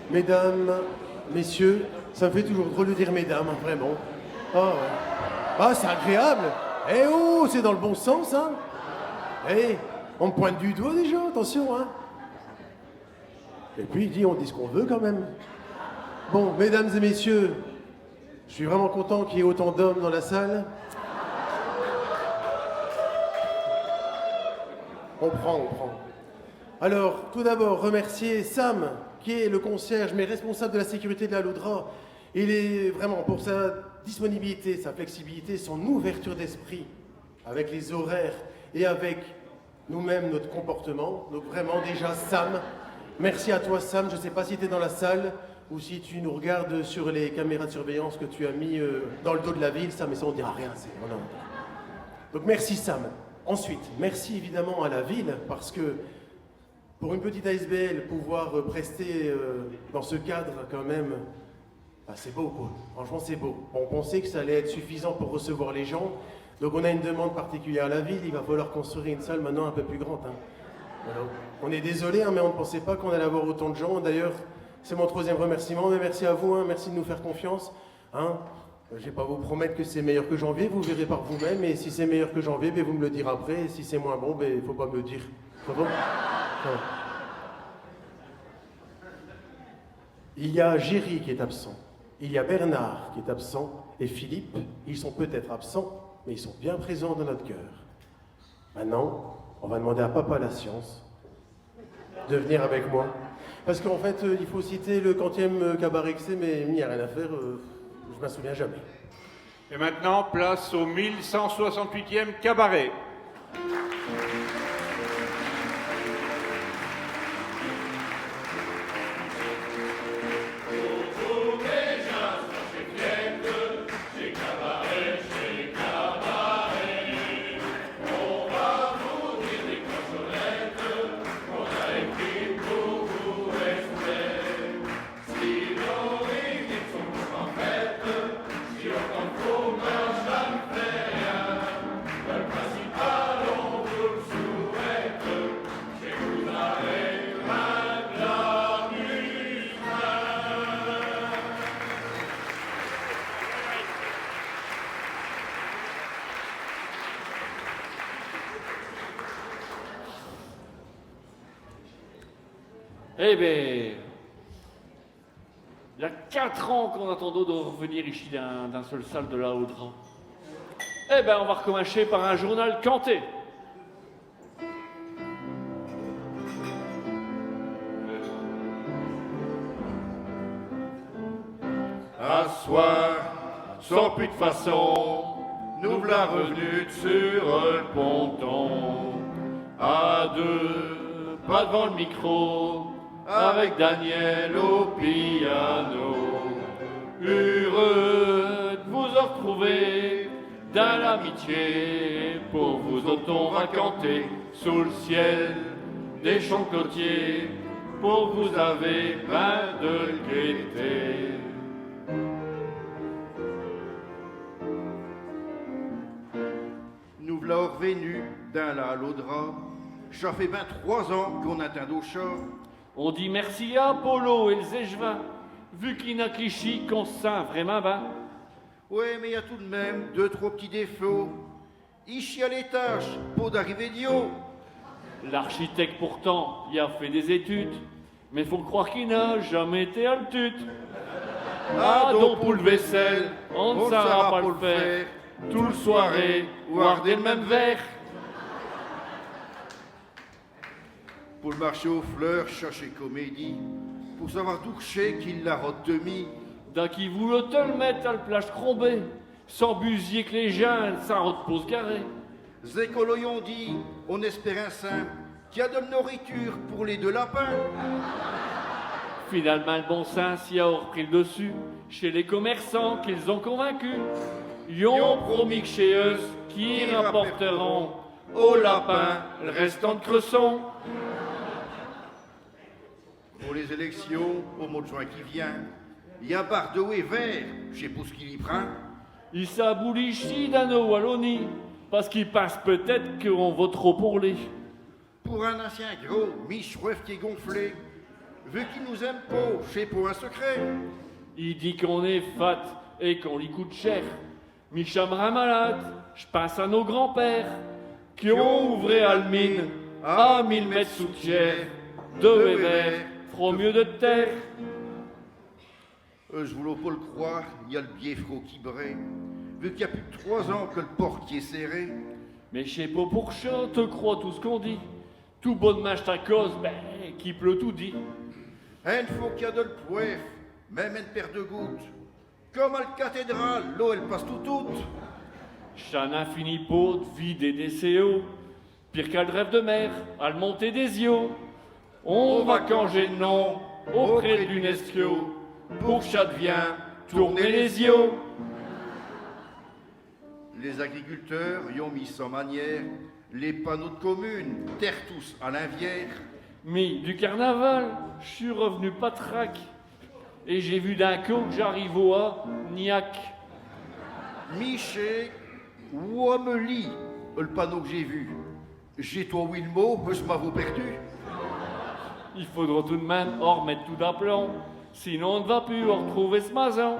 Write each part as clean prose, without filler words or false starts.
Mesdames, messieurs, ça me fait toujours drôle de dire mesdames, hein, vraiment. Ah ouais. Ah, c'est agréable. Eh oh, c'est dans le bon sens, hein. Eh, on me pointe du doigt déjà, attention, hein. Et puis il dit, on dit ce qu'on veut quand même. Bon, mesdames et messieurs, je suis vraiment content qu'il y ait autant d'hommes dans la salle. On prend. Alors, tout d'abord, remercier Sam, qui est le concierge, mais responsable de la sécurité de la Loudra. Il est vraiment pour sa disponibilité, sa flexibilité, son ouverture d'esprit, avec les horaires et avec nous-mêmes, notre comportement. Donc vraiment, déjà, Sam, merci à toi, Sam. Je ne sais pas si tu es dans la salle ou si tu nous regardes sur les caméras de surveillance que tu as mis dans le dos de la ville. Ça, mais ça, on ne dira rien. Voilà. Donc merci, Sam. Ensuite, merci évidemment à la ville, parce que pour une petite ASBL, pouvoir prester dans ce cadre quand même, bah, c'est beau quoi. Franchement c'est beau. On pensait que ça allait être suffisant pour recevoir les gens, donc on a une demande particulière à la ville, il va falloir construire une salle maintenant un peu plus grande. Hein. Voilà. On est désolé, hein, mais on ne pensait pas qu'on allait avoir autant de gens. D'ailleurs, c'est mon troisième remerciement, mais merci à vous, hein, merci de nous faire confiance. Hein. Je ne vais pas vous promettre que c'est meilleur que janvier, vous verrez par vous-même, et si c'est meilleur que janvier, ben, vous me le direz après, et si c'est moins bon, il ne faut pas me le dire. Ça va ? Voilà. Il y a Géry qui est absent, il y a Bernard qui est absent, et Philippe, ils sont peut-être absents, mais ils sont bien présents dans notre cœur. Maintenant, on va demander à Papa la Science de venir avec moi. Parce qu'en fait, il faut citer le quantième cabaret que c'est, mais il n'y a rien à faire. Je m'en souviens jamais. Et maintenant, place au 1168e cabaret. Eh bien, il y a 4 ans qu'on attendait de revenir ici d'un seul salle de la Haudra. Eh bien, on va recommencer par un journal canté. À soir, sans plus de façon, nous voilà revenus sur le ponton. À deux, pas devant le micro, avec Daniel au piano. Heureux de vous retrouver dans l'amitié, pour vous autres on va canter sous le ciel des champs côtiers, pour vous avez plein de gaieté. Nous voilà revenus dans la Laudra. Ça fait 23 ans qu'on atteint nos chats. On dit merci à Apollo et les échevins, vu qu'il n'a qu'ici qu'on se sent vraiment ben. Ouais, mais il y a tout de même 2-3 petits défauts. Ici à l'étage, pour d'arriver d'Io. L'architecte pourtant y a fait des études, mais faut croire qu'il n'a jamais été altute. Ah donc pour le vaisselle, on ne saura pas le faire. Tout le soirée, guarder le même verre. Pour le marché aux fleurs, chercher comédie. Pour savoir toucher qu'il la rote demi. D'un qui voulait te le mettre à le plage crombé, sans busier que les gens, ça repose carré. Zécoloyon dit, on espère un saint qui a de la nourriture pour les 2 lapins. Finalement, le bon sens y a repris le dessus, chez les commerçants qu'ils ont convaincus. Ils ont promis que chez eux, qui rapporteront au lapin le restant de cresson. Pour les élections, au mois de juin qui vient, il y a un bardeau et vert, je sais pas ce qu'il y prend. Il s'aboulit ici d'un Wallonie, parce qu'il pense peut-être qu'on vaut trop pour lui. Pour un ancien gros, mi-chouef qui est gonflé, vu qu'il nous aime pas, je sais pas un secret. Il dit qu'on est fat et qu'on lui coûte cher. Michamera malade, je pense à nos grands-pères qui ont ouvert Almine à 1000 mètres sous terre, de verre, fera mieux de terre. Je voulais pas le croire, il y a le bieffrot qui braie, vu qu'il y a plus de 3 ans que le portier est serré. Mais je sais pas pour chat, te crois tout ce qu'on dit. Tout bonne mâche ta cause, ben, qui pleut tout dit. Une fois qu'il y a de le poif, même une paire de gouttes. Comme à la cathédrale, l'eau elle passe toute. Chan infini pot, vide et des CO. Pire qu'à le rêve de mer, à le monter des yeux. On va canger de nom auprès d'UNESCO pour que ça devienne tourner les yeux. Les agriculteurs y ont mis sans manière les panneaux de commune, terre tous à l'invière. Mais du carnaval, je suis revenu patraque. Et j'ai vu d'un coup que j'arrive au A, Niac. Miché ou Amélie, le panneau que j'ai vu. J'ai toi Wilmo, je m'avoue perdu. Il faudra tout de même en remettre tout d'aplomb. Sinon on ne va plus retrouver ce maison.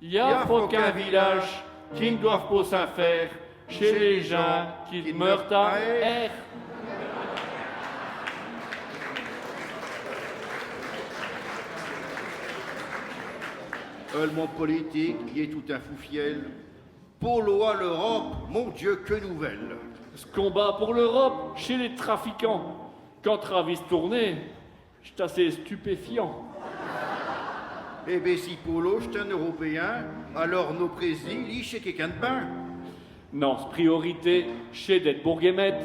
Y a pas qu'un village qui ne doivent pas s'en faire chez les gens qui meurent à air. Le monde politique, il est tout un foufiel. Pour l'OA, l'Europe, mon Dieu, que nouvelle. Ce combat pour l'Europe chez les trafiquants. Quand Travis tournait, j'étais assez stupéfiant. Eh bien, si Polo, je suis un Européen, alors nos présidents, chez quelqu'un de bain. Non, c'est priorité chez d'être bourguemette.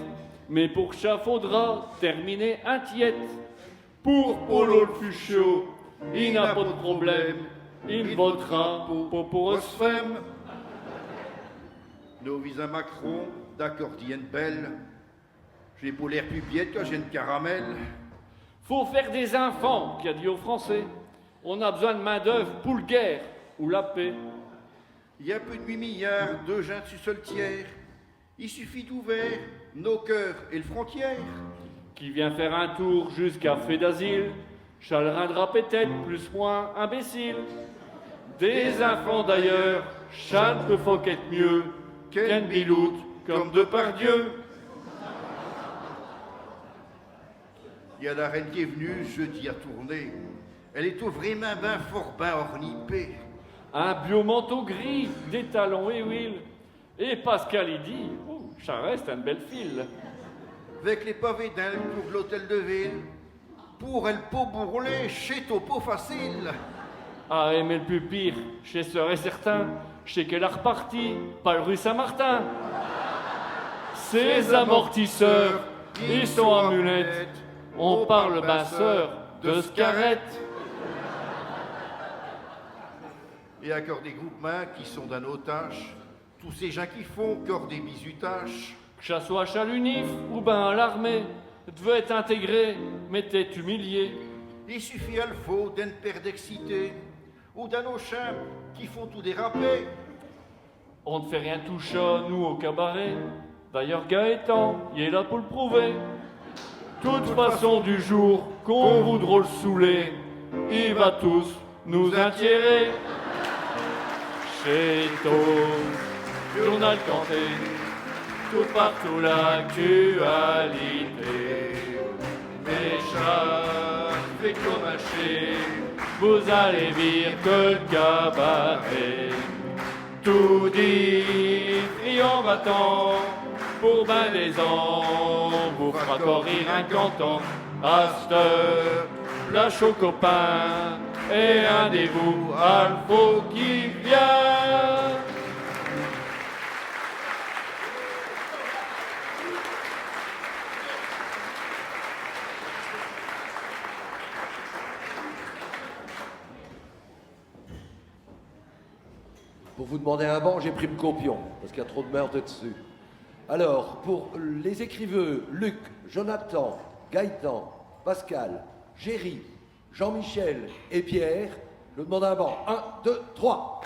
Mais pour ça, faudra terminer un tiète. Pour Polo le Fuchio, il n'a pas de problème. Il votera pour Osfem. Nos visas Macron, d'accord, dienne belle. J'ai pas l'air plus biette quand j'ai une caramel. Faut faire des enfants, qui a dit aux Français. On a besoin de main-d'œuvre pour le guerre ou la paix. Il y a plus de 8 milliards de gens sur seul tiers. Il suffit d'ouvrir nos cœurs et le frontière. Qui vient faire un tour jusqu'à fait d'asile, chalrindra peut-être plus moins imbécile. Des enfants d'ailleurs, chat ne peut qu'être mieux qu'un biloute comme Depardieu. Il y a la reine qui est venue jeudi à tourner. Elle est au vraiment ben fort ben ornipée. Un biomanteau gris, des talons et huile. Et Pascal il dit, oh, ça reste une belle file. Avec les pavés d'un pour l'hôtel de ville. Pour elle peau bourrelée, chez Topo facile. Ah, mais le plus pire, chez serait certain, chez qu'elle a reparti, pas le rue Saint-Martin. Ces amortisseurs, ils sont en mulette. On parle basseur de scarette. Et encore des groupements qui sont dans nos tâches. Tous ces gens qui font encore des bisutaches. Que ça soit à l'UNIF ou ben à l'armée, devait être intégré, mais t'es humilié. Il suffit à le faux d'une paire d'excités. Ou d'un nos chiens qui font tout déraper. On ne fait rien toucher, nous, au cabaret. D'ailleurs, Gaëtan, il est là pour le prouver. Toute façon du jour qu'on voudra le saouler, il va tous nous attirer. Chez ton journal canté, tout partout l'actualité. Mes chats fait comme un chien, vous allez dire que le cabaret. Tout dit, friand battant, pour ben des ans, vous fera courir un canton. À cette heure, la chocopin, et un des vous, Alpho qui vient. Pour vous demander un banc, j'ai pris le copion, parce qu'il y a trop de merde dessus. Alors, pour les écriveux Luc, Jonathan, Gaëtan, Pascal, Géry, Jean-Michel et Pierre, je demande un banc. 1, 2, 3.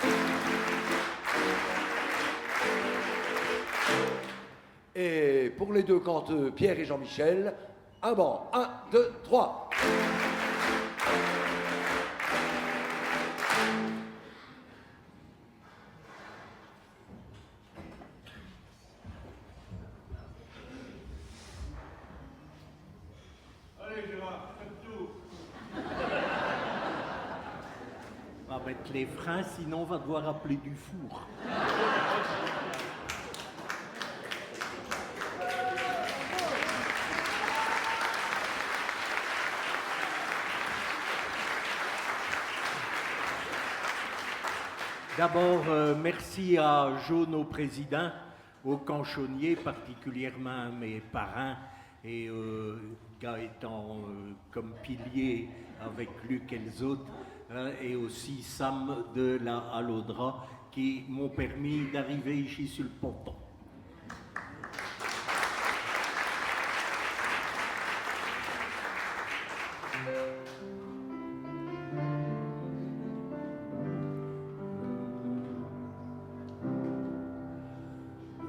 Et pour les deux canteux, Pierre et Jean-Michel, un banc. 1, 2, 3. mettre les freins, sinon on va devoir appeler du four. D'abord, merci à Jo, nos présidents, aux canchonniers, particulièrement à mes parrains, et Gaëtan comme pilier avec Luc et les autres, et aussi Sam de la Allodra, qui m'ont permis d'arriver ici sur le ponton.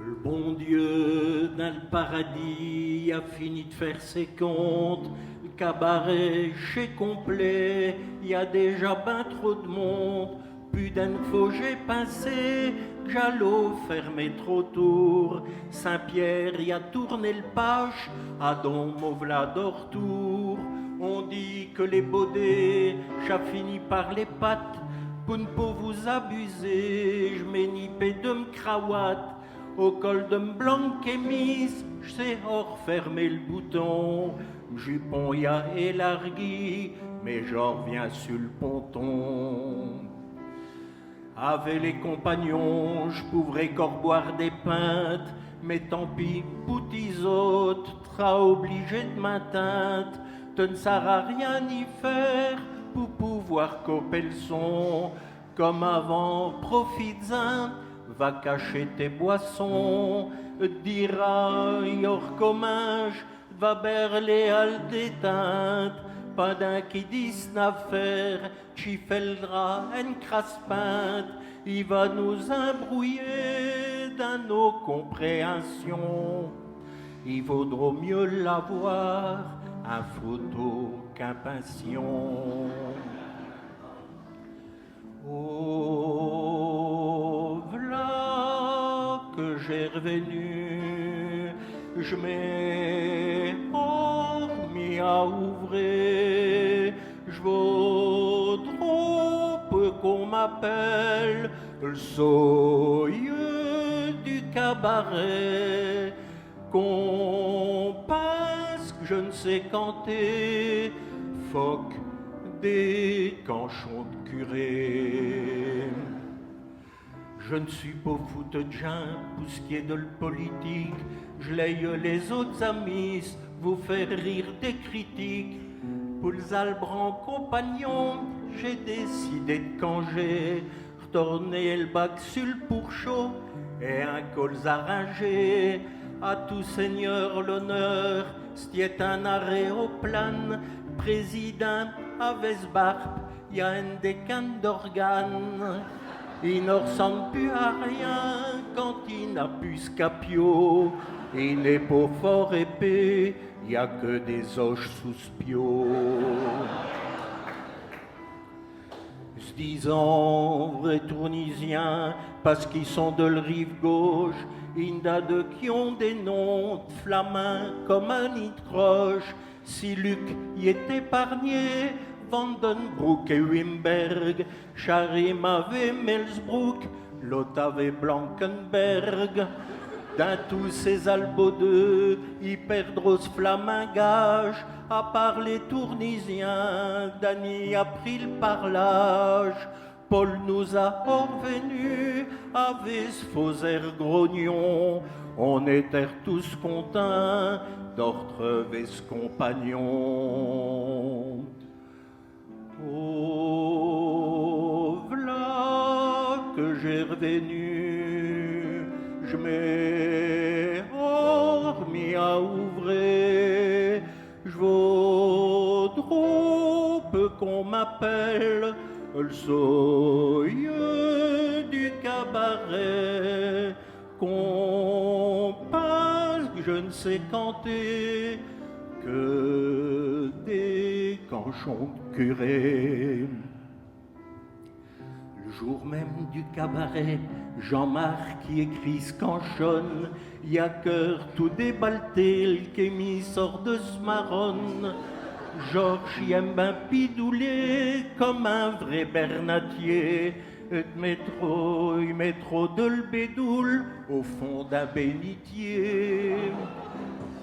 Le bon Dieu dans le paradis a fini de faire ses comptes. Le cabaret chez complet, y a déjà ben trop de monde. Plus d'une fois j'ai pincé, Jalot fermé trop tour. Saint-Pierre y a tourné le page, Adon Mauvla d'Ortour. On dit que les baudets, j'ai fini par les pattes. Pour ne pas vous abuser, je m'énipais de me cravate. Au col de blanc et mise, j'sais hors fermer le bouton. Jupon y a élargi, mais j'en reviens sur le ponton. Avec les compagnons, j'pouvrais encore boire des pintes, mais tant pis, poutis autres, tra obligé de m'atteinte. Te ne sert à rien y faire pour pouvoir coper le son. Comme avant, profites-en, va cacher tes boissons. Dira, yor commage, va berler al déteinte. Pendant qui disent n'affaire, t'y fêlera une crasse peinte. Il va nous embrouiller dans nos compréhensions. Il vaudra mieux l'avoir un photo qu'un pension. Oh, v'là que j'ai revenu, je m'ai remis à ouvrir. Je vaux trop peu qu'on m'appelle le soyeux du cabaret, qu'on passe que je ne sais canter, phoque des canchons de curé. Je ne suis pas foutu de gens pour ce qui est de la politique. Je l'aille les autres amis vous faire rire des critiques. Pour les Albrans compagnons, j'ai décidé de congé, retourner le bac sur le pourchaud et un col arrangé. À tout seigneur l'honneur, c'est un arrêt au plan. Président avec ce barbe, y a un décan d'organes. Il ne ressemble plus à rien quand il n'a plus ce capio. Il n'est pas fort épais, y a que des oches sous spio. Se disant vrais tournisiens, parce qu'ils sont de la rive gauche, il y a de qui ont des noms de flamands comme un nid de croche. Si Luc y est épargné, Vandenbroek et Wimberg, Charim avait Melsbrook, l'autre avait Blankenberg. Dans tous ces albodeux, ils perdront ce flamingage. À part les tournisiens, Dany a pris le parlage. Paul nous a revenus avec ce faux air grognon. On était tous contents de retrouver ce compagnon. Oh, v'là que j'ai revenu, je m'ai remis à ouvrir. Je vaux trop peu qu'on m'appelle le soyeux du cabaret, qu'on passe que je ne sais canter que des canchons de curé. Le jour même du cabaret, Jean-Marc qui écrit ce canchonne, y a cœur tout débalté, le kémi sort de ce marronne. Georges y aime ben pidouler comme un vrai bernatier. Et il met trop de l'bédoule au fond d'un bénitier.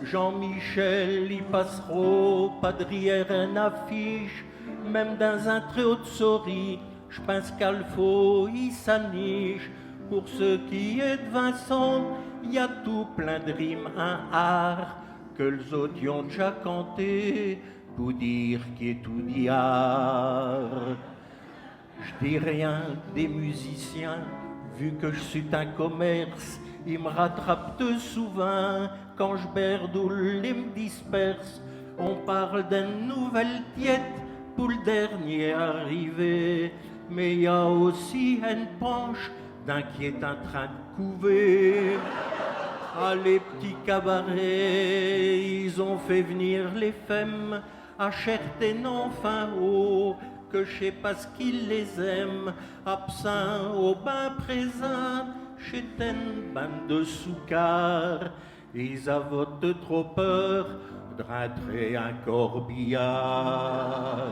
Jean-Michel y passera, pas de rien affiche, même dans un très haut de souris, je pense qu'Alfo y s'aniche. Pour ce qui est de Vincent, y a tout plein de rimes, un art que les autres y ont déjà canté, pour dire qui est tout diard. Je dis rien des musiciens, vu que je suis un commerce, ils me rattrapent de souvent quand je berdoule et me disperse. On parle d'une nouvelle diète pour le dernier arrivé, mais y a aussi une penche d'un qui est en train de couver. Ah, les petits cabarets, ils ont fait venir les femmes à cherter enfin haut, que je sais pas ce qu'ils les aiment, absents au bain présent, chez une bande de soucards, ils avaient trop peur de rentrer un corbillard.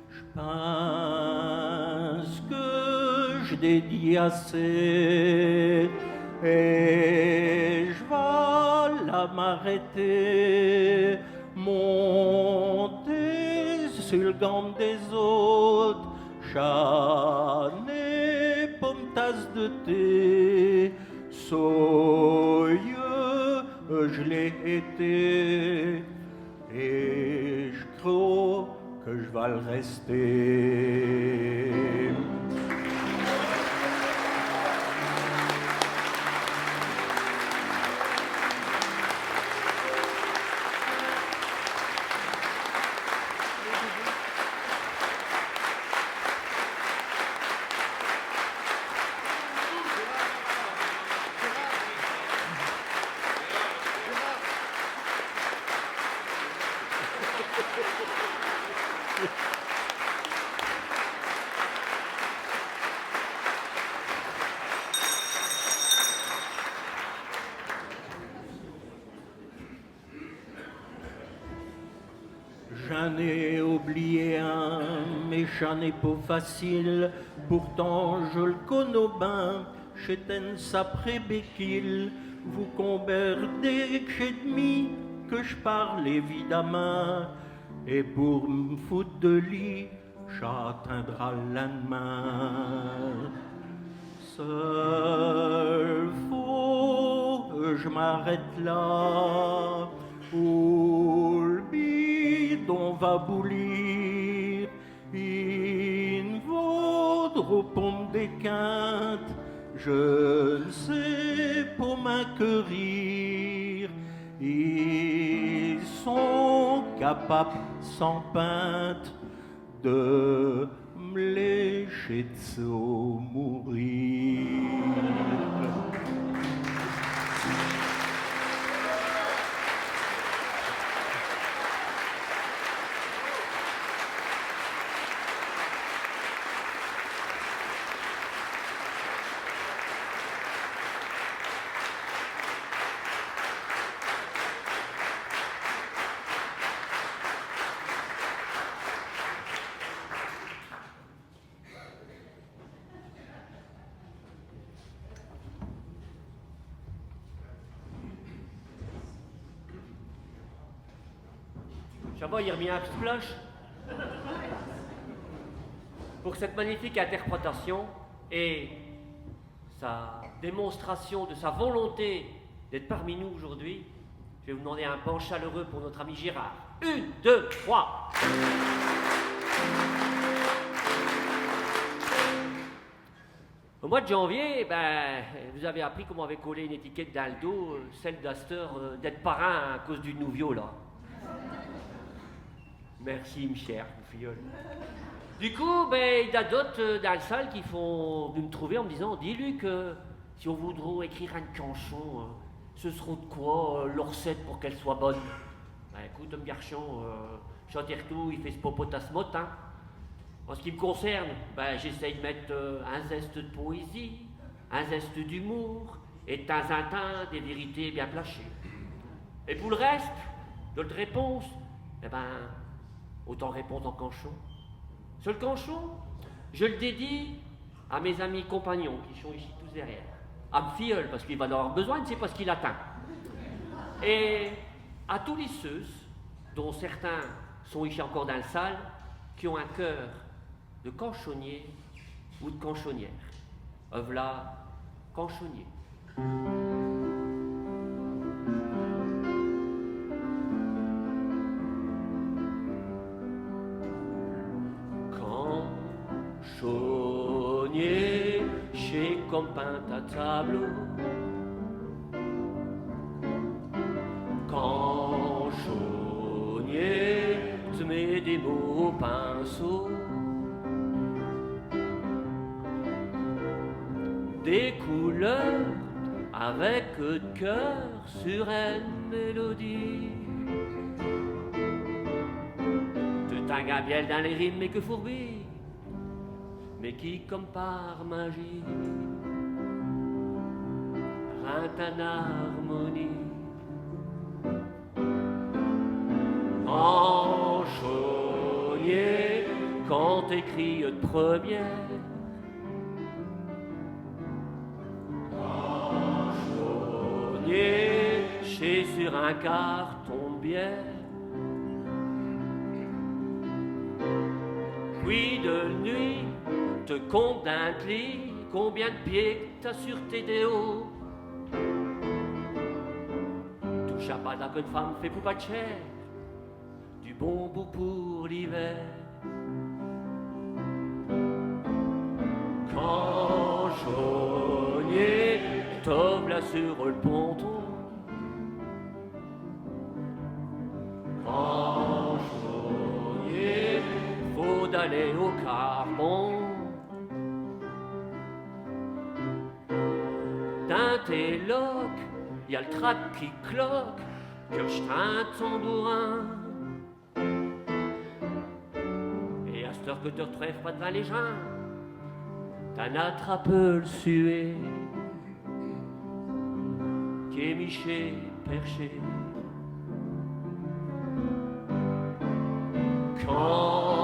Je pense que je dédie assez et je vais là m'arrêter, monter sur le gant des autres, chaner pomme tasse de thé, soyeux je l'ai été et je crois que je vais le rester. J'en ai oublié un, mais j'en ai pas facile. Pourtant je le connais bien, chez ten sapré béquille. Vous comberdez que j'ai demi, que je parle évidemment. Et pour me foutre de lit, j'atteindrai le lendemain. Seul faut que je m'arrête là, où le bidon va bouillir. Il vaudra pomme des quintes, je ne sais pas m'acquérir. Ils sont capables, sans peinte, de me lécher de saut mourir. Chabot, il remet un petit cloche pour cette magnifique interprétation et sa démonstration de sa volonté d'être parmi nous aujourd'hui. Je vais vous demander un banc chaleureux pour notre ami Gérard. 1, 2, 3. Au mois de janvier, vous avez appris comment on avait collé une étiquette d'Aldo, celle d'Aster, d'être parrain à cause du Nouvio, là. Merci, Michel, filleul. Du coup, il y a d'autres dans la salle qui font me trouver en me disant, dis-lui que si on voudrait écrire une chanson, ce sera de quoi leur recette pour qu'elle soit bonne. Écoute, Tom Garchon, chanter tout, il fait ce popotasmot, hein. En ce qui me concerne, j'essaye de mettre un zeste de poésie, un zeste d'humour, et de temps en temps, des vérités bien placées. Et pour le reste, d'autres réponses, Eh ben, autant répondre en canchon. Sur le canchon, je le dédie à mes amis compagnons qui sont ici tous derrière. À me filleul, parce qu'il va en avoir besoin, il ne sait pas ce qu'il atteint. Et à tous les ceux, dont certains sont ici encore dans la salle, qui ont un cœur de canchonnier ou de canchonnière. Voilà, canchonnier. Canchonnier, chez comme peint à tableau. Canchonnier, te mets des mots au pinceau. Des couleurs avec de cœur sur une mélodie. Te tingabiel dans les rimes mais que fourbi, mais qui comme par magie rend en harmonie. Canchonnier, quand t'écris de première. Chez sur un carton de bière. Puis de nuit, te compte d'un lit combien de pieds t'as sur tes déos. Touche à pas qu'une femme fait pour pas de chair, du bon bout pour l'hiver. Canchonnier, t'ouvre là sur le ponton. Canchonnier, faut d'aller au carbon. Dans tes loques, y a le trap qui cloque, que je teinte son bourrin. Et à cette heure que te retrouves pas devant les gens, t'en attrapes le sué. Qui est miché, perché. Canchonnier,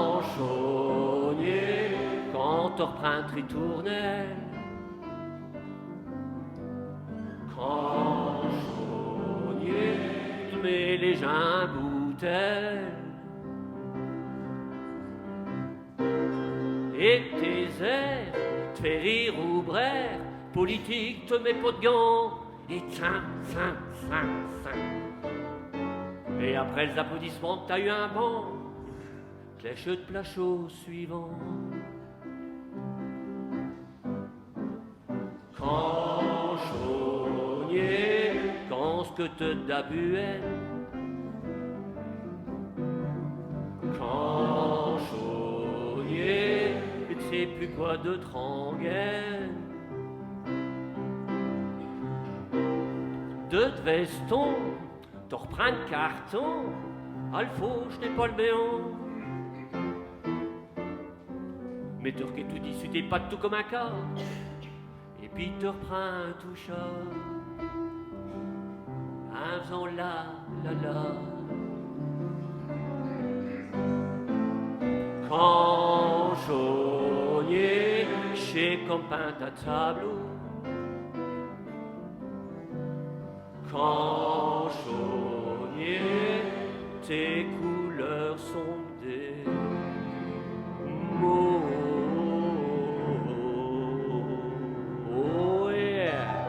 quand tu reprends tritournelle. Canchonnier, tu mets les gens bouteilles. Et tes airs te fait rire ou braire, politique te met pas de gants. Et tiens. Et après les applaudissements, t'as eu un banc, clèche de plat chaud suivant. Canchonnier, quand ce que te dabuelle. Canchonnier, et tu sais plus quoi de trangaine. De veston, t'en reprends le carton, Alpho, je n'ai pas le béon. Mais te requais tout dit, t'es pas tout comme un cas, et puis te reprends un tout chat, en faisant la. Canchonnier, chez comme peint à tableau. Canchonnier, tes couleurs sont des mots. Oh yeah.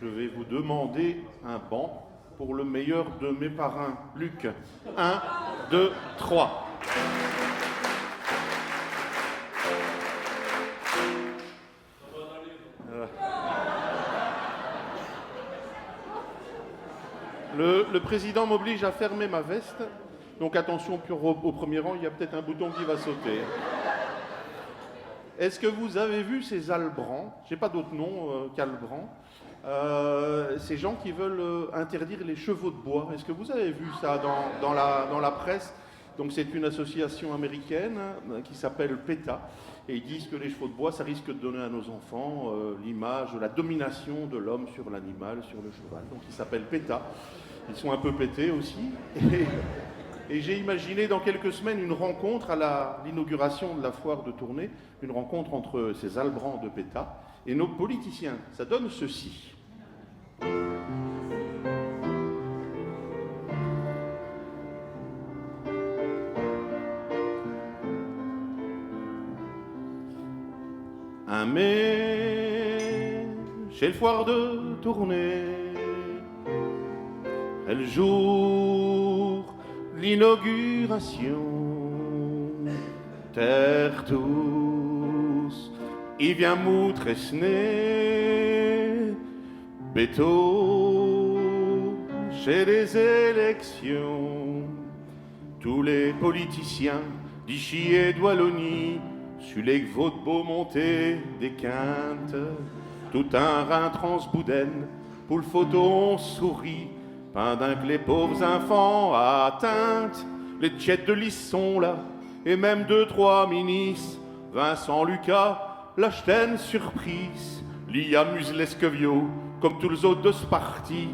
Je vais vous demander un banc pour le meilleur de mes parrains. Luc, 1, 2, 3. Le président m'oblige à fermer ma veste, donc attention au premier rang, il y a peut-être un bouton qui va sauter. Est-ce que vous avez vu ces Albrans? J'ai pas d'autre nom qu'Albrans. Ces gens qui veulent interdire les chevaux de bois. Est-ce que vous avez vu ça dans la presse? Donc c'est une association américaine qui s'appelle PETA. Et ils disent que les chevaux de bois, ça risque de donner à nos enfants l'image de la domination de l'homme sur l'animal, sur le cheval. Donc ils s'appellent PETA. Ils sont un peu pétés aussi. Et j'ai imaginé dans quelques semaines une rencontre à l'inauguration de la foire de Tournai, une rencontre entre ces Albrands de PETA et nos politiciens. Ça donne ceci. Un mai, chez le foire de Tournai, elle jour l'inauguration, terre tous, il vient moutressener, béto, chez les élections, tous les politiciens d'Ichy et de Wallonie, sur les Vaudbeaux montés des quintes, tout un rein transboudenne, pour le photo on sourit, pendant que les pauvres enfants atteintes, les tchètes de Lys sont là, et même 2-3 ministres, Vincent Lucas, Lachten surprise, Lia Muslesquevio, comme tous les autres de ce parti,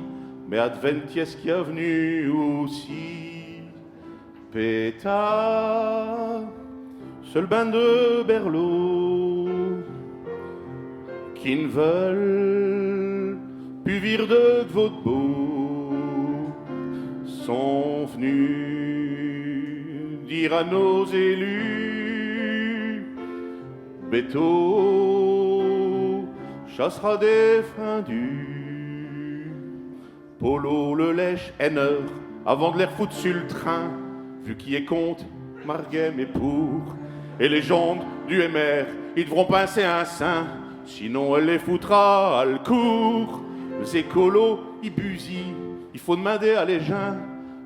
mais Adventiès qui est venu aussi, PETA, seul bain de berlot, qui ne veulent plus vivre de Vaudbeaux, sont venus dire à nos élus, Béto chassera des findus, Polo le lèche haineur avant de les foutre sur le train, vu qui est contre, Marguem est pour. Et les jambes du MR, ils devront pincer un sein, sinon elle les foutra à le cours. Les écolos, ils busillent, il faut demander à les gens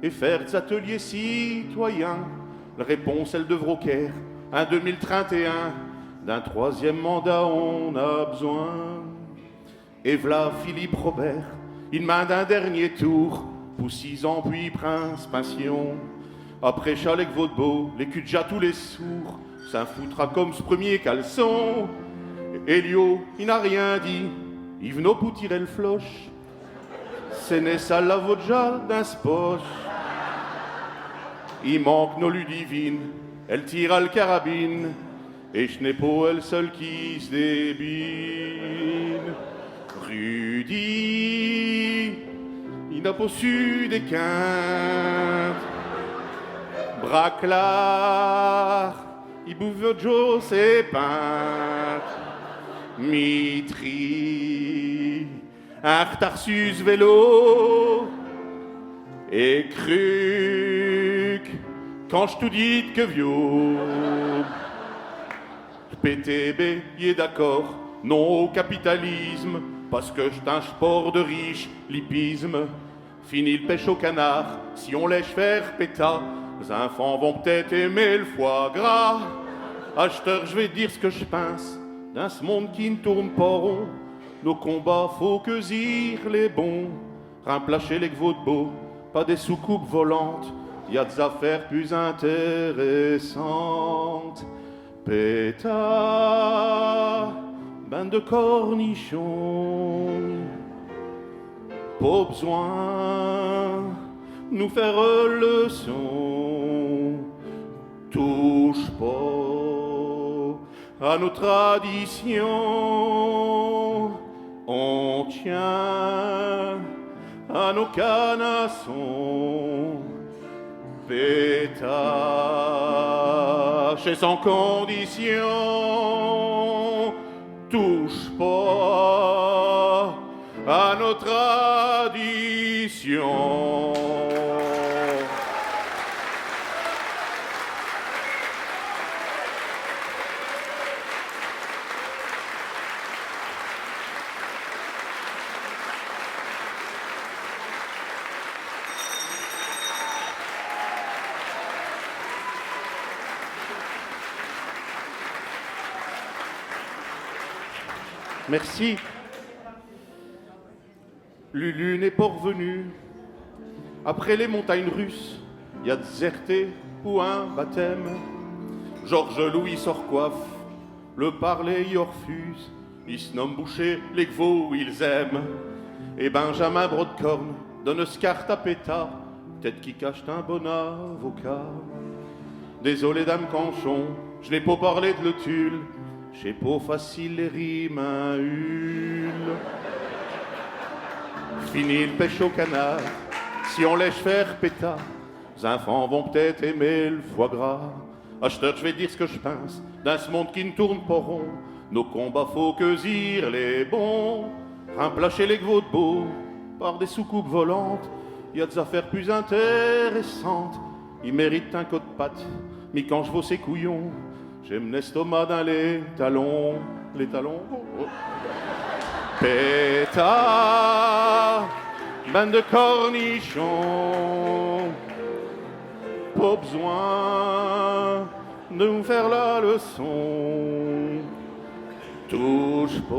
et faire des ateliers citoyens. La réponse, elle de Vrocker, un 2031, d'un troisième mandat on a besoin. Et v'là Philippe Robert, il demande un dernier tour, pour 6 ans puis Prince Passion. Après Chalec Vaudbeau, les culs déjà tous les sourds, ça foutra comme ce premier caleçon. Elio, il n'a rien dit, Yvenot pour tirer le floche. C'est né ça la vodja d'un spoche. Il manque nos Ludivines, elle tire à le carabine, et je n'ai pas elle seule qui se débine. Rudy, il n'a pas su des quintes. Braclard, il bouffe Joe ses peintes. Mitri, Artarsus vélo. Et Cruc, quand je te dis que vieux. PTB, il est d'accord, non au capitalisme, parce que c'est un sport de riche, l'hippisme. Fini le pêche au canard, si on lèche faire PETA, les enfants vont peut-être aimer le foie gras. Acheteur, je vais dire ce que je pense, dans ce monde qui ne tourne pas rond, nos combats, faut que zire les bons. Remplacer les Vaudbeaux, pas des soucoupes volantes, y a des affaires plus intéressantes. PETA, bande de cornichons, pas besoin nous faire leçon. Touche pas à nos traditions, on tient à nos canassons. PETA, chez sans condition, touche pas à nos traditions. Merci. Lulu n'est pas revenu. Après les montagnes russes, y a déserté ou un baptême. Georges Louis Sorcoiffe, le parler y refuse. Ils se nomment Boucher, les veaux ils aiment. Et Benjamin Brodecorne donne ce carte à pétard, peut-être qu'il cache un bon avocat. Désolé dame Canchon, je n'ai pas parlé de le tulle, j'ai pas facile les rimes à hule. Fini le pêche au canard, si on laisse faire pétard, les enfants vont peut-être aimer le foie gras. Acheteur, je vais dire ce que je pense, dans ce monde qui ne tourne pas rond, nos combats faut que zire les bons. Remplacer les gveaux de beau par des soucoupes volantes, y a des affaires plus intéressantes. Ils méritent un coup de patte, mais quand je vaux ces couillons, j'aime l'estomac dans les talons. Les talons, oh, oh. Pétard, bande de cornichons, pas besoin de nous faire la leçon. Touche pas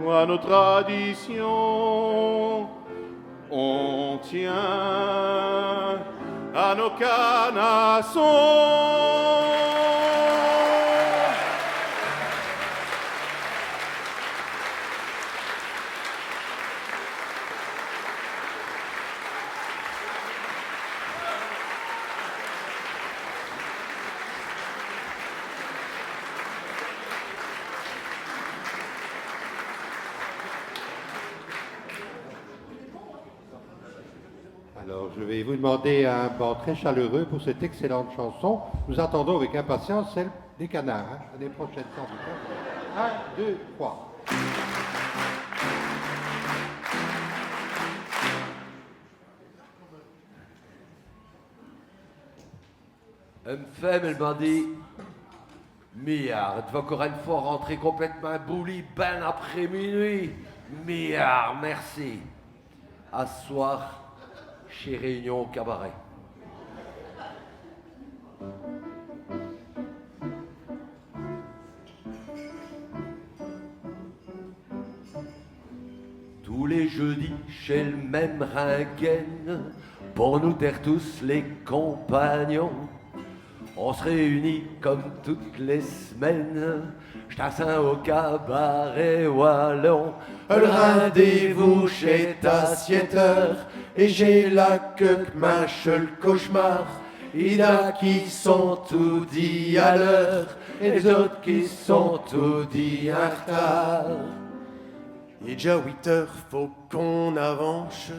à nos traditions, on tient à nos canassons. Alors, je vais vous demander un banc très chaleureux pour cette excellente chanson. Nous attendons avec impatience celle des canards. Hein. L'année prochaine, sans doute. 1, 2, 3. Elle me fait, elle m'a dit, Millard, tu vas encore une fois rentrer complètement bouli ben après minuit. Millard, merci. À ce soir, chez Réunion au cabaret. Tous les jeudis, chez le même Ringen, pour nous taire tous les compagnons, on se réunit comme toutes les semaines, je t'asseins au cabaret wallon. Le rendez-vous chez t'assietteur, et j'ai la queue que mâche le cauchemar. Il y en a qui sont tout dit à l'heure, et les autres qui sont tout dit en retard. Il est déjà 8 heures, faut qu'on avance.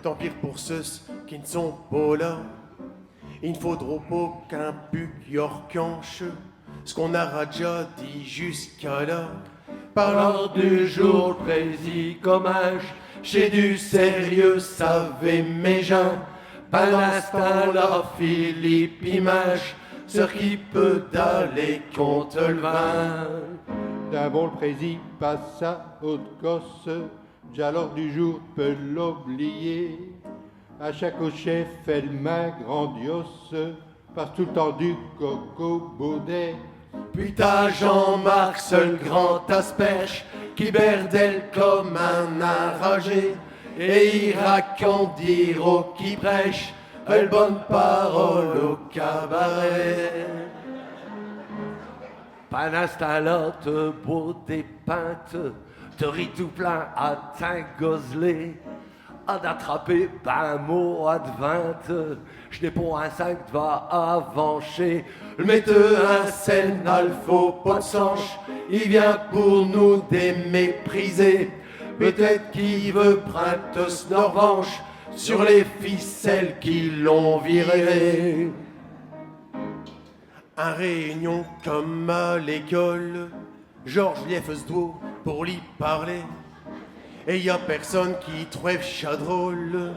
Tant pis pour ceux qui ne sont pas là. Il ne faudra pas qu'un buc yorcanche ce qu'on aura déjà dit jusqu'à là. Par l'heure du jour, précis comme âge, j'ai du sérieux, savez mes gens. Par l'instant, la Philippe image, ce qui peut d'aller contre le vin. D'un bon le prési passe à haute gosse, déjà l'heure du jour peut l'oublier. À chaque chef, elle main grandiose, passe tout le temps du coco baudet. Puis t'as Jean-Marc, seul grand asperge, qui berdelle comme un enragé, et il raconte dire au qui prêche, une bonne parole au cabaret. Pas un instant là, te bois des pintes, te ris tout plein à t'ingozeler, à d'attraper ben mot à de 20, je n'ai pas un 5 va avancer. Le metteux un scène al faut pas de sanche, il vient pour nous démépriser. Peut-être qu'il veut prendre ce revanche sur les ficelles qui l'ont viré. Un réunion comme à l'école, Georges Lief doit pour lui parler. Et y a personne qui trouve ça drôle.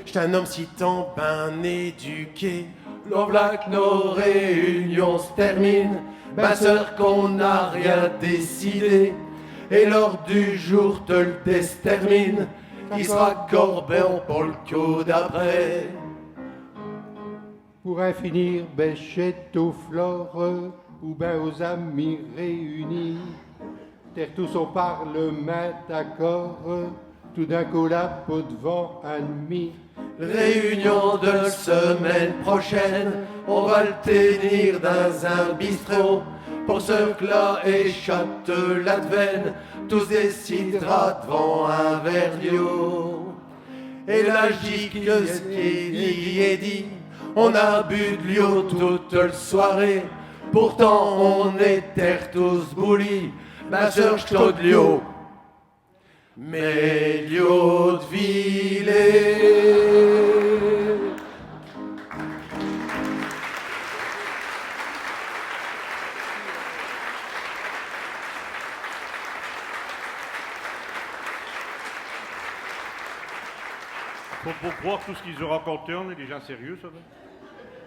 J'suis un homme si tant ben éduqué. L'envla que nos réunions se terminent, ma sœur qu'on n'a rien décidé. Et l'ordre du jour te le détermine, qui sera Corbin pour le coup d'après. Pour en finir, ben chez tout flore, ou ben aux amis réunis. Terre tous on parle, main d'accord, tout d'un coup la peau de vent admis. Réunion de semaine prochaine, on va le tenir dans un bistrot. Pour ce que là échappe l'advenne, tous des cidras devant un verre d'eau. Et là je dis que ce qui est dit, on a bu de l'eau toute la soirée. Pourtant on était tous boulis, ma sœur j't'au de l'eau. Mais l'eau de Villers. Faut pas croire tout ce qu'ils ont raconté, on est déjà sérieux, ça va.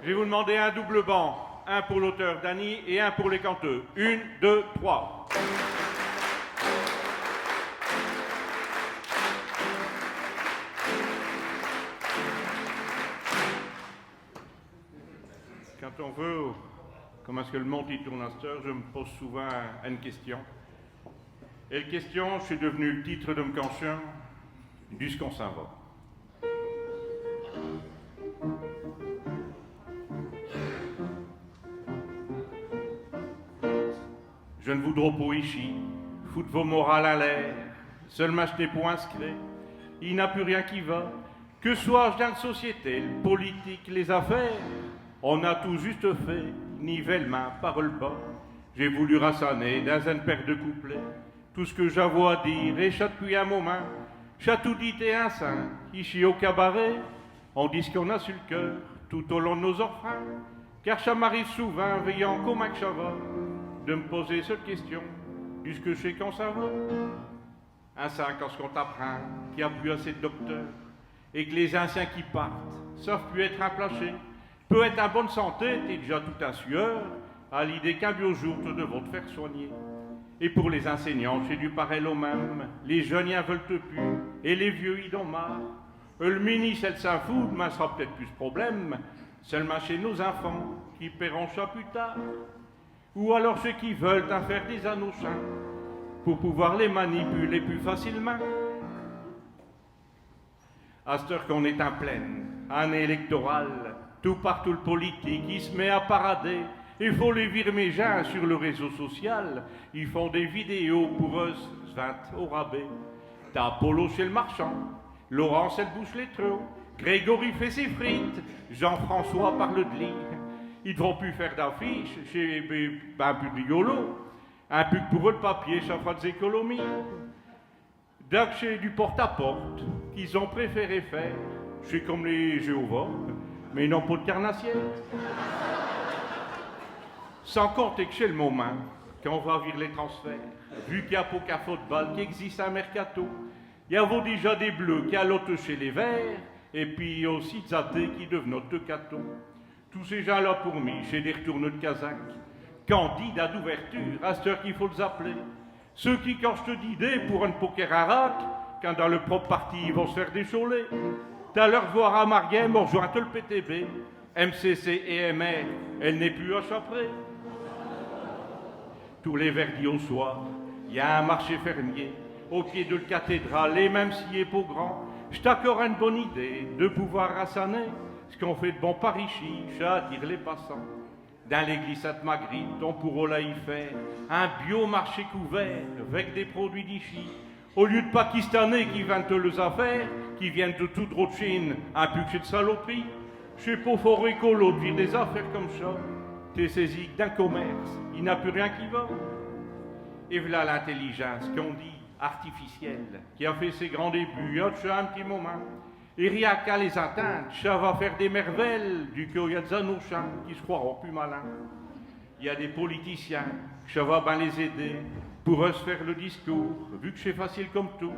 Je vais vous demander un double banc, un pour l'auteur Dany et un pour les canteux. 1, 2, 3. Quand on veut, comment est-ce que le monde y tourne à cette heure, je me pose souvent une question. Et la question, c'est devenu le titre de ma cantion, du ce qu'on s'en va. Je ne voudrais pas ici foutre vos morales à l'air, seulement je n'ai point inscrit. Il n'a plus rien qui va. Que soit-je dans la société, le politique, les affaires, on a tout juste fait, nivellement, parole bas. J'ai voulu rassonner dans une paire de couplets. Tout ce que j'avoue à dire, et chat depuis un moment, chat tout dit et un saint. Ici au cabaret, on dit ce qu'on a sur le cœur, tout au long de nos orphelins. Car ça m'arrive souvent, veillant comme un chaval, de me poser cette question, du ce que je sais quand ça va. Un saint, quand ce qu'on t'apprend, qu'il n'y a plus assez de docteurs, et que les anciens qui partent savent plus être implachés, peut être en bonne santé, t'es déjà tout un sueur, à l'idée qu'un vieux jour te devront te faire soigner. Et pour les enseignants, c'est du pareil au même, les jeunes y en veulent plus, et les vieux y donnent marre. Le ministre, elle s'en fout, mais ça sera peut-être plus ce problème, seulement chez nos enfants, qui paieront ça plus tard. Ou alors ceux qui veulent en faire des annochins, pour pouvoir les manipuler plus facilement. À cette heure qu'on est en pleine année électorale, tout partout le politique, il se met à parader. Il faut les virer mes gens sur le réseau social. Ils font des vidéos pour eux, se vantent au rabais. T'as Polo chez le marchand, Laurence elle bouche les trous, Grégory fait ses frites, Jean-François parle de lit. Ils devront plus faire d'affiches chez un pub rigolo. Un pub pour eux de papier, ça fera des économies. Donc chez du porte-à-porte, qu'ils ont préféré faire, c'est comme les Jéhovah, mais ils n'ont pas de carnassière. Sans compter que chez le moment, quand on va virer les transferts, vu qu'il n'y a pas qu'un football qui existe à Mercato, il y a déjà des bleus qui allottent chez les verts, et puis aussi des athées qui deviennent de cato. Tous ces gens-là pour moi, chez des retourneux de Kazakh, candidats d'ouverture, à cette heure qu'il faut les appeler. Ceux qui, quand je te dis des pour un poker à rack, quand dans le propre parti ils vont se faire décholer. T'as leur voir à Marguem, on rejoint le PTB, MCC et MR, elle n'est plus à Chapré. Tous les verdis au soir, il y a un marché fermier, au pied de la cathédrale, et même s'il est pas grand, je t'accorde une bonne idée de pouvoir rassonner ce qu'on fait de bon par ici, ça attire les passants. Dans l'église Sainte-Marguerite, on pourra là y faire un biomarché couvert avec des produits d'ici. Au lieu de Pakistanais qui vendent les affaires, qui viennent de tout droit de Chine, un puchet de saloperie, je sais pas fort écolo de vivre des affaires comme ça. T'es saisi que d'un commerce, il n'a plus rien qui va. Et voilà l'intelligence qu'on dit artificielle, qui a fait ses grands débuts, il y a déjà un petit moment. Et rien qu'à les atteindre, ça va faire des merveilles, du coup il y a des anochans qui se croiront plus malins. Il y a des politiciens, ça va bien les aider, pour eux se faire le discours, vu que c'est facile comme tout.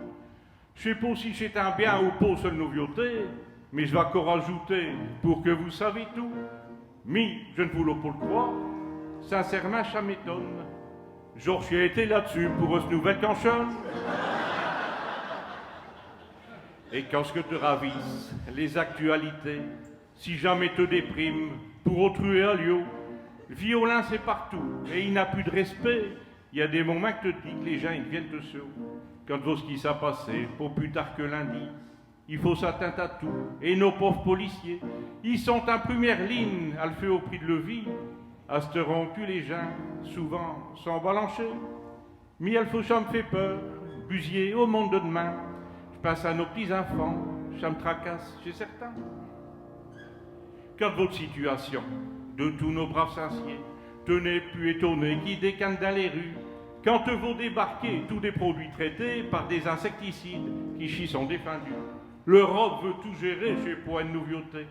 Je sais pas si c'est un bien ou pas seule nouveauté, mais je vais encore ajouter, pour que vous saviez tout. Mais je ne voulais pas le croire, sincèrement ça m'étonne. Genre j'ai été là-dessus pour ce nouvel canchon. Et quand ce que te ravissent les actualités, si jamais te déprime pour autrui à lieu, le violin c'est partout et il n'a plus de respect. Il y a des moments que te dis que les gens ils viennent te sauver. Quand vous ce qui s'est passé, pour plus tard que lundi, il faut s'atteindre à tout. Et nos pauvres policiers, ils sont en première ligne à le faire au prix de levier. À ce rond, tu les gens, souvent, sont balanchés. Mais il faut ça me fait peur, busier au monde de demain. Je pense à nos petits-enfants, ça me tracasse, j'ai certain. Quand votre situation, de tous nos braves sanciers, tenez plus étonnés qui décantent dans les rues, quand vous débarquez tous des produits traités par des insecticides qui chient sont défendus. L'Europe veut tout gérer chez point de nouveauté.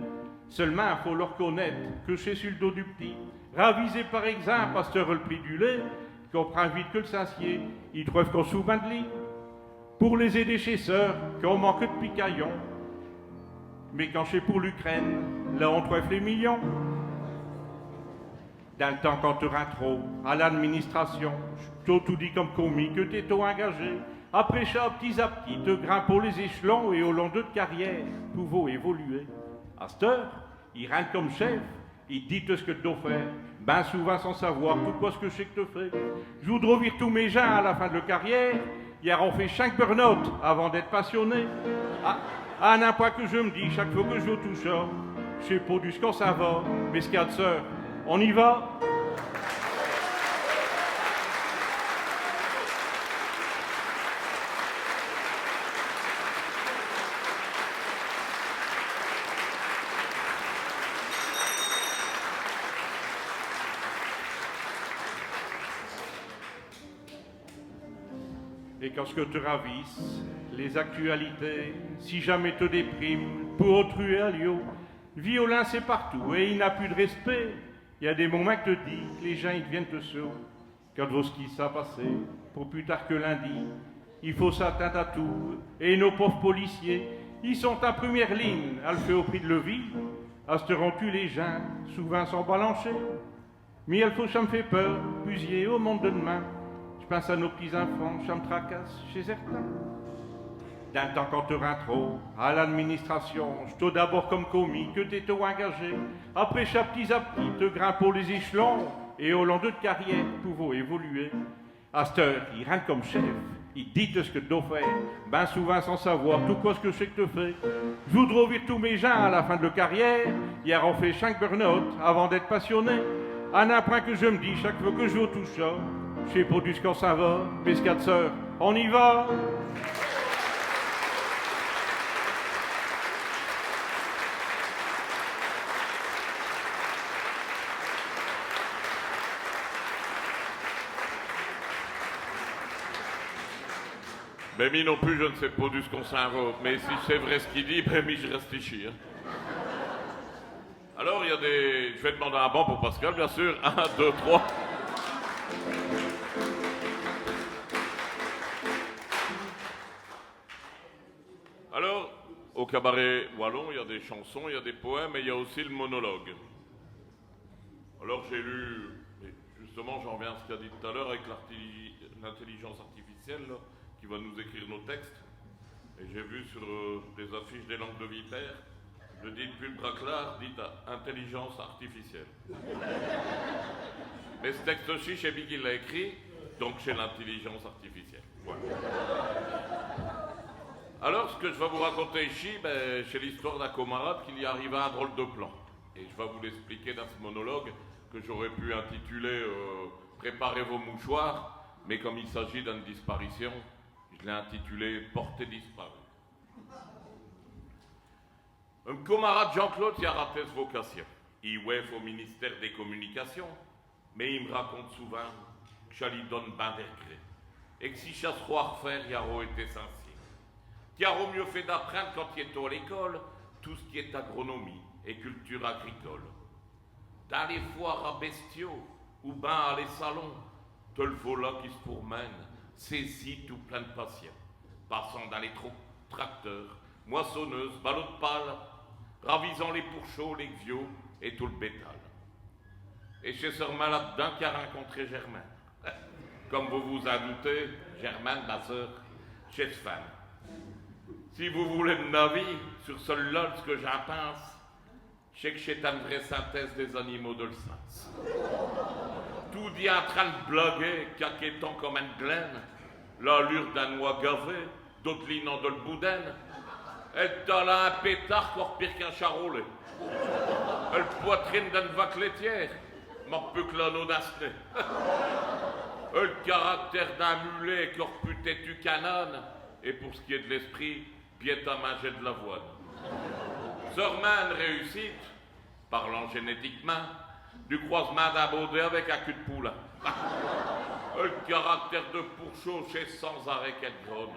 Seulement, il faut leur connaître que c'est sur le dos du petit. Ravisé par exemple à ce le prix du lait, qu'on prend vite que le sacier, ils trouvent qu'on souvent de lit. Pour les aider chez sœurs, qu'on manque de picaillons. Mais quand c'est pour l'Ukraine, là on trouve les millions. Dans le temps quand tu rentres trop à l'administration, je tout dit comme commis que t'es tôt engagé. Après ça, petit à petit, te grimpent les échelons et au long de carrière, pouvons évoluer. À cette heure, il rentre comme chef, il dit tout ce que tu dois faire, ben souvent sans savoir tout quoi ce que c'est que tu fais. Je voudrais vire tous mes gens à la fin de leur carrière, hier on fait 5 burn-out avant d'être passionné. À n'importe quoi que je me dis, chaque fois que je touche ça, je sais pas du ce qu'on ça va, mais ce qu'il y a de sœur, on y va. Et quand ce que te ravisse, les actualités, si jamais te dépriment, pour autrui à Lyon, violent c'est partout et il n'a plus de respect. Il y a des moments que te dis que les gens ils viennent te sauver. Quand vos skis ça passé, pour plus tard que lundi, il faut s'atteindre à tout. Et nos pauvres policiers, ils sont en première ligne à le faire au prix de levier. À ce rond-tu les gens, souvent sont balanchés. Mais il faut ça me fait peur, busier au monde de demain. Je pense à nos petits-enfants, ça me tracasse chez certains. D'un temps quand tu rentres trop à l'administration, je te d'abord comme commis que t'es tôt engagé. Après ça, petit à petit, te grimpe pour les échelons et au long de carrière, pouvons évoluer. À cette heure, il rentre comme chef, il dit ce que tu dois faire, ben souvent sans savoir tout quoi ce que c'est que tu fais. Je voudrais vire tous mes gens à la fin de leur carrière, hier on fait 5 burn-out avant d'être passionné. Un apprend que je me dis chaque fois que je joue tout ça, je sais pas du ce qu'on s'en va, mes 4 sœurs, on y va. Ben mi non plus, je ne sais pas du ce qu'on s'en va, mais si c'est vrai ce qu'il dit, ben mi je reste ici. Hein. Alors il y a des... Je vais demander un banc pour Pascal, bien sûr. 1, 2, 3... Alors, au cabaret wallon, il y a des chansons, il y a des poèmes et il y a aussi le monologue. Alors j'ai lu, et justement j'en reviens à ce qu'a dit tout à l'heure avec l'intelligence artificielle là, qui va nous écrire nos textes. Et j'ai vu sur les affiches des langues de vipère, je dis depuis le braclard, dites à intelligence artificielle. Mais ce texte-ci, c'est lui qui l'a écrit, donc c'est l'intelligence artificielle. Voilà. Alors, ce que je vais vous raconter ici, ben, c'est l'histoire d'un camarade qui lui arrive à un drôle de plan. Et je vais vous l'expliquer dans ce monologue que j'aurais pu intituler Préparez vos mouchoirs, mais comme il s'agit d'une disparition, je l'ai intitulé Portée disparue. Un camarade Jean-Claude qui a raté sa vocation. Il ouef au ministère des Communications, mais il me raconte souvent que ça lui donne ben des regrets. Et que si chasse roi à refaire, il aurait été sincère. Qui a mieux fait d'apprendre quand il est à l'école tout ce qui est agronomie et culture agricole. Dans les foires à bestiaux ou ben à les salons, te le voilà qui se promène, saisi tout plein de patients, passant dans les tracteurs, moissonneuses, ballots de pâle, ravisant les pourchauds, les vieux et tout le bétal. Et chez ce malade-d'un qui a rencontré Germaine. Comme vous vous en doutez, Germaine, ma sœur, chez ce femme. Si vous voulez de ma vie, sur ce que j'en pense, je sais que c'est une vraie synthèse des animaux de le sens. tout dit en train de blaguer, caquettant comme un glaine, l'allure d'un oie gavé, d'autres linant de le boudin. Et t'as là un pétard encore pire qu'un charolais. Elle poitrine d'une vaque laitière, manque plus que l'anneau d'un sné. Le caractère d'un mulet, encore plus têtu canonne, et pour ce qui est de l'esprit, pied à manger de l'avoine. Sorman réussite, parlant génétiquement, du croisement d'un baudet avec un cul de poule. Le caractère de pourchaud chez sans arrêt qu'elle gronne.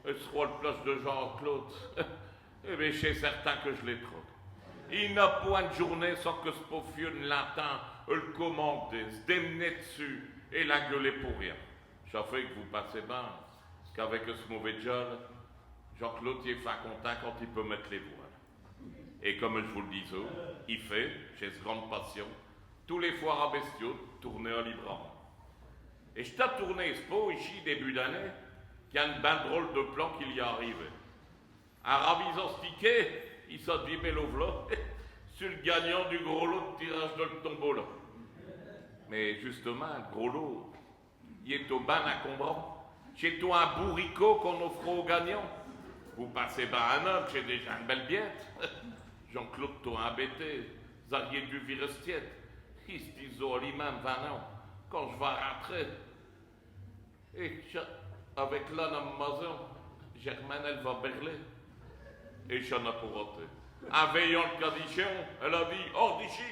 Et ce soit le place de Jean-Claude, eh bien, chez certains que je les troque. Il n'a point de journée sans que ce pauvre vieux ne l'entend, le commander, se démener dessus et la gueuler pour rien. Ça fait que vous passez bien, qu'avec ce mauvais job, Jean-Claude y est fin content quand il peut mettre les voiles. Et comme je vous le disais, il fait, chez ce grande passion, tous les foires à bestiaux tournés à librement. Et je t'ai tourné ce pot ici début d'année, qu'il y a une ben drôle de plan qu'il y est arrivé. Un ravisant stické, il s'est dit l'ovla sur le gagnant du gros lot de tirage de le tombola. Mais justement, le gros lot, il est au ban encombrant. Chez toi un bourricot qu'on offre aux gagnants. Vous passez ben un homme, j'ai déjà une belle biette. Jean-Claude t'a embêté, Zarier du virestiette. Il se disait à lui-même 20 ans, quand je vais rentrer. Et avec l'âne à ma maison, Germaine, elle va berler. Et j'en ai pour rater. En veillant le cadichon, elle a dit, hors d'ici,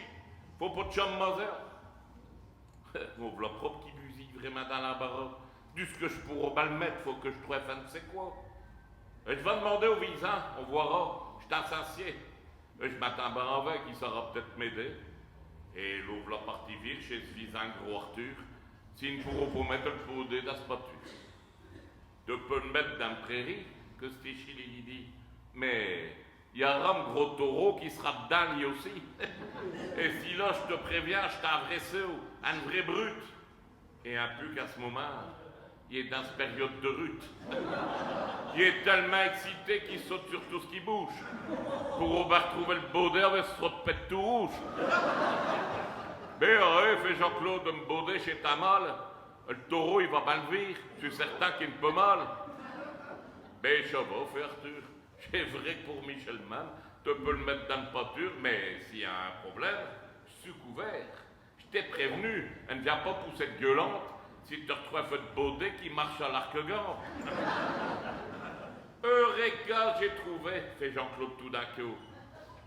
faut pas de chambre maser. Mon voilà propre qui busille vraiment dans l'embarras. Du ce que je pourrais pas le mettre, faut que je trouve un de c'est quoi. Et je vais demander au visant, on verra, je t'insensier. Et je m'attends bien avec, il saura peut-être m'aider. Et l'ouvre la partie vire chez ce visant gros Arthur, s'il ne pourra pas mettre le poudé dans ce pâture. Tu peux le mettre dans la prairie, que c'est ici, il dit. Mais il y a un gros taureau qui sera dedans lui aussi. Et si là, je te préviens, je t'adresse un vrai brut. Et un peu qu'à ce moment, il est dans cette période de rut. Il est tellement excité qu'il saute sur tout ce qui bouge. Pour retrouver le baudet avec ce trou de pète tout rouge. Mais fait Jean-Claude de me bauder chez ta malle. Le taureau, il va bien le vire. Je suis certain qu'il ne peut mal. Mais ça va, fait Arthur. C'est vrai que pour Michel Mann, tu peux le mettre dans le pâture, mais s'il y a un problème, je suis couvert. Je t'ai prévenu, elle ne vient pas pousser de gueulante si tu te retrouves fait de baudet qui marche à l'arc-gant. Eureka, j'ai trouvé, fait Jean-Claude tout d'un coup.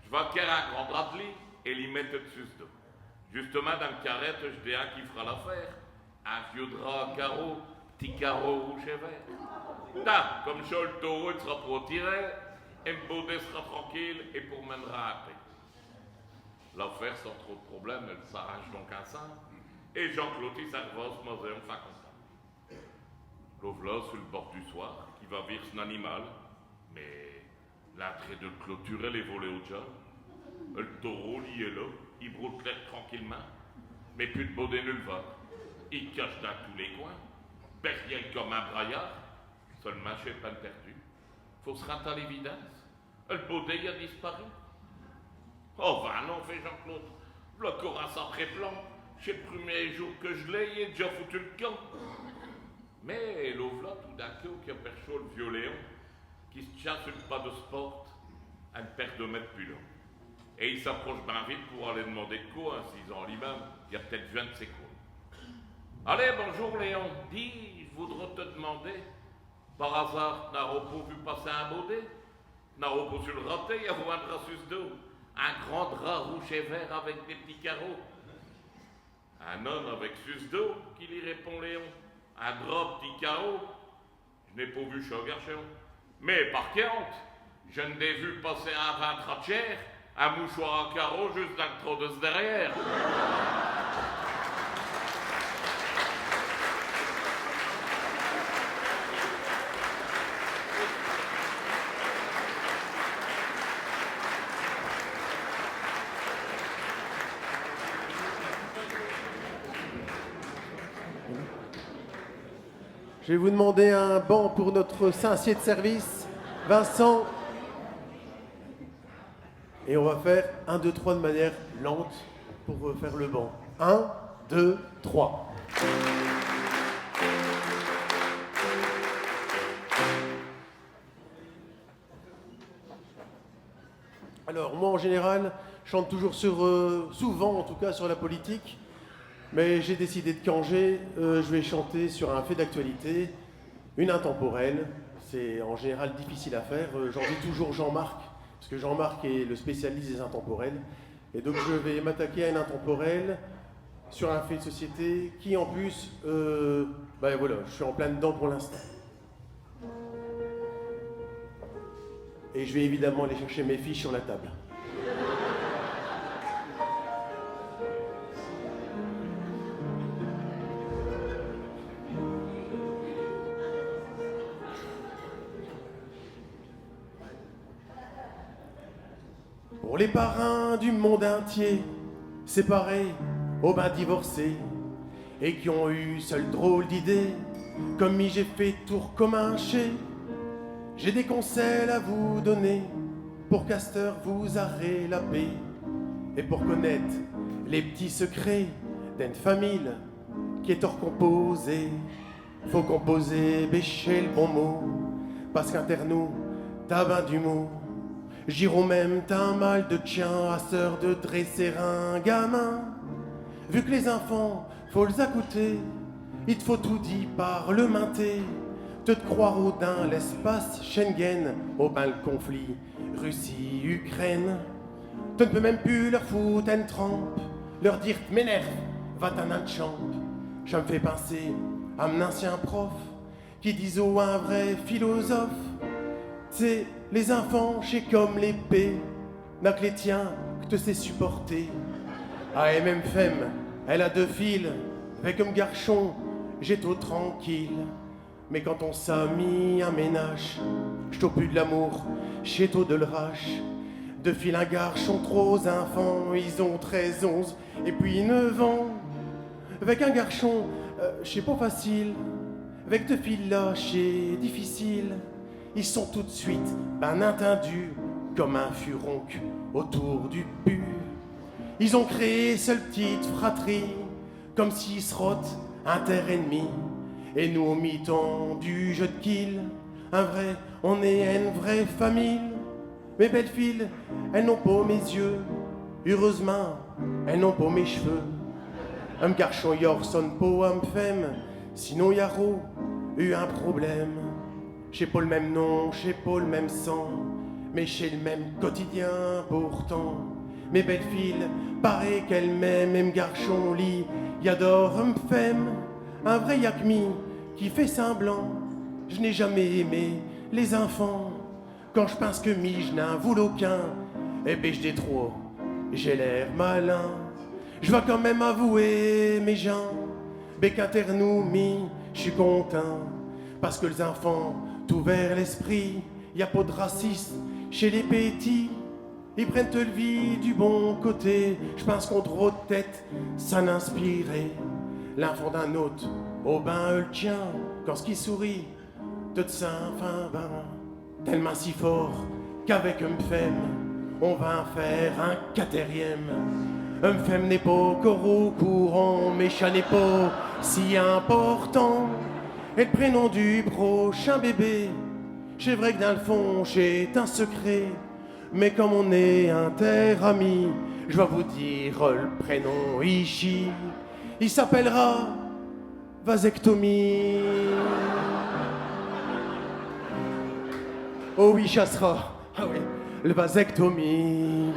Je vais acquérir un grand drap de lit et l'y mettre dessus ce dos. Justement, dans le carrette, je dis un qui fera l'affaire. Un vieux drap à carreaux, petit carreau rouge et vert. Là, comme ça, le taureau il sera pour tirer, et le baudet sera tranquille et pour mènera à paix. L'affaire, sans trop de problème, elle s'arrange donc ensemble, et Jean-Claude il s'arrive se manger en fin content. L'ouvre sur le bord du soir, qui va vire son animal, mais l'entrée de le clôturer les volets au job. Le taureau, il est là, il broute l'air tranquillement, mais plus de baudet nulle part. Il cache dans tous les coins, derrière comme un braillard, seulement chez pas perdu. Faut se rendre à l'évidence. Le baudet a disparu. Oh, ben non, fait Jean-Claude. Le corps à son pré-plan. C'est le premier jour que je l'ai, il est déjà foutu le camp. Mais l'ouvre là, tout d'un coup, qui a perché le vieux Léon, qui se tient sur le pas de sport, à une paire de mètres plus long. Et il s'approche bien vite pour aller demander de quoi, hein, s'ils ont lui-même, il y a peut-être vu un de ses quoi. Allez, bonjour Léon, dis, je voudrais te demander, par hasard, n'a repos vu passer un baudet? N'a repos sur le raté, il y a un drap sur ce dos, un grand drap rouge et vert avec des petits carreaux. Un homme avec sus dos, qui lui répond Léon, un drap petit carreau, je n'ai pas vu ça, garçon. Mais par contre, je n'ai vu passer un ventre à chair, un mouchoir à carreaux juste dans le trou de ce derrière. Je vais vous demander un banc pour notre Saint-Cier de service. Vincent. Et on va faire 1, 2, 3 de manière lente pour faire le banc. 1, 2, 3. Alors, moi, en général, je chante toujours souvent, en tout cas, sur la politique. Mais j'ai décidé de changer. Je vais chanter sur un fait d'actualité, une intemporelle. C'est en général difficile à faire. J'en dis toujours Jean-Marc, parce que Jean-Marc est le spécialiste des intemporelles. Et donc, je vais m'attaquer à une intemporelle sur un fait de société qui, en plus, ben voilà, je suis en plein dedans pour l'instant. Et je vais évidemment aller chercher mes fiches sur la table. Pour les parrains du monde entier, séparés, au bain divorcés, et qui ont eu seule drôle d'idée, comme mi j'ai fait tour comme un chais. J'ai des conseils à vous donner pour qu'Astor vous arrête la paix et pour connaître les petits secrets d'une famille qui est hors composée. Faut composer, bêcher le bon mot, parce qu'inter nous, t'as ben d'humour. J'irai même t'as un mal de chien à sœur de dresser un gamin. Vu que les enfants, faut les accouter, il te faut tout dit par le mainter. Te croire au din l'espace Schengen, au bain le conflit Russie-Ukraine. Tu ne peux même plus leur foutre une trempe, leur dire m'énerve, va t'en un champ. Je me fais penser à un ancien prof qui disait oh, un vrai philosophe. C'est les enfants, chez comme l'épée, n'a que les tiens que te sais supporter. Ah, et même femme, elle a 2 fils, avec comme garçon, j'ai tout tranquille. Mais quand on s'est mis un ménage, j't'au plus de l'amour, j'ai tout de le rage. 2 fils, un garçon, 3 enfants, ils ont 13, 11 et puis 9 ans. Avec un garçon, c'est pas facile. Avec 2 filles là, c'est difficile. Ils sont tout de suite ben entendus comme un furoncle autour du pu. Ils ont créé cette petite fratrie comme s'ils se rotent un terre ennemi. Et nous au mi-temps du jeu de kill, on est une vraie famille. Mes belles filles, elles n'ont pas mes yeux. Heureusement, elles n'ont pas mes cheveux. Un garçon yor sonne pas un femme, sinon yaro eu un problème. J'ai pas le même nom, j'ai pas le même sang, mais j'ai le même quotidien pourtant. Mes belles filles, pareil qu'elles m'aiment, même garçon lit, y'adore un femme, un vrai yakmi qui fait semblant. Je n'ai jamais aimé les enfants. Quand je pense que je n'en voulais aucun, eh ben je détroit, j'ai l'air malin. Je vais quand même avouer mes gens, ben qu'inter nous je suis content, parce que les enfants ouvert l'esprit, y a pas de racisme chez les petits. Ils prennent le vie du bon côté. Je pense qu'on trop de tête, ça n'inspirait. L'enfant d'un autre, au bain le tien, quand ce qui sourit, tout ça, enfin ben, tellement si fort qu'avec un femme, on va en faire un 4e. Un femme n'est pas encore au courant, mais ça n'est pas si important. Et le prénom du prochain bébé, c'est vrai que dans le fond, j'ai un secret. Mais comme on est inter-amis, je vais vous dire le prénom ici. Il s'appellera vasectomie. Oh oui, chassera. Ah oui, le vasectomie.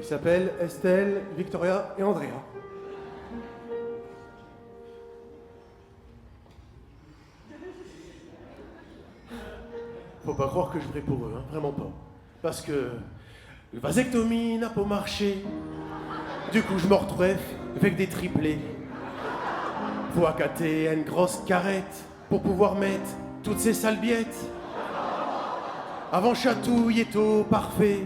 Ils s'appellent Estelle, Victoria et Andrea. Faut pas croire que je prie pour eux, hein, vraiment pas. Parce que le vasectomie n'a pas marché. Du coup, je me retrouve avec des triplés. Faut accater une grosse carrette pour pouvoir mettre toutes ces sales biettes. Avant chatouille est au parfait,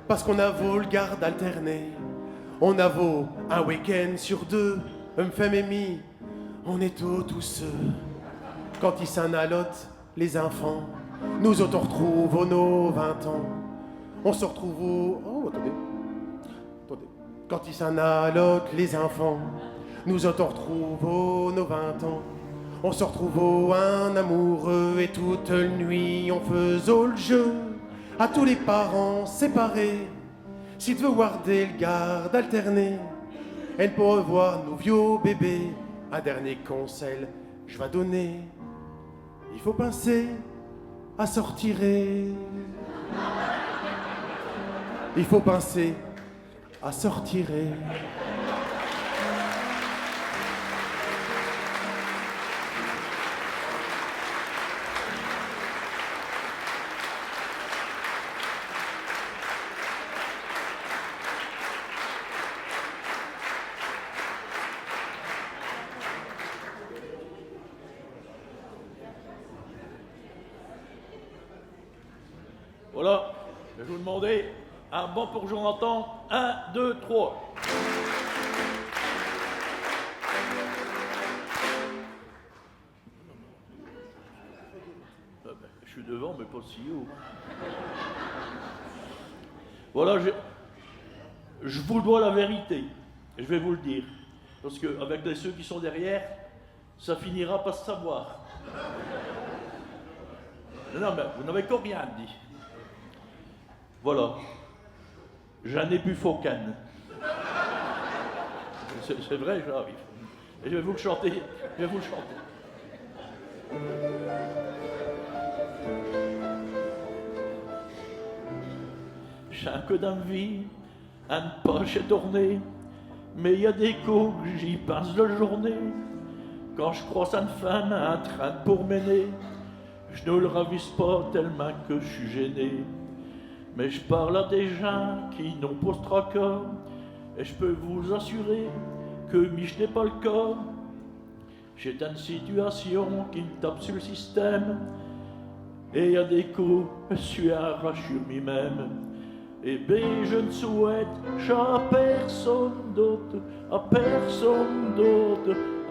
parce qu'on a vaut le garde alterné. On a vaut un week-end sur deux, femme et mi, on est tous ceux. Quand ils s'analotent, les enfants, nous autres on retrouve aux nos 20 ans. On se retrouve au... Oh, attendez. Quand ils s'analotent, les enfants, nous autres on retrouve aux nos 20 ans. On se retrouve au un amoureux et toute nuit on faisait le jeu à tous les parents séparés. Si tu veux guarder le garde alterné, et pour revoir nos vieux bébés, un dernier conseil je vais donner. Il faut penser à sortir. Il faut penser à sortir. Voilà, je vais vous demander un banc pour Jonathan. 1, 2, 3. Je suis devant, mais pas si haut. Voilà, je vous dois la vérité. Je vais vous le dire. Parce qu'avec ceux qui sont derrière, ça finira par se savoir. Non, mais vous n'avez qu'au rien dit. Voilà. J'en ai bu Faucane. C'est vrai, j'arrive. Et je vais vous le chanter. Je vais vous le chanter. Chaque d'envie, une poche est tournée, mais il y a des coups, j'y passe la journée. Quand je croise une femme en train de pourmener, je ne le ravisse pas tellement que je suis gêné. Mais je parle à des gens qui n'ont pas ce tracas, et je peux vous assurer que je n'ai pas le cas. J'ai une situation qui me tape sur le système, et il y a des coups, je suis arraché sur moi-même. Eh bien, je ne souhaite à personne d'autre,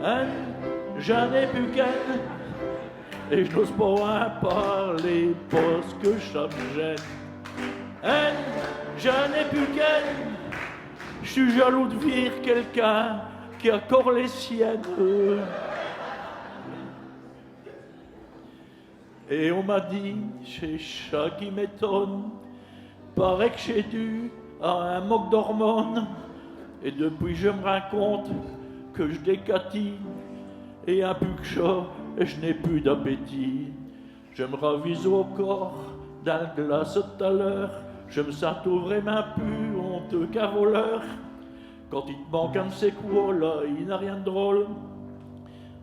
hein? J'en ai plus qu'un, et je n'ose pas en parler parce que ça me gêne. Hein? J'en ai plus qu'un, je suis jaloux de vivre quelqu'un qui a encore les siennes. Et on m'a dit, c'est ça qui m'étonne, paraît que j'ai dû à un moque d'hormones. Et depuis je me rends compte que je décatine, et un plus que ça, je n'ai plus d'appétit. Je me ravise au corps dans le glace tout à l'heure, je me sens tout vraiment plus honteux qu'un voleur. Quand il te manque un de ces quoi là, il n'a rien de drôle.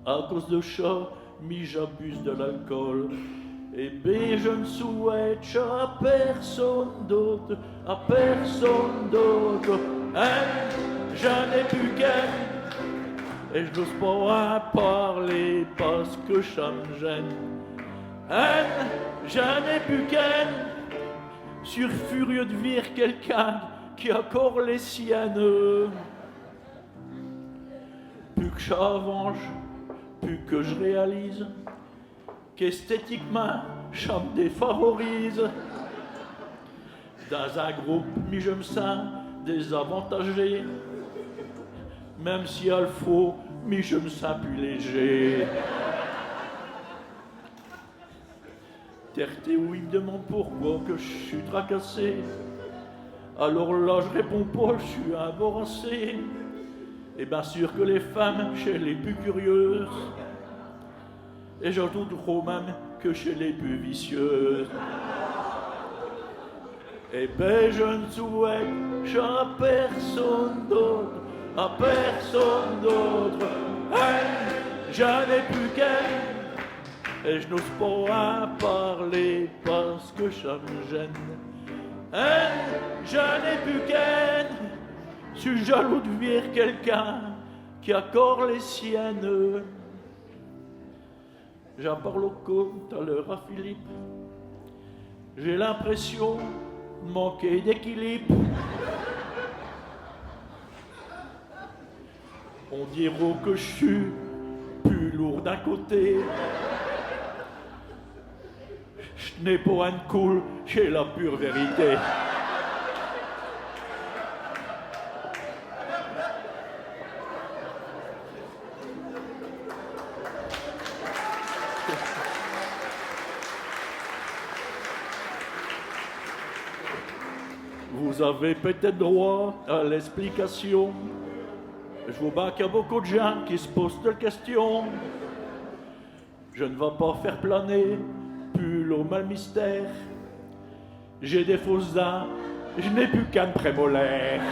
À cause de ça, j'abuse de l'alcool. Eh bien, je ne souhaite à personne d'autre, hein? J'en ai plus qu'un, et je n'ose pas en parler parce que ça me gêne. Hein? J'en ai plus qu'un, sur furieux de vire quelqu'un qui a encore les siennes. Plus que j'avance, plus que je réalise qu'esthétiquement, ça me défavorise. Dans un groupe, je me sens désavantagé. Même si il faut, je me sens plus léger. Terté où il me demande pourquoi que je suis tracassé. Alors là, je réponds pas, je suis embarrassé. Et bien sûr que les femmes, chez les plus curieuses, et j'ajoute trop même que chez les plus vicieuses. Eh ben je ne souhaite à personne d'autre, hein? J'en ai plus qu'un, et je n'ose pas en parler parce que ça me gêne. Hein? J'en ai plus qu'un, je suis jaloux de vivre quelqu'un qui accorde les siennes. J'en parle au tout à l'heure à Philippe. J'ai l'impression de manquer d'équilibre. On dira que je suis plus lourd d'un côté. Je n'ai pas un cool, j'ai la pure vérité. Vous avez peut-être droit à l'explication. Je vois bien qu'il y a beaucoup de gens qui se posent de questions. Je ne vais pas faire planer pull au mal mystère. J'ai des fausses dents, je n'ai plus qu'un prémolaire.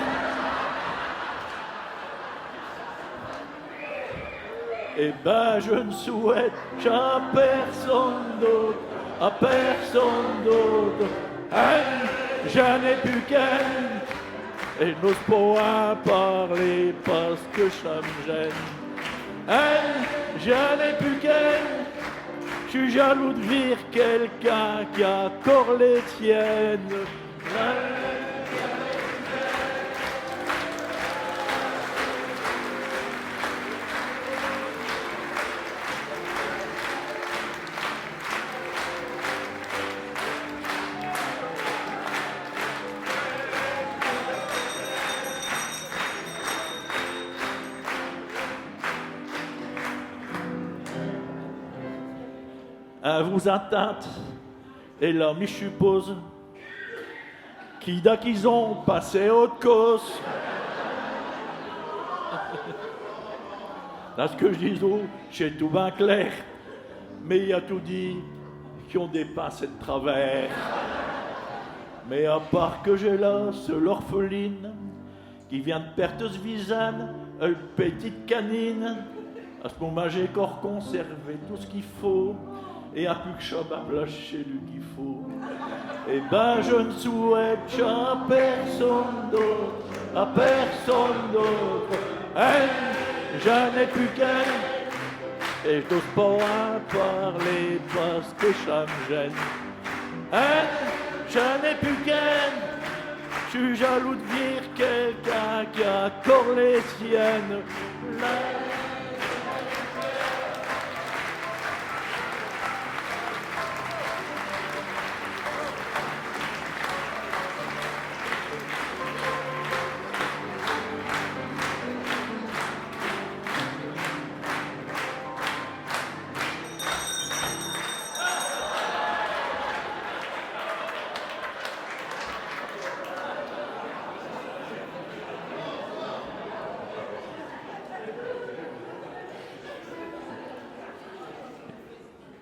Eh ben, je ne souhaite à personne d'autre, à personne d'autre. Je n'ai plus qu'un, et je n'ose pas en parler parce que ça me gêne. Je n'ai plus qu'un, je suis jaloux de vivre quelqu'un qui a encore les tiennes. Vous atteinte, et là, je suppose, qui d'a qu'ils ont passé autre cause. Là, ce que je dis, c'est tout bien clair, mais il y a tout dit qui ont dépassé de travers. Mais à part que j'ai là, seule orpheline, qui vient de perdre ce visane, une petite canine, à ce moment j'ai encore conservé tout ce qu'il faut. Et à plus que Chab à lâcher lui qu'il faut. Eh ben je ne souhaite à personne d'autre, à personne d'autre. J'en ai plus qu'un, et je n'ose pas en parler parce que ça me gêne. J'en ai plus qu'un, je suis jaloux de vivre quelqu'un qui a encore les siennes.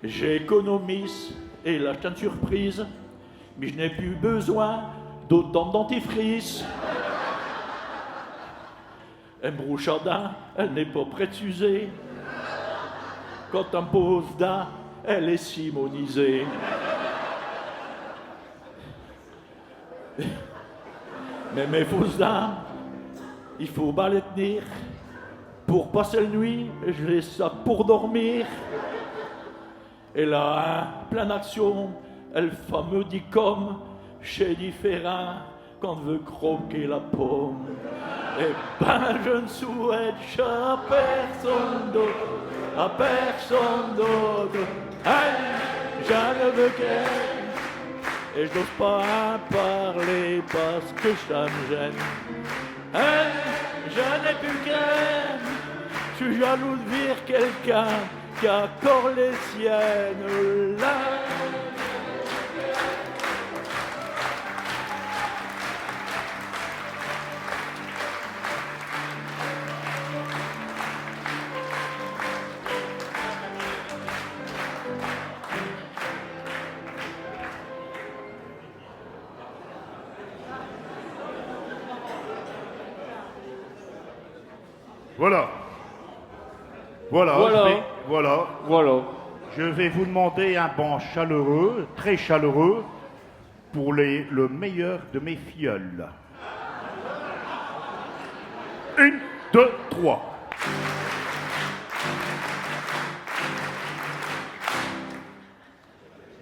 J'économise et lâche une surprise, mais je n'ai plus besoin d'autant de dentifrice. Un brouchardin, elle n'est pas prête d'user. Quand on pose d'un, elle est simonisée. Mais mes fausses dents, il faut bien les tenir. Pour passer la nuit, je laisse ça pour dormir. Et là, plein d'action, elle fameux dit comme chez différents quand on veut croquer la pomme. Eh ben, je ne souhaite à personne d'autre, à personne d'autre. J'en ne veux qu'elle, et je n'ose pas en parler parce que ça me gêne. Je n'ai plus qu'elle, je suis jaloux de vivre quelqu'un qui a encore les siennes là. Voilà. Voilà. Voilà. Voilà. Je vais vous demander un banc chaleureux, très chaleureux, pour le meilleur de mes fioles. 1, 2, 3.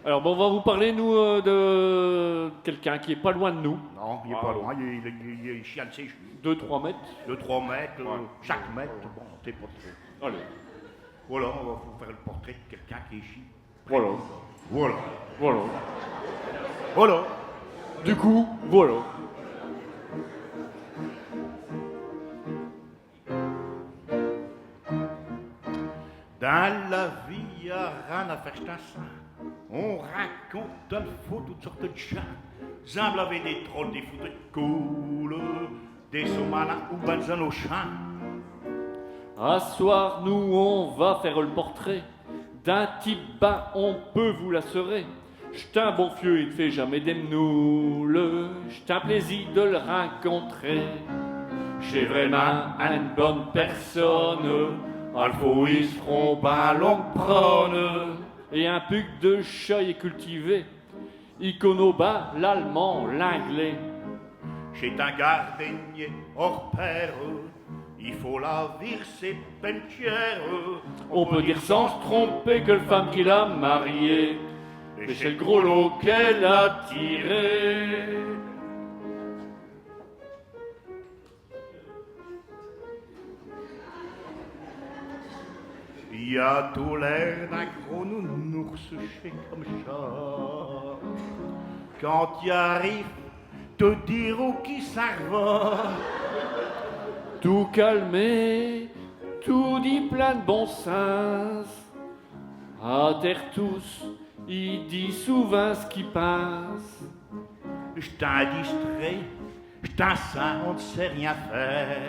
Alors, bon, on va vous parler, nous, de quelqu'un qui est pas loin de nous. Non, il est pas loin, il chiale ses genoux. 2-3 mètres. 2-3 mètres, chaque mètre, bon, t'es pas trop. Allez. Voilà, on va vous faire le portrait de quelqu'un qui est chi. Voilà. Voilà. Voilà. Voilà. Du coup, voilà. Dans la vie, y a rien à faire, je ça. On raconte dans le faux toutes sortes de gens. Zemble avait des trolls, des foutes de cool, des somanas ou banzan au champ. À soir, nous, on va faire le portrait d'un type bas, on peut vous l'assurer. J't'ai un bon fieu, il ne fait jamais des mnoules. J't'ai un plaisir de le rencontrer. J'ai vraiment une bonne personne. Alphoïs, front, ballon, prône. Et un puc de cheuil cultivé. Iconoba, l'allemand, l'anglais. J'ai un gardenier hors pair. Il faut la vire ses pentières. On peut dire sans se tromper que le femme qui l'a mariée, et c'est le gros lot qu'elle a tiré. Il y a tout l'air d'un gros nounours chez comme ça. Quand il arrive, te dire où qui ça va. Tout calmé, tout dit plein de bon sens. À terre tous, il dit souvent ce qui passe. J't'ai distrait, j't'ai ça, on ne sait rien faire.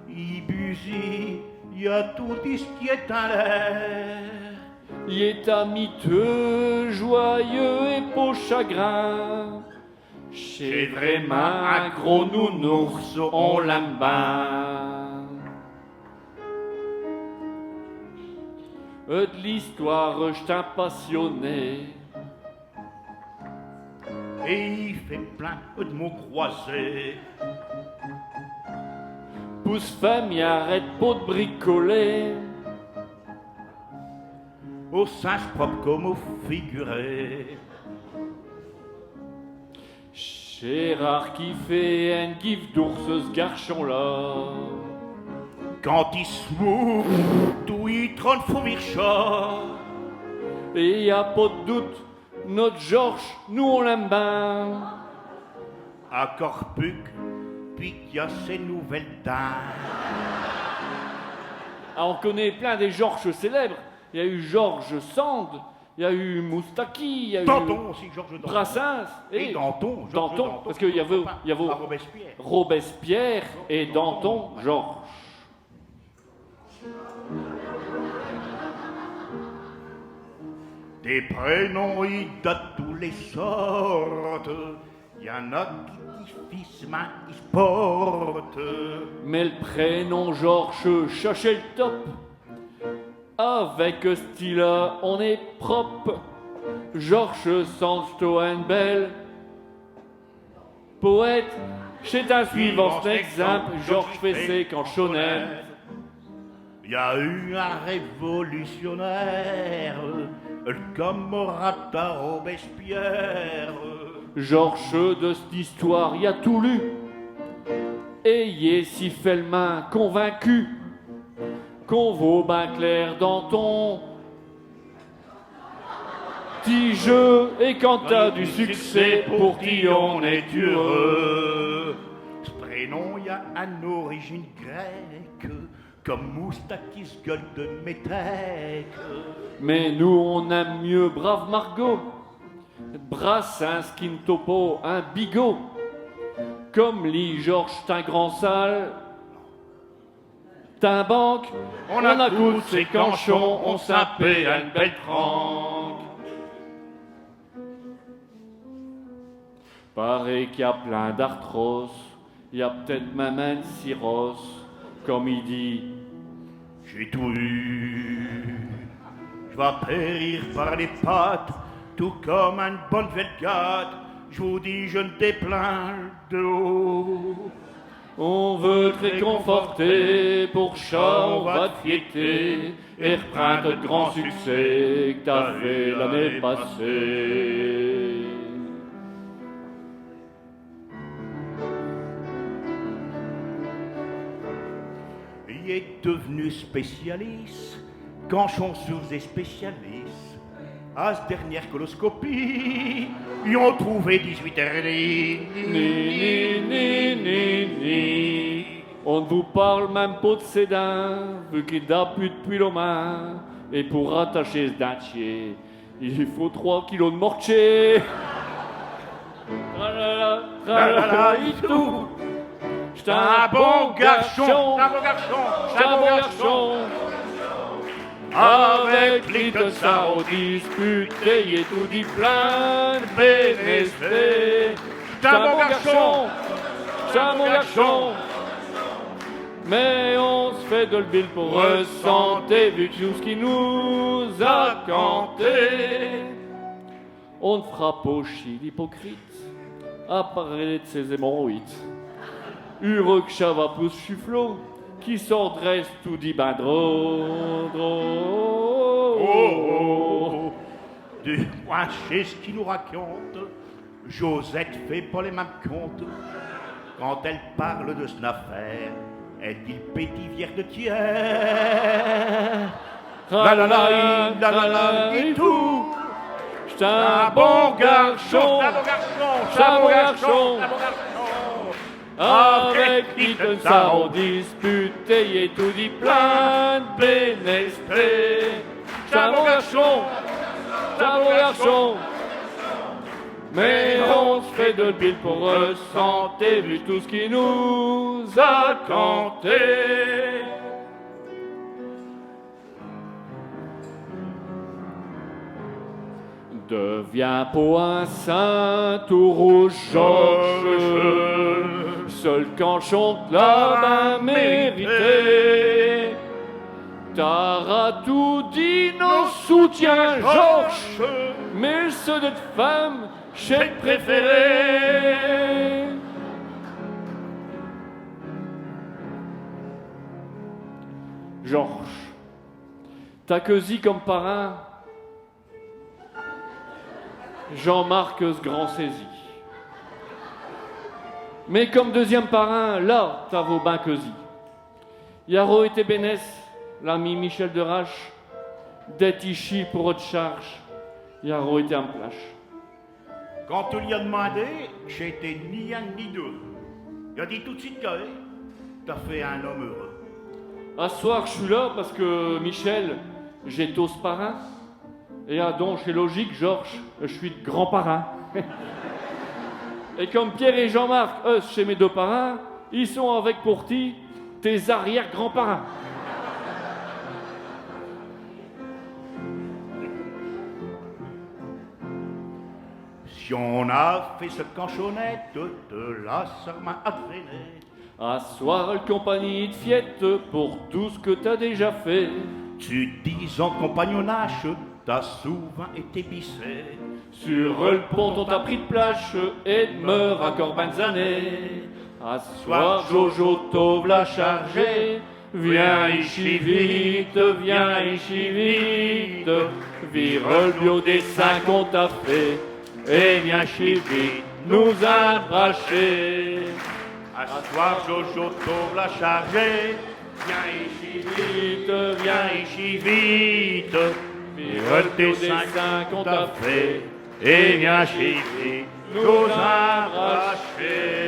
Il busille, il y a tout dit ce qui est à l'air. Il est amiteux, joyeux et peau chagrin. J'ai vraiment un gros nounours, on l'aime bien. De l'histoire, j't'ai passionné. Et il fait plein de mots croisés. Pousse femme, arrête pas de bricoler. Au sens propre comme au figuré. C'est rare qui fait un gif d'ours ce garçon-là. Quand il s'ouvre, tout il trône faut chat. Et y a pas de doute, notre Georges, nous on l'aime bien. À Corpuc, puis qu'il y a ces nouvelles dames. Ah, on connaît plein des Georges célèbres. Il y a eu Georges Sand, il y a eu Moustaki, il y a Danton eu aussi, Georges Danton. Brassens Et Danton, Georges Danton. Parce qu'il y avait, Robespierre. Robespierre et Danton, Georges. Des prénoms, ils datent tous les sortes. Il y en a qui disent fils, mais ils se portent. Mais le prénom Georges cherchait le top. Avec ce style-là, on est propre. Georges Sandstoenbel, poète, c'est un suivant cet exemple, Georges Fessé quand Chonet. Il y a eu un révolutionnaire, le camarade Robespierre. Georges de cette histoire, y a tout lu. Ayez si fait le main convaincu qu'on vaut ben clair dans ton petit jeu. Et quand t'as du succès, pour qui on est heureux. Ce prénom, y a une origine grecque, comme Moustakis, gueule de métèque. Mais nous on aime mieux Brave Margot, Brassens, Quintopo, un bigot. Comme lit Georges, t'es un grand sale. T'as un banque, on a coûte ses canchons, on s'appelle à une belle tranque. Paraît qu'il y a plein d'arthrose, il y a peut-être même un cirrhose, comme il dit. J'ai tout eu, je vais périr par les pattes, tout comme une bonne Velgate. Je vous dis, je ne déplains de haut. On veut te réconforter, pour ça on va te fêter et reprendre le grand succès que t'as fait l'année passée. Il est devenu spécialiste, canchon sur des spécialistes. À cette dernière coloscopie, ils ont trouvé 18 RD. Ni. On ne vous parle même pas de Cédin, vu qu'il n'a plus depuis le main. Et pour attacher ce dentier, il faut 3 kilos de mortier. Tralala, et tout. J'suis un bon garçon, j'suis un bon garçon. Avec Little Sao disputé, et tout dit plein de bénéfices. J'suis un bon garçon, j'suis un bon garçon. Mais on se fait de le bill pour ressentir, vu tout ce qui nous a canté. On ne fera pas chier l'hypocrite à parler de ses hémorroïdes. Heureux que Chava pousse chufflot, qui s'en dresse tout dit ben Du moins, chez ce qu'il nous raconte, Josette fait pas les mêmes comptes. Quand elle parle de son affaire, elle dit le petit vierge de tiers. La la la et tout. J'suis un bon garçon, j'suis un bon garçon. Avec Little Sao disputé et tout dit plein de bénéfices. J'suis un bon garçon, j'suis un bon garçon. Mais on se fait de bill pour ressentir, vu tout ce qui nous a canté. Deviens pour un saint tout rouge Georges, seul quand chante la main méritée. T'auras tout dit, nos soutiens Georges, mais ceux de femme, j'ai préféré. Georges, t'as que zi comme parrain Jean-Marc ce grand saisi. Mais comme deuxième parrain, là, t'as vos bains que zi. Yaro était Bénès, l'ami Michel de Rache, d'Etichi pour autre charge. Yaro était en plage. Quand tu lui as demandé, j'étais ni un ni deux. Il a dit tout de suite que t'as fait un homme heureux. À ce soir, je suis là parce que Michel, j'ai tous parrain. Et à donc, c'est logique, Georges, je suis de grand parrain. Et comme Pierre et Jean-Marc, eux, chez mes deux parrains, ils sont avec pour ti tes arrière-grands-parrains. Si on a fait ce canchonnette, de la serment à traîner. À soir, le compagnie de fiette pour tout ce que t'as déjà fait. Tu 10 ans de compagnonnage, t'as souvent été bissé. Sur le pont, on t'a pris de plage et demeure encore bonnes années. À soir, Jojo t'ouvre la chargée. Viens ici vite, viens ici vite. Vire le bio dessin qu'on t'a fait. Et viens ici vite nous abracher. À soir, Jojo t'ouvre la chargée. Viens ici vite, viens ici vite. Vire le dessin qu'on t'a fait. Et viens ici vite nous abracher.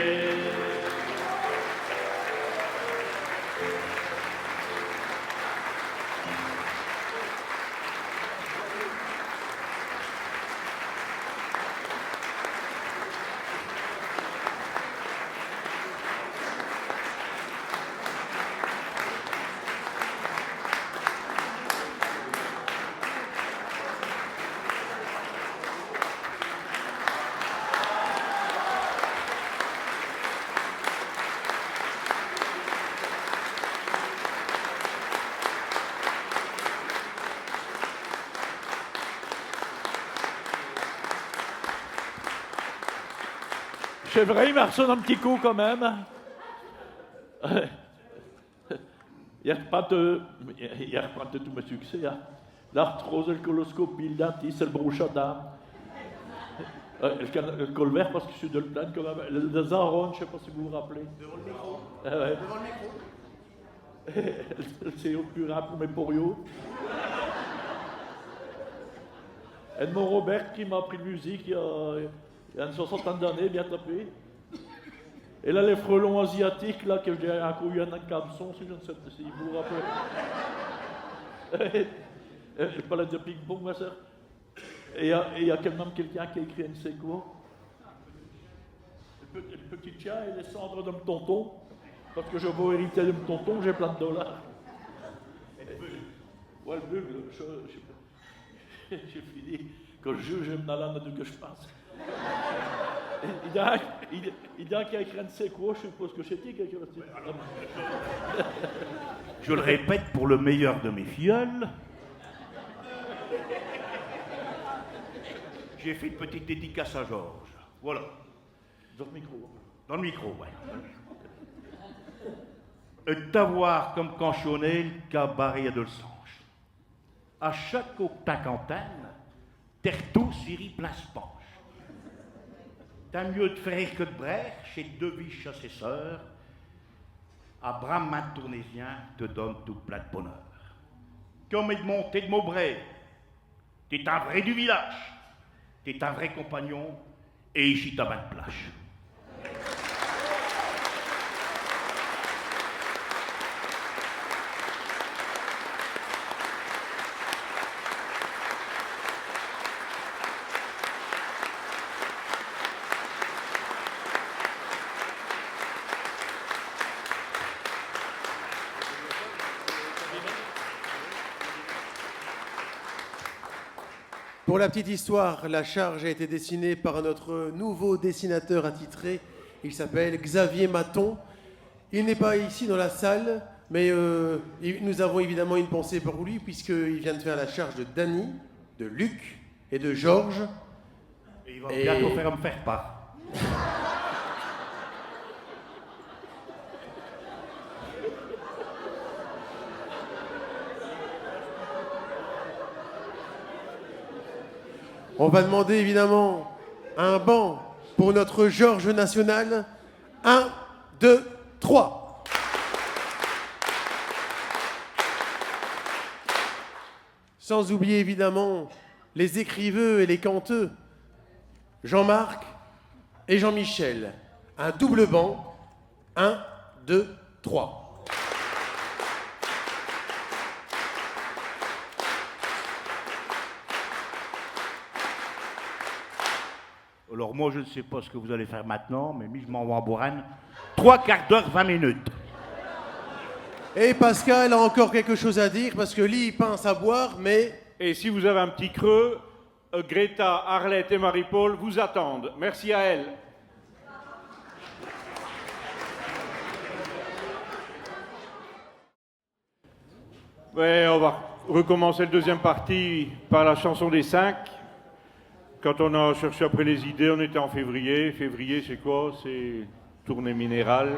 C'est vrai, il m'a reçu un petit coup quand même. Il reprend tous mes succès. Hein. L'arthrose, le coloscopie, le dentiste, le brouchada. Le col vert parce que je suis de le plan comme le Zaron, je ne sais pas si vous vous rappelez. Devant le micro. Ouais. Devant le micro. Le CO purin pour mes porios. Edmond Robert qui m'a appris de musique il y a une soixantaine d'années, bien tapé. Et là, les frelons asiatiques, là, que j'ai un couillon dans le caleçon, si je ne sais pas si vous vous rappelez. Je parlais de ping-pong, ma soeur. Et il y a quand même quelqu'un qui a écrit un c'est quoi. Le petit chat et les cendres de mon tonton. Parce que je veux hériter de mon tonton, j'ai plein de dollars. Ouais, le bugle, j'ai fini. Quand je juge, j'aime la lande de que je passe. Il y a qui a écrit un c'est quoi, je suppose que c'était quelqu'un. Je le répète pour le meilleur de mes filleuls. J'ai fait une petite dédicace à Georges. Voilà. Dans le micro. Dans le micro, ouais. T'avoir comme canchonné le cabaret de Sanche. À chaque octacantane, terre-tout Syrie place penche. T'as mieux de faire que de brère chez deux vies chasseurs. Abraham un tournésien te donne tout plein de bonheur. Comme Edmond, t'es de Maubray. T'es un vrai du village. T'es un vrai compagnon et ici t'as 20 plages. Pour la petite histoire, la charge a été dessinée par notre nouveau dessinateur attitré. Il s'appelle Xavier Maton. Il n'est pas ici dans la salle, mais nous avons évidemment une pensée pour lui, puisqu'il vient de faire la charge de Danny, de Luc et de Georges. Et il va bientôt me faire part. On va demander évidemment un banc pour notre Georges national. 1, 2, 3. Sans oublier évidemment les écriveux et les canteux, Jean-Marc et Jean-Michel. Un double banc. 1, 2, 3. Alors moi je ne sais pas ce que vous allez faire maintenant, mais je m'en vais en Bourane. 3 quarts d'heure, 20 minutes. Et Pascal a encore quelque chose à dire, parce que lui il pince à boire, mais... Et si vous avez un petit creux, Greta, Arlette et Marie-Paul vous attendent. Merci à elles. Ouais, on va recommencer le deuxième partie par la chanson des 5. Quand on a cherché après les idées, on était en février. Février, c'est quoi? C'est tournée minérale.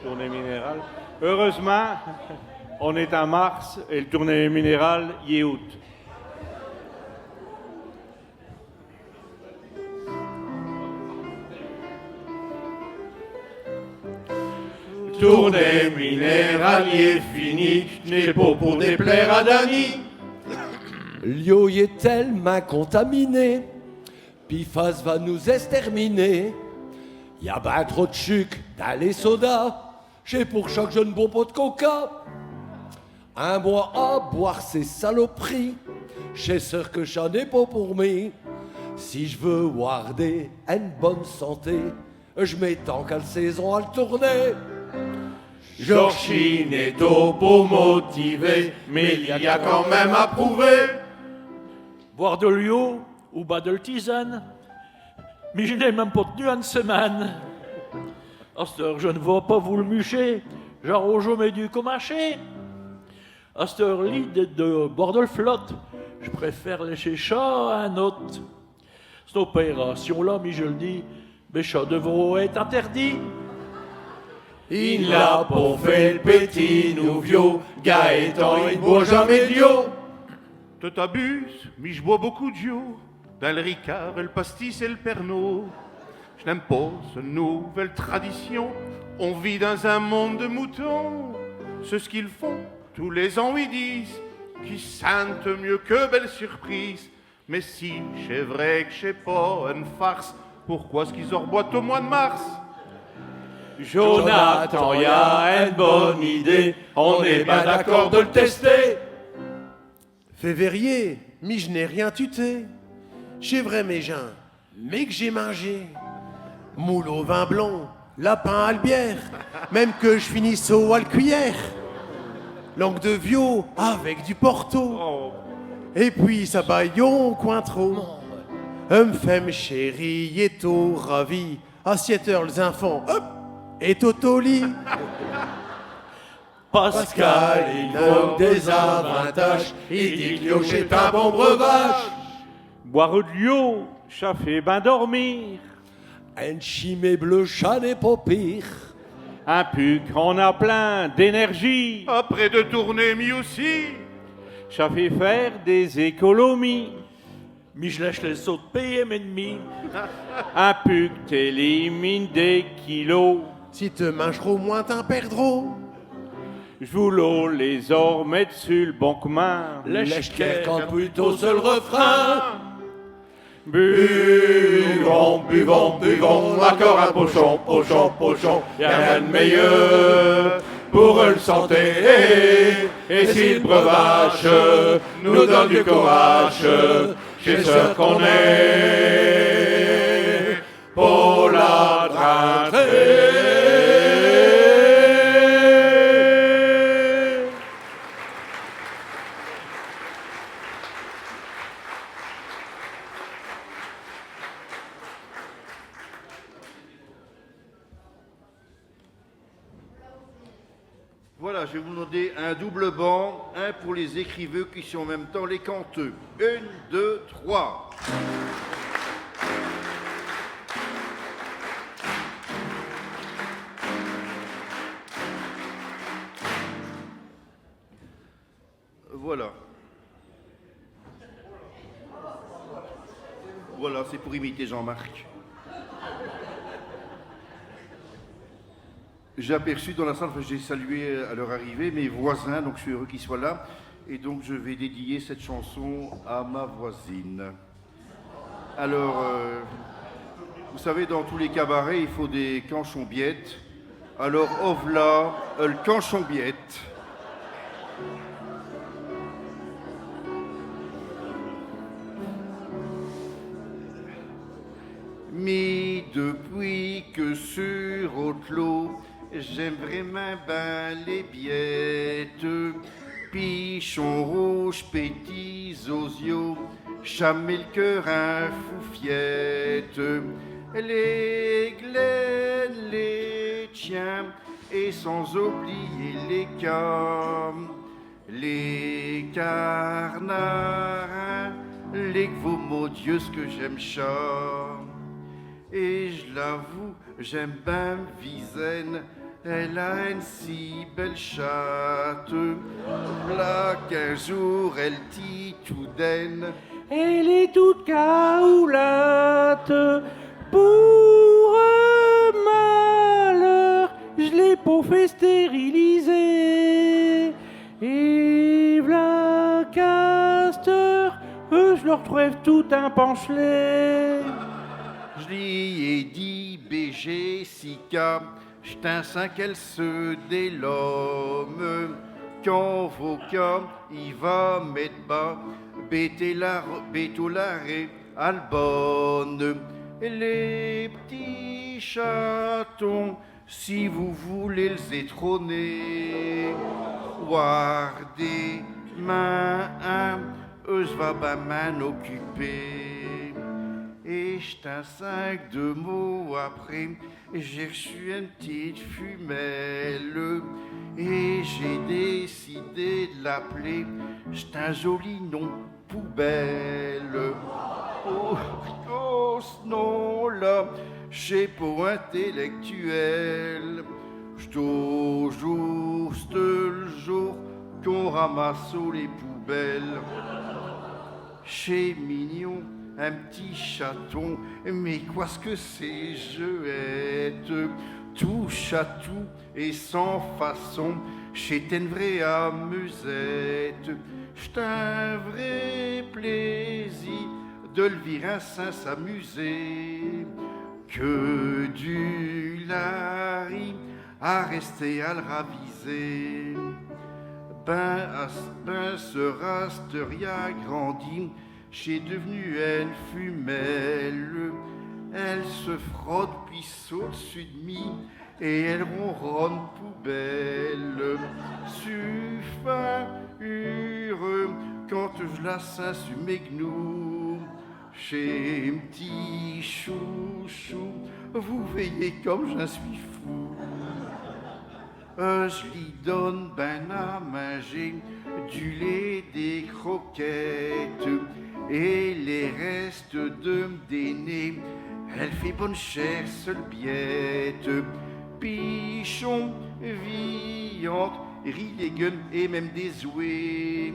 Tournée minérale. Heureusement, on est en mars et le tournée minérale, il est août. Tournée minérale, il est fini. Je n'ai pas pour déplaire à Dany. L'eau y est tellement contaminée, Pifas va nous exterminer. Y a ben trop de chuc dans les sodas, j'ai pour chaque jeune bon pot de coca. Un mois à boire ces saloperies, j'ai sûr que j'en ai pas pour moi. Si je veux garder une bonne santé, je m'étends qu'à la saison à le tourner. Georgine est au beau motivé, mais il y a quand même à prouver. Boire de l'eau ou bas de tisane, mais je n'ai même pas tenu une semaine. À cette heure, je ne vais pas vous le mucher, j'arrose mes du comaché. À cette heure, l'idée de boire de flotte, je préfère lécher chat à un autre. Cette opération-là, mais je le dis, mes chats devront être interdits. Il n'a pas fait le petit nouveau, Gaëtan, il boit jamais d'eau. Tu t'abuses, mais je bois beaucoup d'eau. Dans le ricard, le pastis et le pernod. Je n'aime pas cette nouvelle tradition. On vit dans un monde de moutons. C'est ce qu'ils font, tous les ans ils disent qu'ils sentent mieux que belle surprise. Mais si c'est vrai que c'est pas une farce, pourquoi est-ce qu'ils en reboitent au mois de mars? Jonathan, y a une bonne idée, on est pas d'accord de le tester. Février, mais je n'ai rien tuté. J'ai vrai mes gens, mais que j'ai mangé. Moule au vin blanc, lapin à la bière, même que je finisse au à la cuillère. Langue de vieux avec du porto. Et puis ça baillon coin trop. Femme chérie, est au ravi. À 7 heures, les enfants, hop, est au lit. Pascal, il manque des avantages, il dit que l'eau c'est un bon breuvage. Boire de l'eau, ça fait bien dormir. Un chimé bleu, ça n'est pas pire. Un puc, on a plein d'énergie. Après de tourner, mi aussi. Ça fait faire des économies. Mais je lâche les sauts de PM ennemi. Un puc t'élimine des kilos. Si te mangeront moins, t'en perdront. Je voulais les or mettre sur le bon commun. Lèche quand plutôt seul refrain. Buvons, buvons, buvons, encore un pochon, pochon, pochon. Y'a rien de meilleur pour le santé. Et si le breuvage nous donne du courage, c'est ce qu'on est pour la trinquer. Voilà, je vais vous demander un double banc, un pour les écriveux qui sont en même temps les canteux. 1, 2, 3. Voilà. Voilà, c'est pour imiter Jean-Marc. J'ai aperçu dans la salle, j'ai salué à leur arrivée mes voisins, donc je suis heureux qu'ils soient là. Et donc je vais dédier cette chanson à ma voisine. Alors, vous savez, dans tous les cabarets, il faut des canchons-biettes. Alors, ovla, le canchon-biette. Mais depuis que sur Autelot, j'aime vraiment ben les biettes, pichon rouge, petits osios, chamé le cœur un foufiette, les glaines, les tiens, et sans oublier les cams, les carnarins, les gvomodieux que j'aime chat. Et je l'avoue, j'aime bien Visaine, elle a une si belle chatte. Là qu'un jour elle titoudaine, Elle est toute caoulate. Pour un malheur, je l'ai pas fait stériliser. Et v'là Castor, je leur trouve tout un penchelet. je lui ai dit BG Sika, j't'insin qu'elle se délhomme. Quand vos cas, il va mettre bas, bétolaré, albonne. Les petits chatons, si vous voulez les étronner, voir des mains, je vais pas m'en occuper. Et j't'un 5 de mots après, j'ai reçu une petite fumelle et j'ai décidé de l'appeler, j't'un joli nom poubelle. Oh, ce nom-là, j'ai pas intellectuel, je toujours le jour qu'on ramasse les poubelles. Chez Mignon, un petit chaton, mais quoi ce que c'est, je hête. Touche à tout et sans façon, chez une vraie amusette. J'te un vrai plaisir de le virer saint s'amuser. Que du lari à rester à le raviser. Ben sera Asteria grandie, j'ai devenu une fumelle. Elle se frotte puis saute dessus de mi et elle ronronne poubelle. Suffin heureux quand je la sens sur mes gnous. Chez un petit chouchou, vous veillez comme j'en suis fou. Je lui donne ben à manger du lait, des croquettes et les restes de m'déné. Elle fait bonne chère, seule biette. Pichon, viande, riz, légumes et même des jouets.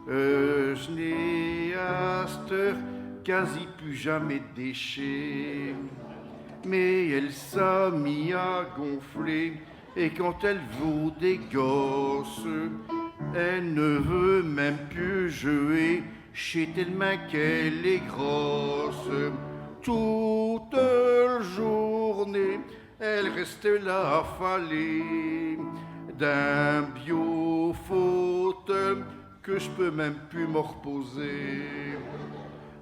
Je n'ai à cette heure quasi plus jamais de déchets. Mais elle s'est mis à gonfler. Et quand elle vaut des gosses, elle ne veut même plus jouer chez tellement qu'elle est grosse. Toute la journée, elle reste là affalée d'un biofaute que je peux même plus me reposer.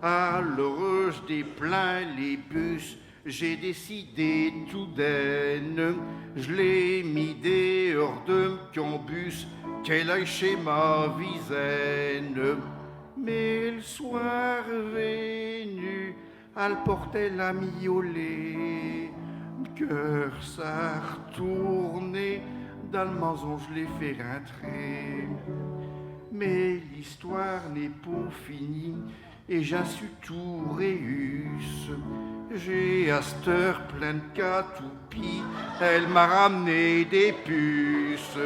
Alors je déplains les bus. J'ai décidé tout d'aine, je l'ai mis dehors de m'cambus, qu'elle aille chez ma visaine. Mais le soir venu, elle portait la miaulée. Cœur s'est retourné, dans le maison je l'ai fait rentrer. Mais l'histoire n'est pas finie, et j'en suis tout réus. J'ai à cette heure plein de catoupies, elle m'a ramené des puces.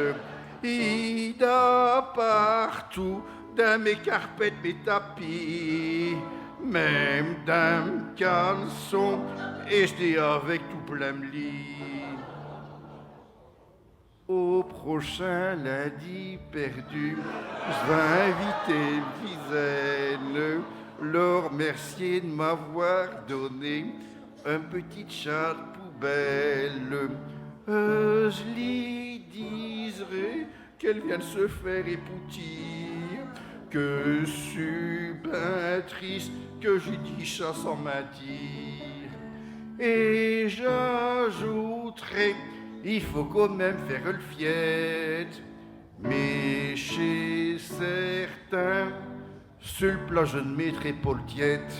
Il y a partout, dans mes carpettes, mes tapis, même dans mes caleçons, et j'étais avec tout plein de lit. Au prochain lundi perdu, je vais inviter Visaine, leur remercier de m'avoir donné un petit chat de poubelle. Je lui dirai qu'elle vient de se faire époutir, que je suis ben triste, que j'ai dit chat sans mentir. Et j'ajouterai, il faut quand même faire le fiet, mais chez certains, sur le plat, je ne mettrai pas le tiède.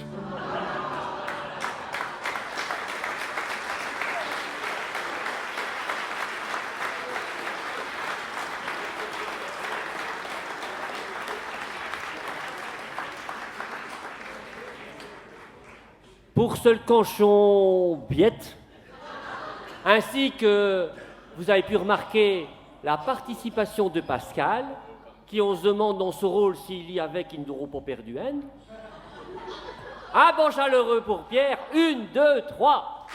Pour Seul Canchon Biette, ainsi que vous avez pu remarquer la participation de Pascal, qui on se demande dans ce rôle s'il y avait qui n'auront pas perdu un. Un bon chaleureux pour Pierre. 1, 2, 3.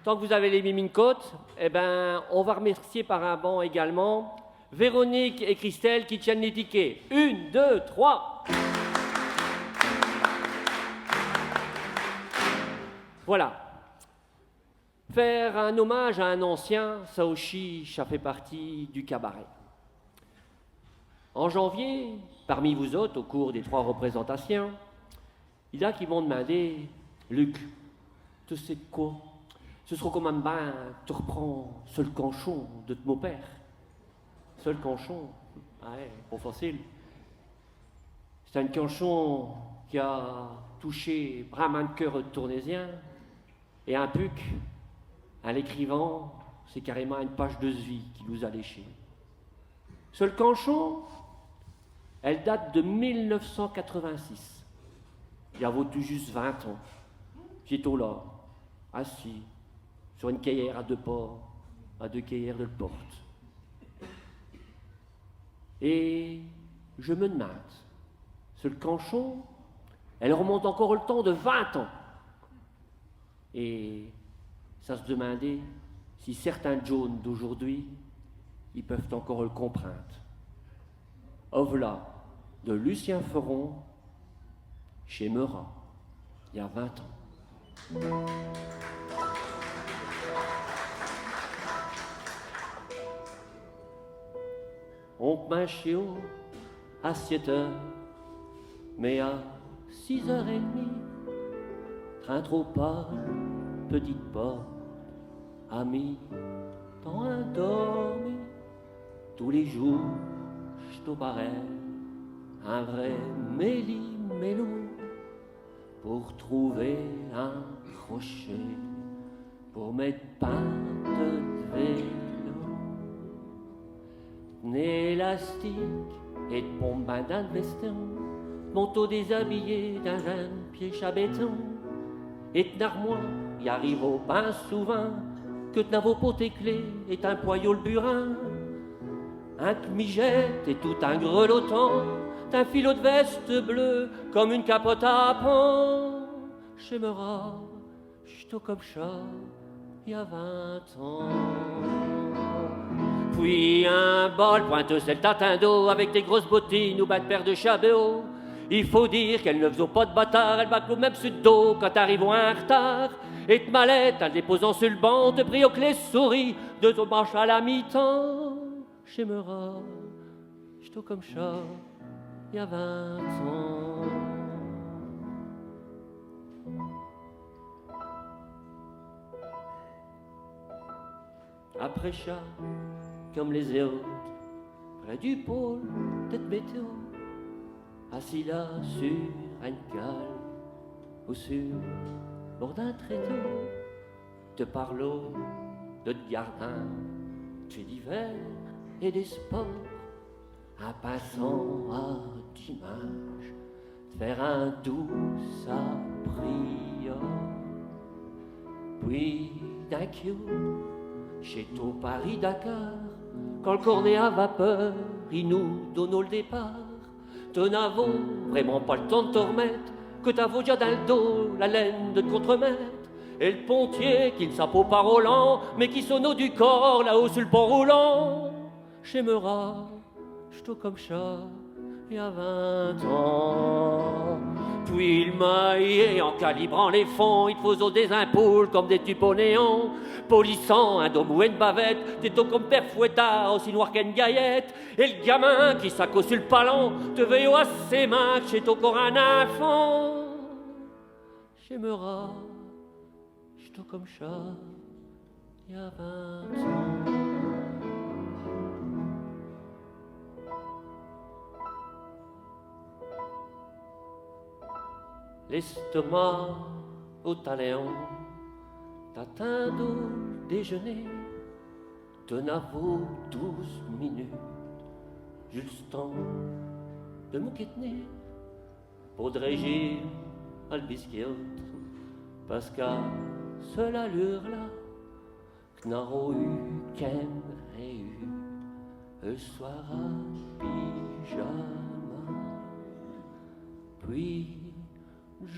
Tant que vous avez les mimines côtes, eh ben, on va remercier par un banc également Véronique et Christelle qui tiennent les tickets. 1, 2, 3. Voilà. Faire un hommage à un ancien, ça aussi, ça fait partie du cabaret. En janvier, parmi vous autres, au cours des 3 représentations, il y a qui m'ont demandé « Luc, tu sais quoi? Ce sera quand même bien, tu reprends Seul Canchon de mon père. » Seul Canchon, ouais, pas facile. C'est un canchon qui a touché vraiment le cœur de Tournésien, et un puc, un l'écrivant, c'est carrément une page de vie qui nous a léché. Seul Canchon, elle date de 1986. Il y a tout juste 20 ans. J'étais là, assis sur une cueillère à 2 pas, à 2 cueillères de la porte. Et je me demande, ce le canchon, elle remonte encore le temps de 20 ans. Et ça se demandait si certains Jones d'aujourd'hui, ils peuvent encore le comprendre. Ovla de Lucien Feron, chez Meurat, il y a 20 ans. On mange à 7 heures, mais à 6h30, train trop pas, petite pas, ami, dans un dormi, tous les jours, je te parais, un vrai méli-mélo, pour trouver un crochet, pour mettre pain de vélo. Élastique et de pompe d'un veston, manteau déshabillé d'un jeune pied chabéton, et de narmois, y arrive au pain souvent, que de vos potes clés est un poyau le burin, un cmigette et tout un grelottant, d'un filot de veste bleue comme une capote à pan. Chez Meurat, j't'au comme chat, y a 20 ans. Puis un bol pointeux, c'est le tatin d'eau, avec des grosses bottines ou bas de paire de chabéos. Il faut dire qu'elle ne faisait pas de bâtard, elle bâcle même sur le dos quand t'arrives en retard. Et te mallette, en déposant sur le banc, te prie aux clés souris, de ton manche à la mi-temps. Chez Meurat, j't'au comme chat, y a 20 ans. Après chat, comme les autres, près du pôle, tête météo, assis là sur une cale ou sur bord d'un tréteau, te parlons de te gardin, tu d'hiver et des sports, un passant à dimanche, te faire un doux prière, puis d'un kiou, chez ton Paris-Dakar, quand le cornet à vapeur, il nous donne le départ. Te n'avons vraiment pas le temps de te remettre, que t'avons déjà dans le dos la laine de te contremaître. Et le pontier qui ne s'appelle pas Roland, mais qui sonne du corps là-haut sur le pont roulant. Chez Meurat, j't'au comme chat, il y a 20 ans. Puis il maillait en calibrant les fonds, il te faisait des impoules comme des tubes au néon. Polissant un dôme ou une bavette, t'es tôt comme père fouettard, aussi noir qu'une gaillette. Et le gamin qui s'accosse sur le palan, te veille à ses mains, chez ton corps un enfant. Chez Meurat, j't'au comme chat, il y a 20 ans. L'estomac au taléon, t'atteint au déjeuner, te n'avons 12 minutes, juste temps de mouquetner, pour de régir à le biscuit, parce qu'à seule allure là, que n'aurons eu qu'un réu, le soir à pyjama, puis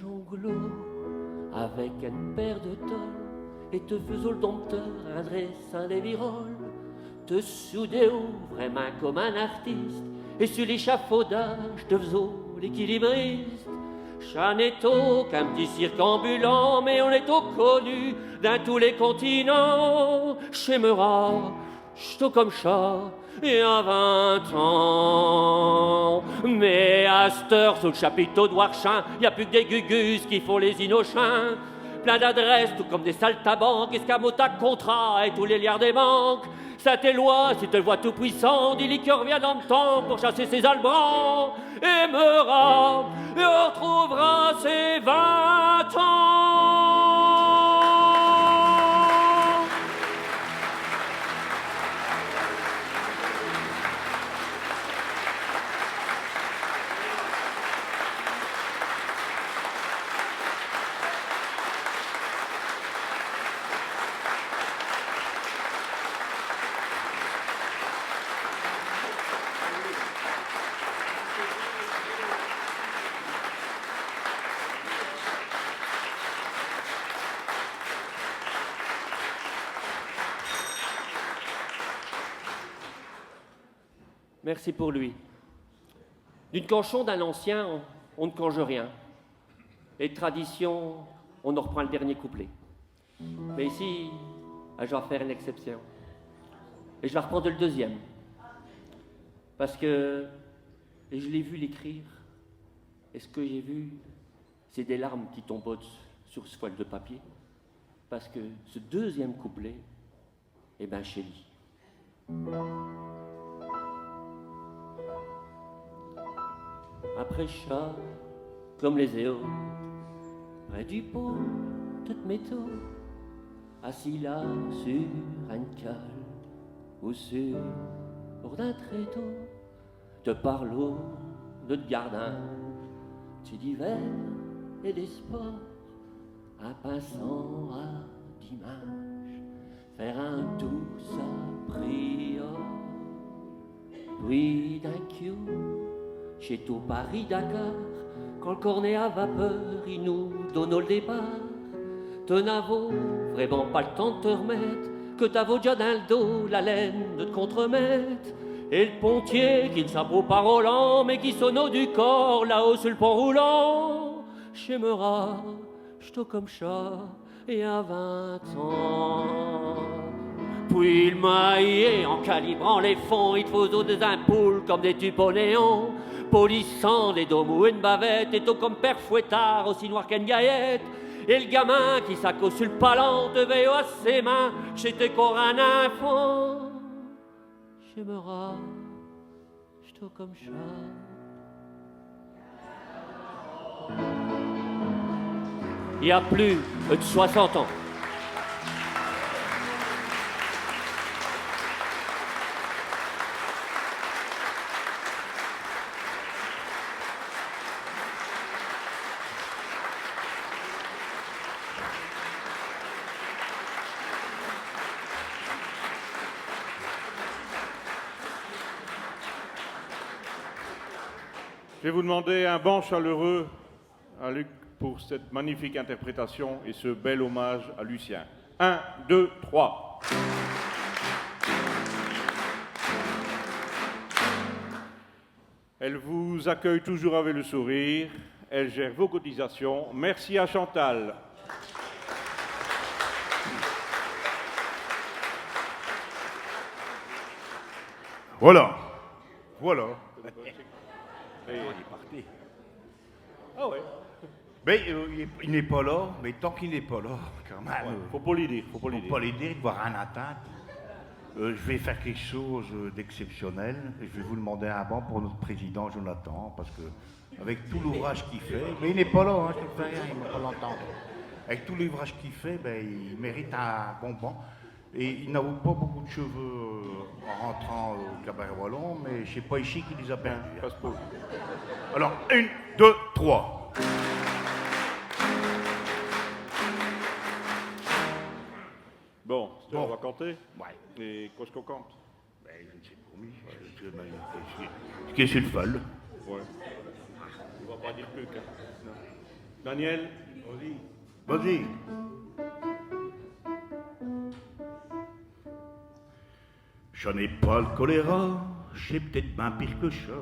jonglot avec une paire de tolles et te faisons le dompteur un dessin des viroles, te soudéo vraiment comme un artiste et sur l'échafaudage te faisons l'équilibriste. Chanetto qu'un petit cirque ambulant, mais on est au connu dans tous les continents. Chez Meurat, j't'au comme chat, et à 20 ans. Mais à cette heure, sous le chapiteau de Warchin, y a plus que des gugus qui font les inochins. Plein d'adresses, tout comme des saltabanques, escamotac, contrats et tous les liards des banques. Ça t'est loi, si te le vois tout puissant, dis-lui qu'il revient dans le temps pour chasser ses albrans. Et Meurat, et on retrouvera ses 20 ans. Merci pour lui. D'une canchon d'un ancien, on ne cange rien. Et de tradition, on en reprend le dernier couplet. Mais ici, je vais faire une exception. Et je vais reprendre le deuxième. Parce que je l'ai vu l'écrire. Et ce que j'ai vu, c'est des larmes qui tombent sur ce foile de papier. Parce que ce deuxième couplet, eh ben, chérie. Après chat, comme les éaux, près du pot, toute métaux, assis là sur une cale ou sur d'un tréteau, te parlons de te gardin, d'hiver et des sports, à pinçant à dimanche, faire un douce prior, puis d'un coup, chez tout Paris-Dakar, quand le cornet à vapeur, il nous donne le départ. Te n'avons vraiment pas le temps de te remettre, que t'avons déjà dans le dos la laine de te contremettre. Et le pontier qui ne s'appro pas Roland, mais qui sonne du corps là-haut sur le pont roulant. J'aimeras, j'to comme chat, et à 20 ans. Puis le maillet en calibrant les fonds, il te faut des impoules comme des tubes au néon. Polissant les dômes ou une bavette, et tout comme père fouettard, aussi noir qu'une gaillette. Et le gamin qui s'accose sur le palan, te veille à ses mains, chez tes corps un enfant. J'aimeras, j'to comme chat. Il y a plus de 60 ans. Je vais vous demander un banc chaleureux à Luc pour cette magnifique interprétation et ce bel hommage à Lucien. 1, 2, 3. Elle vous accueille toujours avec le sourire. Elle gère vos cotisations. Merci à Chantal. Voilà. Voilà. Et... il est parti. Ah ouais. Mais il n'est pas là, mais tant qu'il n'est pas là, quand même. Ouais, faut pas lui dire, faut pas lui dire. Faut pas lui dire, il doit rien attendre. Je vais faire quelque chose d'exceptionnel. Je vais vous demander un banc pour notre président Jonathan, parce que avec tout l'ouvrage qu'il fait, mais il n'est pas là, hein, je ne fais rien, il ne va pas l'entendre. Avec tout l'ouvrage qu'il fait, ben, il mérite un bon banc. Et il n'a pas beaucoup de cheveux en rentrant au cabaret wallon, mais je ne sais pas ici qui les a perdus. Alors, 1, 2, 3. Bon, on va compter. Ouais. Et qu'est-ce qu'on compte? Ben, je ne sais pas, ce qui est sur le fol. Ouais. On va pas dire plus qu'un. Daniel, vas-y. Vas-y. Je n'ai pas le choléra, j'ai peut-être bien pire que ça.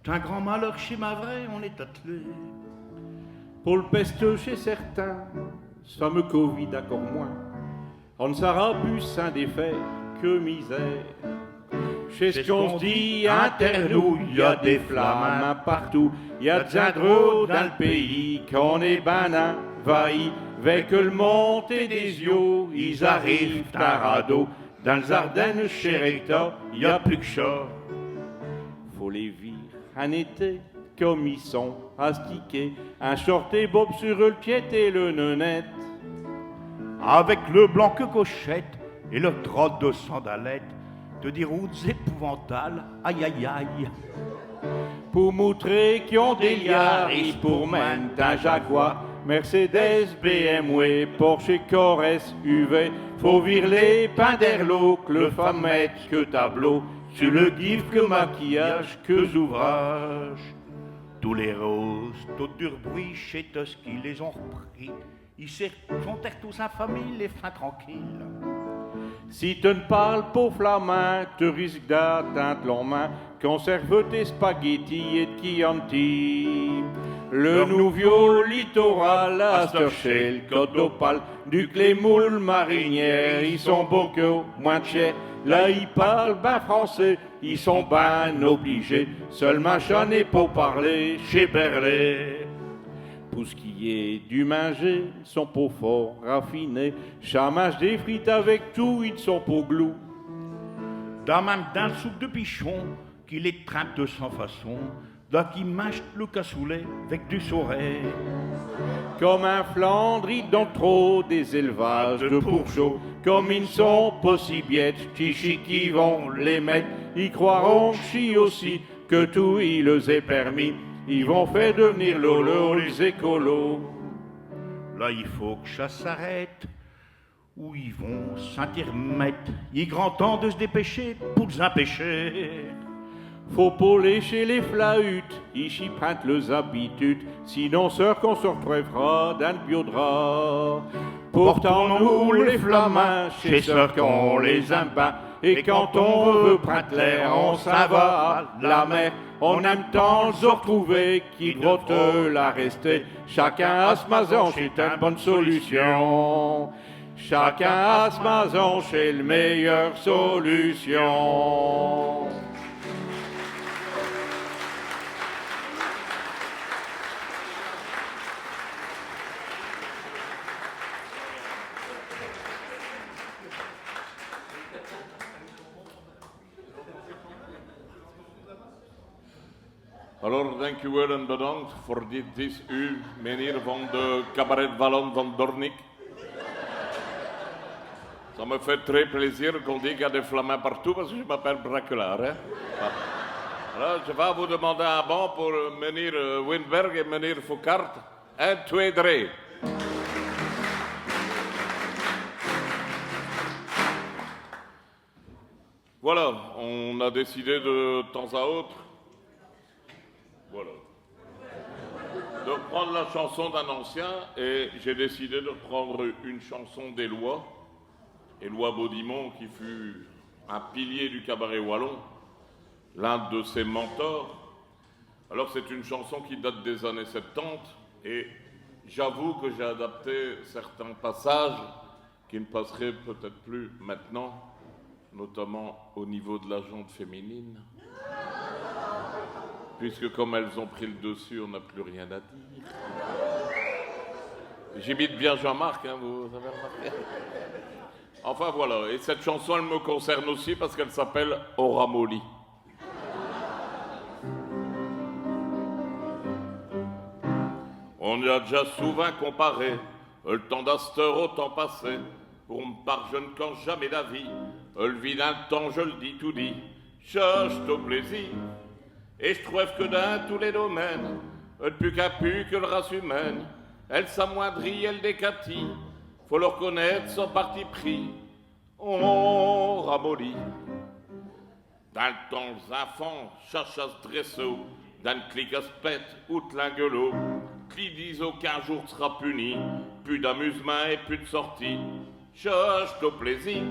C'est un grand malheur chez ma vraie, on est attelé. pour le peste chez certains, ce fameux Covid encore moins. On ne sera plus sain des fers que misère. Chez ce qu'on se dit, inter nous, il y a des flammes partout. Il y a des indros dans le pays, qu'on est ben envahi. Avec le montée des yeux, ils arrivent à radeau. Dans les Ardennes, chez Recta, il n'y a plus que ça. Faut les vire en été, comme ils sont astiqués. Un short et bob sur le pied et le nenette. Avec le blanc que cochette et le trotte de sandalette, de des routes épouvantables, aïe aïe aïe. Pour montrer qu'ils ont des Yaris, pour même un Jaguar, Mercedes, BMW, Porsche, Corse, UV. Faut virer les pinderlots, que le famette, que tableau, sur le gif, que maquillage, que ouvrage. Tous les roses, tout dur bruit chez Tusky les ont repris. Ils sont tous en famille, les fins tranquilles. Si tu ne parles pas flamand, tu risques d'atteindre l'en main. Conserve tes spaghettis et de Chianti. Le nouveau littoral, Astorchel, Côte d'Opale, du Clémoule, Marinière, ils sont beaucoup moins chers. Là, ils parlent ben français, ils sont ben obligés. Seulement, j'en ai pas parlé chez Berlay. Pour ce qui est du manger, ils sont pas fort raffinés. Chamage des frites avec tout, ils sont pas glous. Dans le soupe de pichon, qu'il est trappe de sans façon, là qui mâche le cassoulet avec du sauret. Comme un Flandre, ils donnent trop des élevages de bourgeois. Comme ils ne sont pas si bêtes, chichi qui vont les mettre. Ils croiront chi aussi que tout il les est permis. Ils vont faire devenir lolo les écolos. Là, il faut que ça s'arrête, ou ils vont s'intermettre. Il est grand temps de se dépêcher pour les empêcher. Faut pas lécher les flahutes, ici prennent les habitudes, sinon sœur qu'on se retrouvera dans le biodra. Pourtant nous les flamands, chez sœur qu'on les aime pas, et quand on veut prendre l'air, on s'en va à la mer. On aime tant se retrouver qu'il doit te la rester. Chacun a ce maison, c'est une bonne solution. Chacun a ce maison, c'est la meilleure solution. Alors, dank u wel en bedankt voor dit uur, meneer van de Cabaret Wallon van Dornik. Ça me fait très plaisir qu'on dise qu'il y a des flamands partout parce que je m'appelle Braquelard. Hein? Alors, je vais vous demander un bon pour meneer Winberg et meneer Foucault. 1, 2, 3. Voilà, on a décidé de temps à autre. Voilà. De prendre la chanson d'un ancien et j'ai décidé de prendre une chanson d'Éloi, Éloi Baudimont qui fut un pilier du cabaret wallon, l'un de ses mentors. Alors c'est une chanson qui date des années 70 et j'avoue que j'ai adapté certains passages qui ne passeraient peut-être plus maintenant, notamment au niveau de la jante féminine. Puisque comme elles ont pris le dessus, on n'a plus rien à dire. J'imite bien Jean-Marc, hein, vous avez remarqué. Enfin voilà, et cette chanson, elle me concerne aussi parce qu'elle s'appelle Au ramolli. On y a déjà souvent comparé le temps d'Astor au temps passé. Pour me par jeune quand jamais d'avis, le vide d'un temps, je le dis tout dit. Cherche au plaisir. Et je trouve que dans tous les domaines, plus qu'à pu que le race humaine, elle s'amoindrit, elle décatit, faut le reconnaître sans parti pris, on ramollit. Dans le temps, les enfants cherchent à se dresser, dans le clic à se pète, ou de l'ingueulot, qui disent aucun jour sera puni, plus d'amusement et plus de sortie, cherche au plaisir.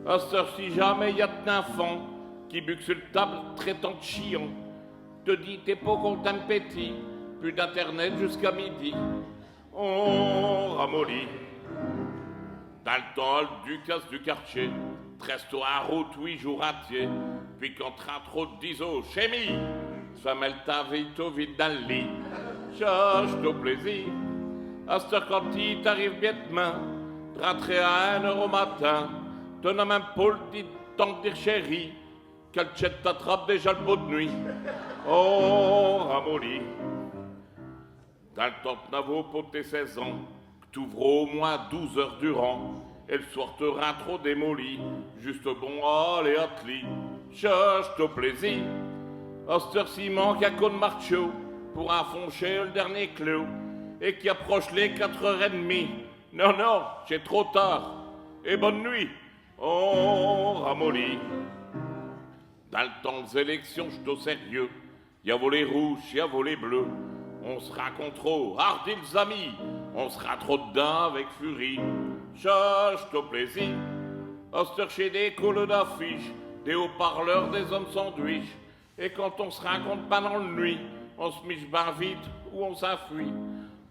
À ce heure, si jamais y a d'un enfant qui buque sur le table traitant de chiant, te dit t'es pas content de petit, plus d'internet jusqu'à midi, on ramollit. Dans le temps, du casse du quartier, 13 toi un route 8 jours entiers, puis quand train trop de diso, chémie, ça mêle ta vite au vide dans le lit, cherche au plaisir. À cette heure quand il t'arrive bien demain, de rentrer à 1 euro matin, t'en as même pas le dit tant de dire chérie, qu'elle t'attrape déjà le beau de nuit. Oh, ramolli. Dans le temps de Navo pour tes 16 ans, que t'ouvres au moins 12 heures durant, et le soir te rend trop démoli, juste bon, allez, atli, cherche ton plaisir. À cette heure-ci, manque à con de marcho, pour enfoncer le dernier clou, et qui approche les 4h30. Non, non, c'est trop tard, et bonne nuit. Oh, ramolli. Dans le temps des élections, je suis au sérieux. Y a volé rouge, y a volé bleu. On se raconte trop, hardi les amis. On sera trop dedans avec furie. Cherche ton plaisir. Ostercher des cols d'affiches, des haut-parleurs, des hommes sandwich. Et quand on se raconte pas dans le nuit, on se miche ben vite ou on s'enfuit.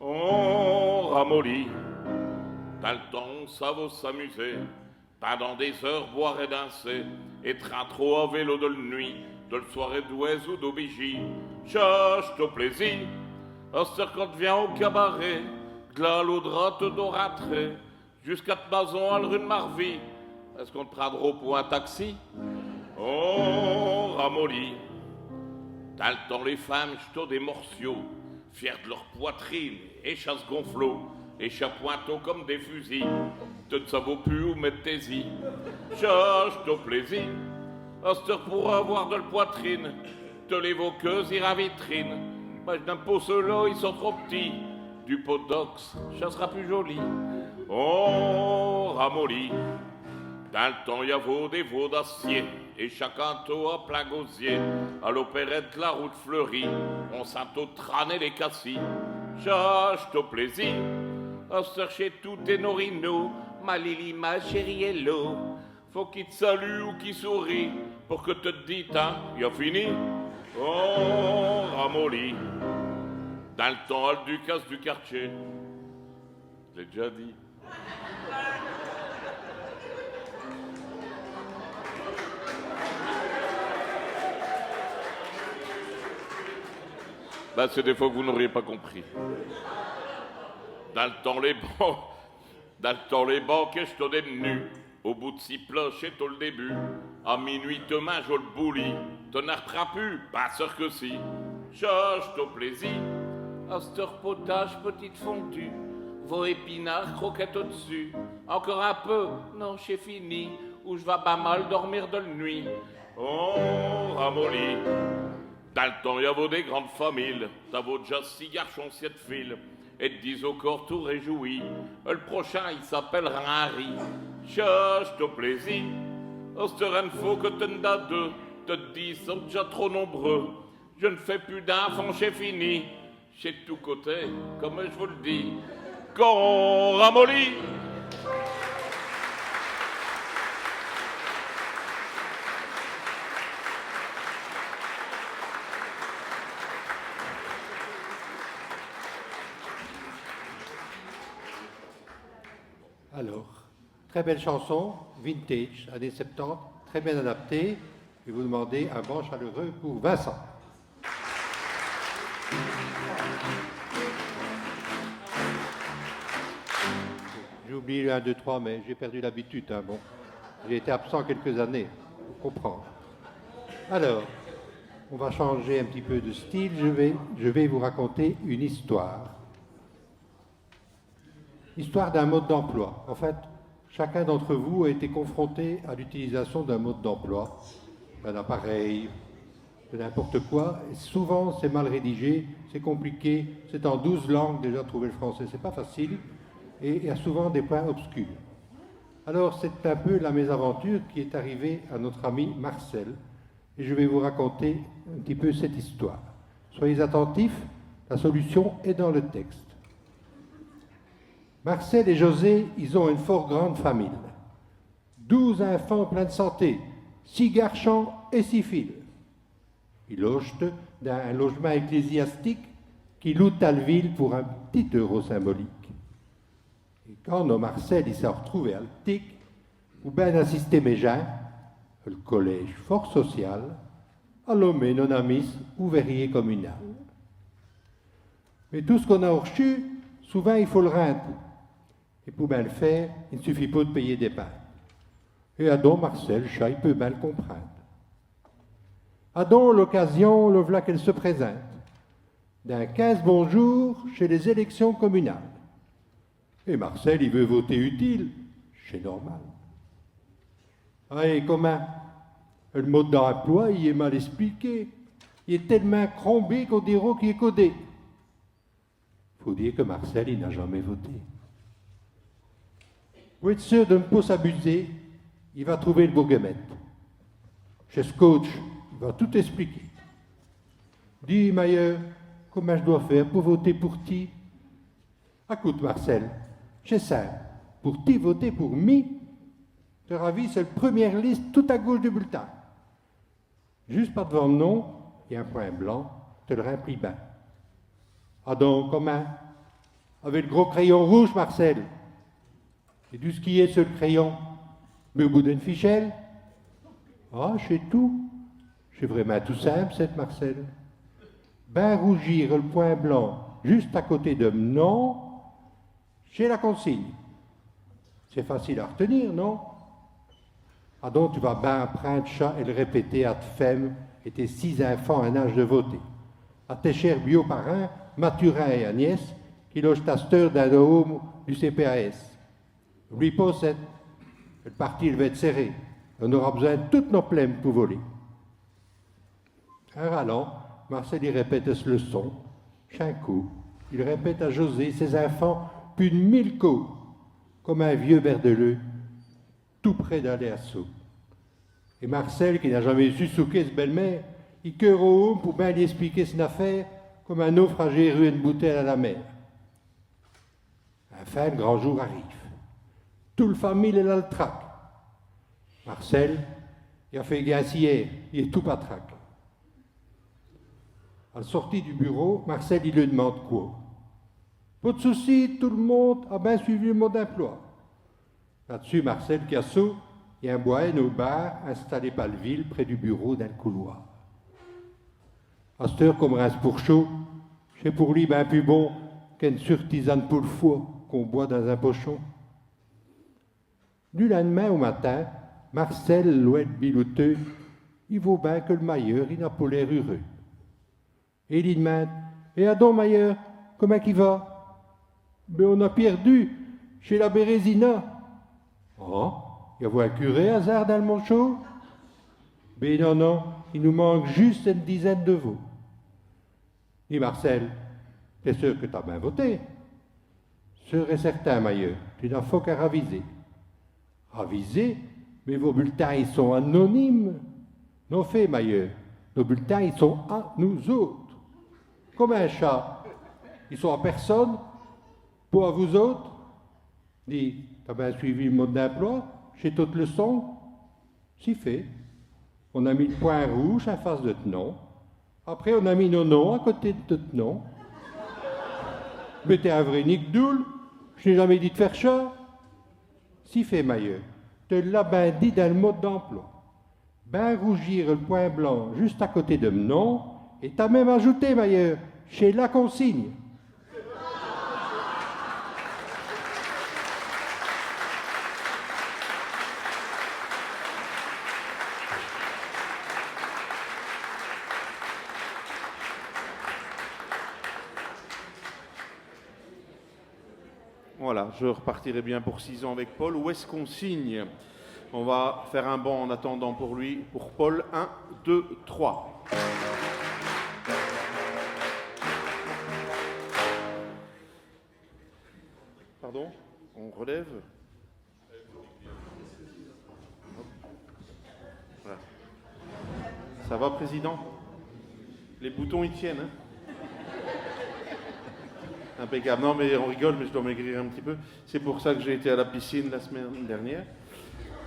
On ramollit. T'as le temps, ça vaut s'amuser. Pas dans des heures boire et danser. Et train trop à vélo de la nuit, de le soirée d'ouest ou d'aubigie. Cherche ton plaisir. Oster quand vient au cabaret, glas l'audra te dorâtrer. Jusqu'à te maison à la rue de Marvie. Est-ce qu'on te prendra pour un taxi? On ramollit. T'as le temps les femmes, j't'en des morceaux, fiers de leur poitrine, et chasse gonflot, et chapointeaux comme des fusils. Te ne savons plus où mettre tes y. Cherche ton plaisir. Oster pour avoir de la poitrine, te l'évoqueuse ira vitrine. Moi je n'aime pas ceux-là, ils sont trop petits. Du podox, ça sera plus joli. On ramollit. Dans le temps, y a des veaux d'acier, et chacun tôt à plein gosier. À l'opérette, la route fleurie, on s'intotranait les cassis. Cherche ton plaisir, à chercher tous tes norinos, ma Lily, ma chérie hello. Faut qu'il te salue ou qu'il sourit, pour que te dites, hein, y a fini. On ramollit. Dans le temps, le ducasse du quartier, j'ai déjà dit. Là, c'est des fois que vous n'auriez pas compris. Dans le temps, les banques, je te donne nu. Au bout de 6 ploches, et le début. À minuit, demain, je le bouli. Te n'arrêteras plus, pas sûr que si. Cherche ton plaisir. Oster potage, petite fondue. Vos épinards, croquettes au-dessus. Encore un peu, non, j'ai fini. Ou je vais pas mal dormir de la nuit. On ramollit. Dans le temps, y a des grandes familles. T'as vaut déjà 6 garçons, 7 filles. Et te disent au corps tout réjoui. Le prochain, il s'appellera Harry. Cherche ton plaisir. Osteren faut que t'en as 2. Te dis, sont déjà trop nombreux. Je ne fais plus d'enfants, j'ai fini. J'ai de tous côtés, comme je vous le dis. Quand on ramollit. Alors, très belle chanson, vintage, années 70, très bien adaptée. Je vais vous demander un banc chaleureux pour Vincent. J'ai oublié le 1, 2, 3, mais j'ai perdu l'habitude. Hein, bon. J'ai été absent quelques années, pour comprendre. Alors, on va changer un petit peu de style. Je vais vous raconter une histoire. Histoire d'un mode d'emploi. En fait, chacun d'entre vous a été confronté à l'utilisation d'un mode d'emploi, d'un appareil, de n'importe quoi. Et souvent, c'est mal rédigé, c'est compliqué, c'est en 12 langues déjà trouver le français, c'est pas facile, et il y a souvent des points obscurs. Alors, c'est un peu la mésaventure qui est arrivée à notre ami Marcel, et je vais vous raconter un petit peu cette histoire. Soyez attentifs, la solution est dans le texte. Marcel et José, ils ont une fort grande famille. 12 enfants pleins de santé, 6 garçons et 6 filles. Ils logent dans un logement ecclésiastique qui loue Talville pour un petit euro symbolique. Et quand nos Marcel il s'est retrouvé à l'Tic, ou bien assister mes gens, le collège fort social, à l'homme non amis ouvrier communal. Mais tout ce qu'on a reçu, souvent il faut le rendre. Et pour bien le faire, il ne suffit pas de payer des pains. Et à donc Marcel, il peut bien le comprendre. À donc l'occasion, le voilà qu'elle se présente. D'un 15 bonjour chez les élections communales. Et Marcel, il veut voter utile, c'est normal. Ah, et comment? Le mode d'emploi, il est mal expliqué. Il est tellement crombé qu'on dirait qu'il est codé. Faut dire que Marcel, il n'a jamais voté. Pour être sûr de ne pas s'abuser, il va trouver le bourgmestre. Chez ce coach, il va tout expliquer. Dis, Mailleur, comment je dois faire pour voter pour ti? Écoute, Marcel, c'est simple. Pour ti voter pour mi, te ravis, c'est la première liste tout à gauche du bulletin. Juste par devant le nom, il y a un point blanc, te le remplis bien. Ah donc, comment? Avec le gros crayon rouge, Marcel. Et du skier sur le crayon, mais au bout d'une fichelle. Ah, c'est tout. C'est vraiment tout simple, cette Marcel. Ben rougir le point blanc juste à côté de non, j'ai la consigne. C'est facile à retenir, non? Ah donc tu vas ben prendre chat et le répéter à tes femmes et tes 6 enfants en âge de voter. À tes chers bio-parrains, Mathurin et Agnès, qui logent à cette heure dans le home du CPAS. Oublie pas, le parti il va être serré. On aura besoin de toutes nos plaines pour voler. En râlant, Marcel y répète ce leçon. Chaque coup, il répète à José, ses enfants, plus de 1000 coups, comme un vieux berdeleux, tout près d'aller à saut. Et Marcel, qui n'a jamais su souquer sa belle-mère, il cœur au home pour bien lui expliquer son affaire, comme un naufragé rué une bouteille à la mer. Enfin, le grand jour arrive. Tout le famille est là le trac. Marcel, il a fait gain hier, il est tout patraque. À la sortie du bureau, Marcel, il lui demande quoi. Pas de souci, tout le monde a bien suivi le mode d'emploi. Là-dessus, Marcel Cassot, il y a un bohème au bar installé par le ville près du bureau d'un couloir. À cette heure, comme rince pour chaud, c'est pour lui bien plus bon qu'une surtisane pour le foie qu'on boit dans un pochon. Du lendemain au matin, Marcel, l'ouette bilouteux, il vaut bien que le mailleur, il n'a pas l'air heureux. Et il lui demande, et Adon Mailleur, comment qu'il va? Ben on a perdu, chez la Bérésina. Oh, il y a un curé hasard dans le manchot? Ben non, non, il nous manque juste une dizaine de veaux. Dis Marcel, t'es sûr que t'as bien voté? Sûr et certain, Mailleur, tu n'as faut qu'à raviser. Raviser? Mais vos bulletins, ils sont anonymes. Non fait, Mailleur, nos bulletins, ils sont à nous autres. Comme un chat. Ils sont à personne, pas à vous autres. Dis, t'as bien suivi le mode d'emploi chez toute leçon? Si fait. On a mis le point rouge en face de ton nom. Après, on a mis nos noms à côté de ton nom. Mais t'es un vrai nick doule. Je n'ai jamais dit de faire chat. Si fait, Mailleur. Te l'as ben dit dans le mode d'emploi. Ben rougir le point blanc juste à côté de mon nom. Et t'as même ajouté, Mailleur, chez la consigne. Voilà, je repartirai bien pour 6 ans avec Paul. Où est-ce qu'on signe? On va faire un banc en attendant pour lui. Pour Paul, 1, 2, 3. Pardon? On relève? Voilà. Ça va, Président? Les boutons, ils tiennent, hein? Impeccable. Non, mais on rigole, mais je dois maigrir un petit peu. C'est pour ça que j'ai été à la piscine la semaine dernière.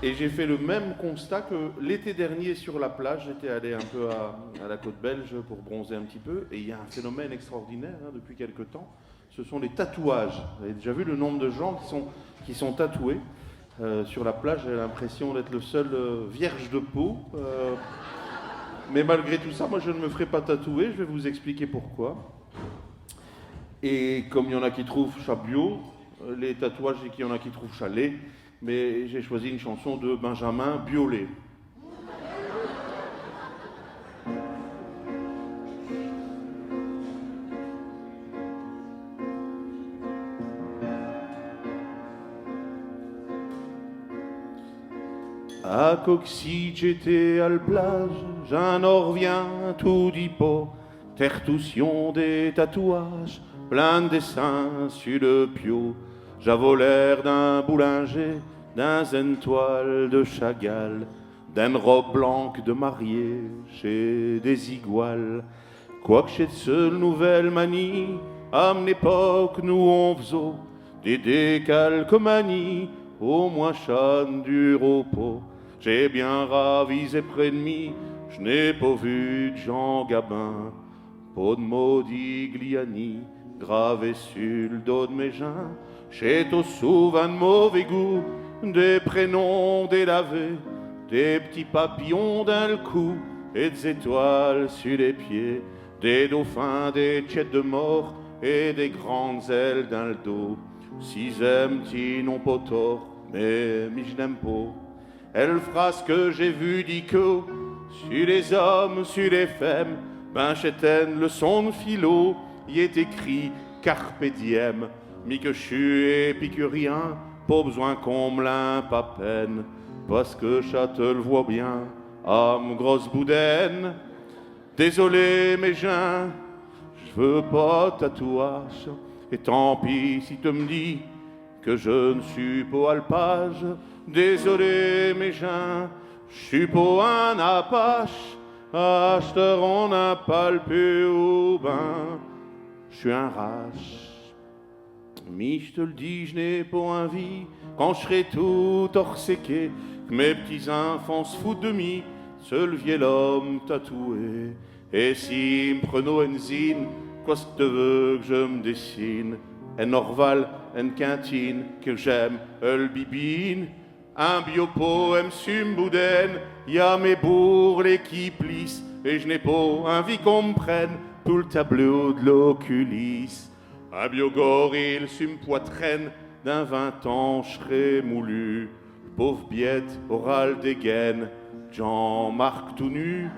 Et j'ai fait le même constat que l'été dernier sur la plage. J'étais allé un peu à la côte belge pour bronzer un petit peu. Et il y a un phénomène extraordinaire depuis quelque temps. Ce sont les tatouages. Vous avez déjà vu le nombre de gens qui sont tatoués sur la plage? J'ai l'impression d'être le seul vierge de peau. Mais malgré tout ça, moi je ne me ferai pas tatouer. Je vais vous expliquer pourquoi. Et comme il y en a qui trouvent chat bio, les tatouages, et qu'il y en a qui trouvent chalet, mais j'ai choisi une chanson de Benjamin Biolay. À Coxy, j'étais à la plage, j'en reviens tout dit pas, tertoution des tatouages, plein de dessins sur le pio. J'avais l'air d'un boulanger, d'un zen toile de Chagall, d'une robe blanche de mariée chez des iguales. Quoique chez de seule nouvelle manie, à mon époque nous on faisait des décalcomanies au moins chane du repos. J'ai bien ravisé près de mi, je n'ai pas vu de Jean Gabin, pas de Modigliani gravé sur le dos de mes gens. J'ai tout souvent de mauvais goût, des prénoms délavés, des petits papillons dans le cou et des étoiles sur les pieds, des dauphins, des têtes de mort et des grandes ailes dans le dos. Si j'aime, t'y n'ont pas tort, mais je n'aime pas. Elle fera ce que j'ai vu d'Ico, sur les hommes, sur les femmes, ben j'éteins le son de philo, y est écrit carpe diem, mi que je suis épicurien, pas besoin qu'on me l'impe à peine, parce que je te le vois bien, âme grosse boudaine. Désolé mes gens, je veux pas de tatouage, et tant pis si tu me dis que je ne suis pas alpage. Désolé mes gens, je suis pas un apache, acheteur on n'a pas le peu au bain, je suis un rache. Mais je te le dis, je n'ai pas envie, quand je serai tout orséqué, que mes petits-enfants se foutent de mi, seul vieil homme tatoué. Et si me preno une zine, quoi ce que tu veux que je me dessine? Un orval, une cantine, que j'aime, le bibine, un biopoème sur m'boudenne, y a mes bourrelets qui plissent, et je n'ai pas envie qu'on me prenne tout le tableau de l'oculiste. Un biogorille sur m'poitraine, d'un 20 ans je serai moulu, le pauvre biette aura le dégaine, Jean-Marc tout nu.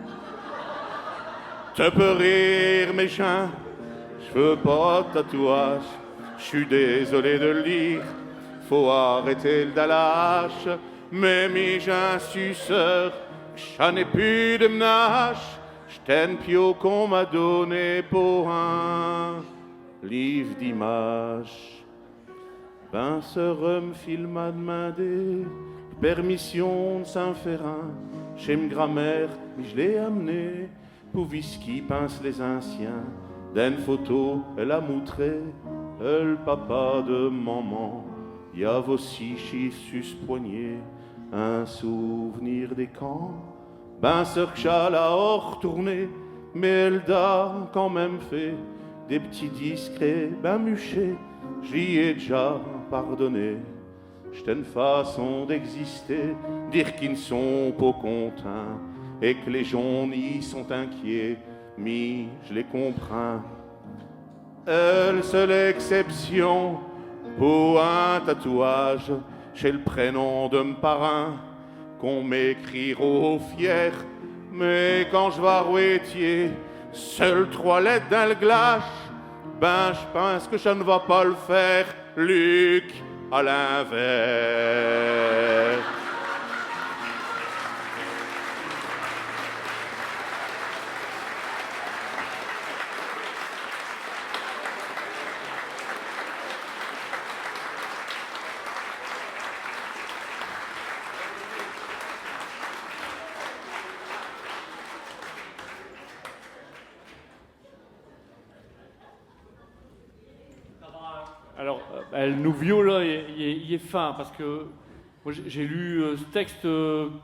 Tu peux rire méchant, je veux pas de tatouage, je suis désolé de le lire, faut arrêter le dallage, mais j'ai un suceur, j'en ai plus de menace, j't'ai un pio qu'on m'a donné pour un livre d'images. Ben ce rhum fil m'a demandé permission de s'en faire un, chez ma grand-mère, mais je l'ai amené, pour whisky pince les anciens, d'une photo elle a montré, le papa de maman. Y a aussi chiffres sur ce poignet, un souvenir des camps. Ben sœur Chal a retourné, mais elle a quand même fait des petits discrets, ben muchés, j'y ai déjà pardonné. J't'ai une façon d'exister, dire qu'ils ne sont pas contents, et que les gens y sont inquiets, mais je les comprends. Elle seule exception pour un tatouage, j'ai le prénom de mon parrain, qu'on m'écrira au fier, mais quand je vais à Rouetier, seules 3 lettres dans le glace, ben je pense que ça ne va pas le faire, Luc, à l'inverse. Alors, le Nouvio, là, il est fin, parce que moi, j'ai lu ce texte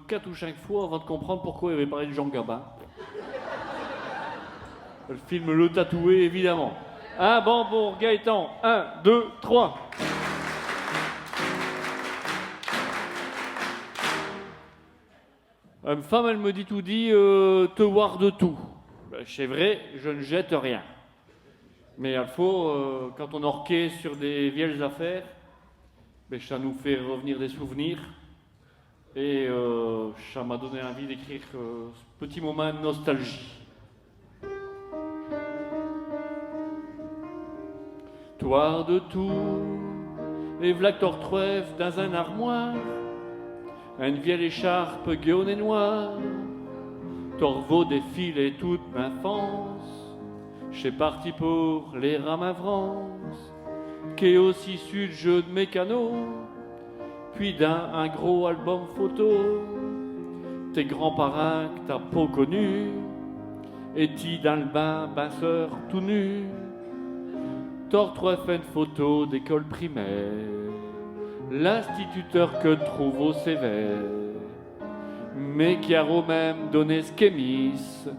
4 ou 5 fois avant de comprendre pourquoi il avait parlé de Jean Gabin. Le film Le Tatoué, évidemment. Un banc pour Gaëtan. 1, 2, 3. Une femme, elle me dit tout dit, te voir de tout. Ben, c'est vrai, je ne jette rien. Mais il faut, quand on orquait sur des vieilles affaires, ben, ça nous fait revenir des souvenirs. Et ça m'a donné envie d'écrire ce petit moment de nostalgie. Toi de tout, et v'là t'ortrouves dans un armoire, une vieille écharpe gueule et noire, t'orvaut défilé toute ma enfance, j'ai parti pour les rames à France, qu'est aussi sud jeu de mécano, puis d'un un gros album photo, tes grands-parents que t'as pas connus, et t'y dans le bain, pinceur tout nu, t'as fait une photo d'école primaire, l'instituteur que trouve au sévère, mais qui a même donné ce qu'émisse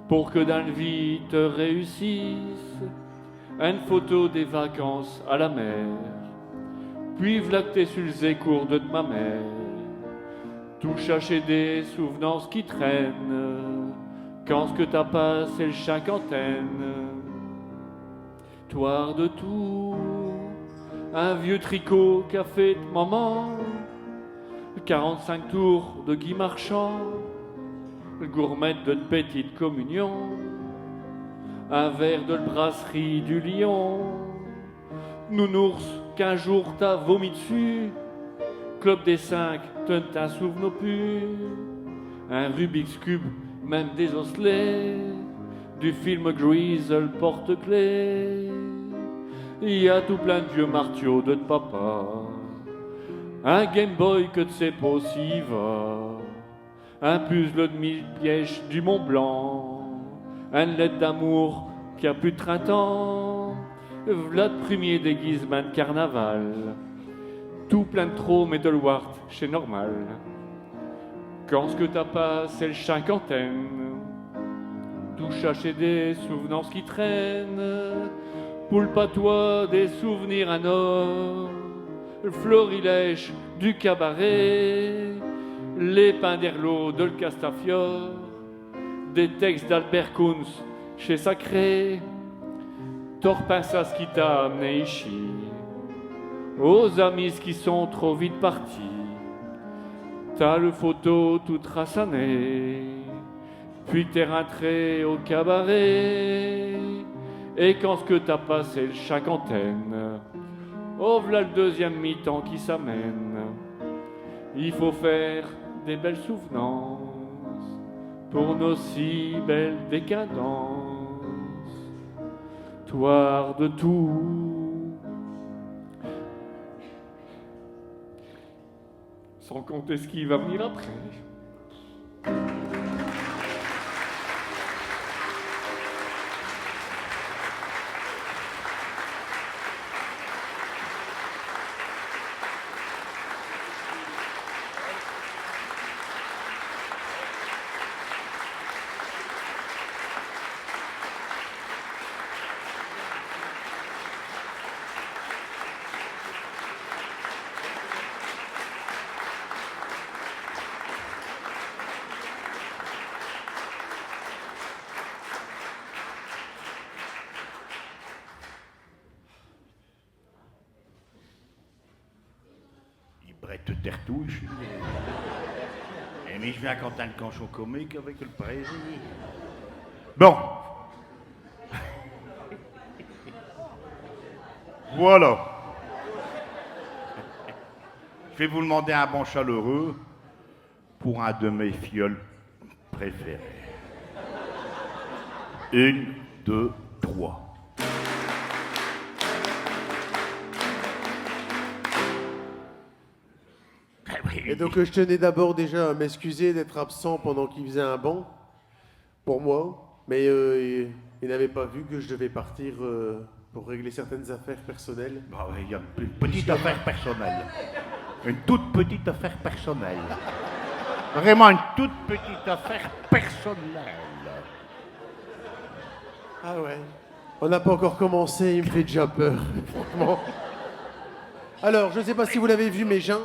pour que dans le vie te réussisse une photo des vacances à la mer, puis v'là que t'es sur les cours de ma mère, tout chercher des souvenances qui traînent quand ce que t'as pas c'est le cinquantaine. Toir de tout, un vieux tricot qu'a fait de maman, 45 tours de Guy Marchand, le gourmet de petite communion, un verre de brasserie du Lion, nounours qu'un jour t'as vomi dessus, club des 5 te t'en souvenons plus, un Rubik's Cube, même des osselets, du film Grease, le porte-clés. Il y a tout plein de vieux martiaux de papa, un Game Boy que tu sais pas s'y va, un puzzle de 1000 pièges du Mont Blanc, une lettre d'amour qui a plus de 30 ans, v'là de premier déguisement de carnaval, tout plein de trop Middlewart chez Normal. Quand ce que t'as pas c'est le cinquantaine, tout chercher des souvenances qui traînent, pour le patois des souvenirs à or, le florilège du cabaret, les pains d'Herlot de le Castafiore, des textes d'Albert Kunz chez Sacré, Torpinsas qui t'a amené ici, aux amis qui sont trop vite partis, t'as le photo toute rassanée, puis t'es rentré au cabaret, et quand ce que t'as passé le cinquantaine, oh v'là le deuxième mi-temps qui s'amène. Il faut faire des belles souvenances pour nos si belles décadences. Toir de tout, sans compter ce qui va venir après. Brett Tertouche. Mais je viens quand un canchon comique avec le président. Bon. Voilà. Je vais vous demander un bon chaleureux pour un de mes fioles préférés. 1, 2, 3. Et donc je tenais d'abord déjà à m'excuser d'être absent pendant qu'il faisait un banc, pour moi, mais il n'avait pas vu que je devais partir pour régler certaines affaires personnelles. Bah ouais, il y a une petite affaire personnelle. Une toute petite affaire personnelle. Vraiment une toute petite affaire personnelle. Ah ouais. On n'a pas encore commencé, il me fait déjà peur, franchement. Alors, je ne sais pas si vous l'avez vu, mes gens,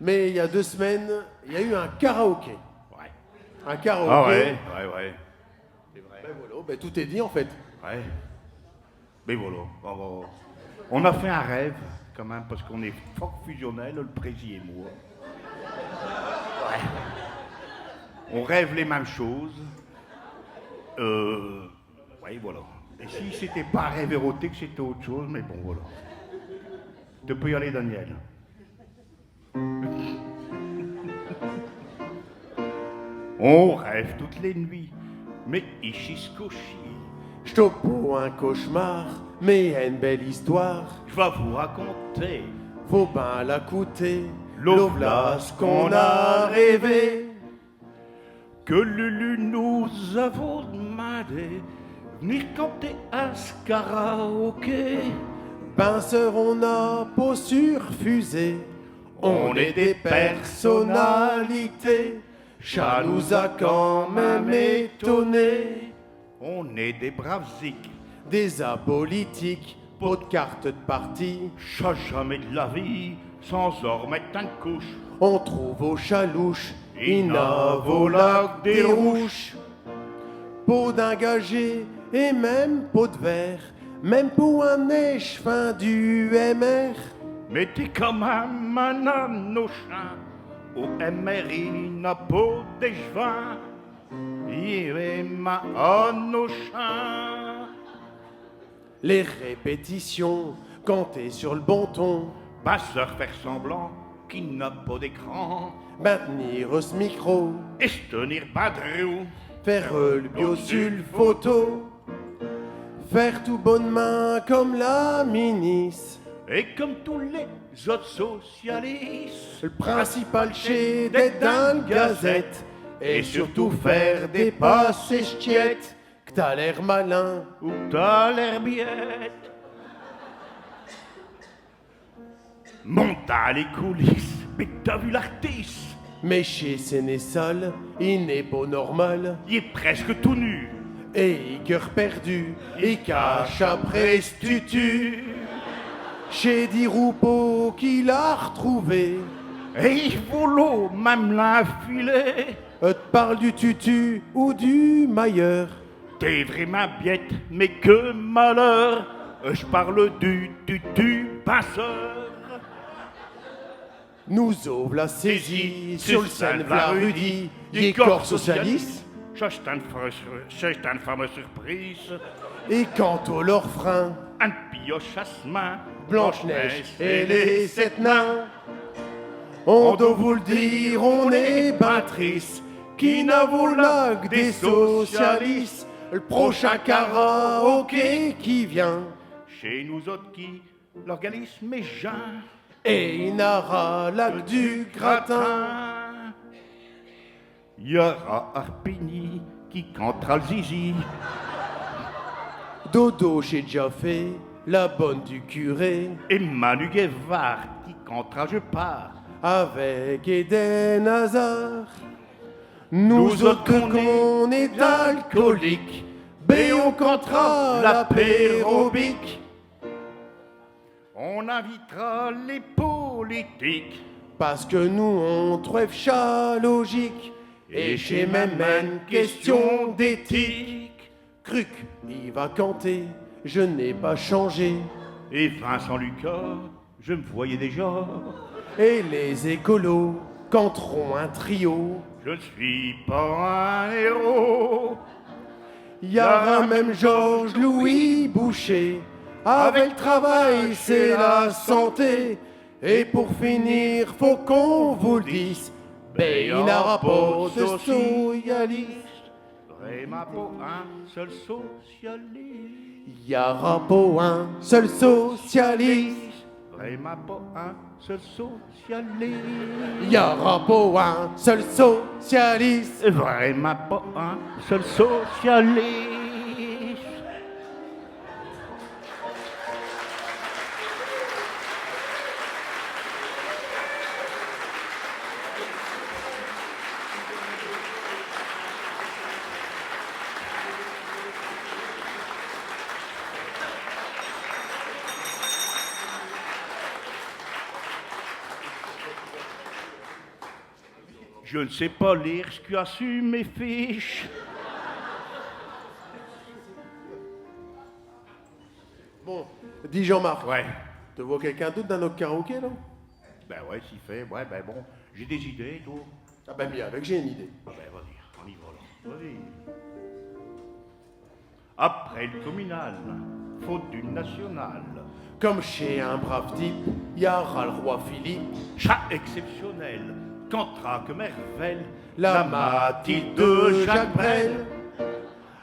mais il y a 2 semaines, il y a eu un karaoké. Ouais. Un karaoké. Ah ouais. C'est vrai. Ben voilà, ben tout est dit en fait. Ouais. Mais voilà. On a fait un rêve, quand même, parce qu'on est fort fusionnels, le président et moi. Ouais. On rêve les mêmes choses. Ouais, voilà. Et si c'était pas un rêve érotique, c'était autre chose, mais bon, voilà. Tu peux y aller, Daniel. On rêve toutes les nuits, mais ici ce cochi. Je te pour un cauchemar, mais une belle histoire. Je vais vous raconter. Faut bien la coûter. L'ovlas qu'on a rêvé. Que Lulu nous avons demandé venir canter à ce karaoké. Pinceur, on a peau sur fusée. On est des personnalités. Ça nous a quand même étonnés. On est des braves zics. Des apolitiques, pot de carte de parti. Ça jamais de la vie, sans or mettre une couche. On trouve aux chalouches, au lac des rouches. Peau d'engagé et même peau de verre. Même pour un échevin du MR. Mais t'es quand même un anochin. Au MRI n'a pas d'échevin. Il est ma anochin. Les répétitions, quand t'es sur le bon ton. Passeur faire semblant qu'il n'a pas d'écran. Maintenir ce micro. Et se tenir badrou. Faire le biosulphoto. Faire tout bonne main comme la ministre. Et comme tous les autres socialistes. Le principal chez d'être dans la gazette. Et surtout faire des passés ch'tiettes. Que t'as l'air malin ou t'as l'air biette. Monte à les coulisses, mais t'as vu l'artiste. Mais chez Sénéssal, il n'est pas normal. Il est presque tout nu. Et il cœur perdu, il cache après ce tutu. Chez Diroupeau qu'il a retrouvé. Et il volo même l'infilé. Te parle du tutu ou du mailleur. T'es vraiment biette, mais que malheur. Je parle du tutu pinceur. Nous ouvre la saisie sur le scène la rudie. Il est corps socialiste. C'est une fameuse surprise. Et quant au l'orfrain, un pioche à ce main, Blanche-Neige et les 7 nains. On doit vous le dire, on est ben triste, qui n'a voulu que des socialistes. Le prochain karaoké qui vient, chez nous autres qui, l'organisme est jeun. Et il n'aura là que du gratin. Il y aura Arpigny qui cantera le zizi. Dodo, j'ai déjà fait la bonne du curé. Et Manu Guevard qui cantera Je pars. Avec Eden Hazard. Nous autres qu'on est alcooliques, ben on cantera l'apérobique. On invitera les politiques. Parce que nous on trouve ça logique. Et chez même une question d'éthique. Cruc, il va canter, je n'ai pas changé. Et Vincent Lucas, je me voyais déjà. Et les écolos canteront un trio. Je ne suis pas un héros. Y aura même Georges Louis Boucher. Avec le travail, c'est la santé. Et pour finir, faut qu'on vous le dise. Ben, il n'aura pas de socialiste. Vraiment pas un seul socialiste. Il n'y aura pas un seul socialiste. Vraiment pas un seul socialiste. Il n'y aura pas un seul socialiste. Vraiment pas un seul socialiste. Je ne sais pas lire ce qui a su mes fiches. Bon, dis Jean-Marc. Ouais. Tu vois quelqu'un d'autre dans notre karaoké, là? Ben ouais, s'il fait. Ouais, ben bon. J'ai des idées, toi. Ah ben bien, avec j'ai une idée. Ah ben vas-y, on y va là. Vas-y. Après le communal, faute du national. Comme chez un brave type, il y aura le roi Philippe. Chat exceptionnel. Cantera que merveille, la Mathilde de Jacques Brel.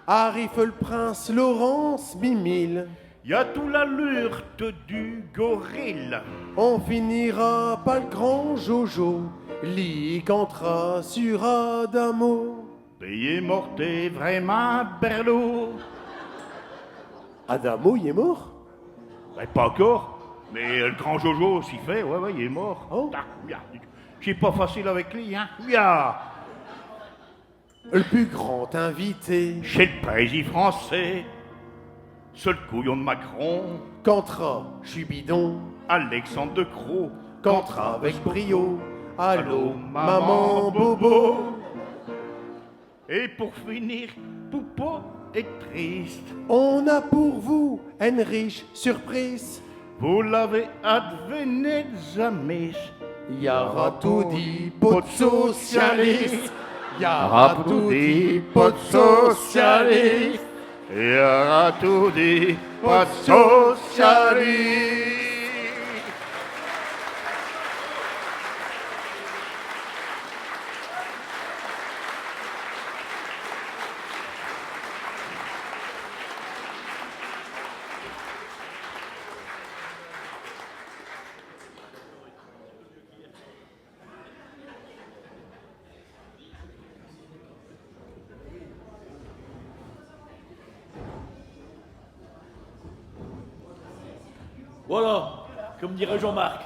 Arrive le prince Laurence Mimile. Y a tout l'allure du gorille. On finira pas le grand Jojo. Lit cantera sur Adamo. Payé morté vraiment berlot. Adamo, il est mort? Ben, pas encore, mais le grand Jojo s'y fait, ouais, il est mort. Oh. Ah, bien. C'est pas facile avec lui, hein. Bien. Le plus grand invité. Chez le président français, seul couillon de Macron. Cantra, Jubidon. Alexandre de Croo. Cantra avec brio. Allô, maman Bobo. Et pour finir, Poupeau est triste. On a pour vous une riche surprise. Vous l'avez advenu jamais. Y aura tout dit, pot de socialiste. Y aura tout dit, pot de socialiste. Y aura tout dit, pas de socialiste. Voilà, comme dirait Jean-Marc,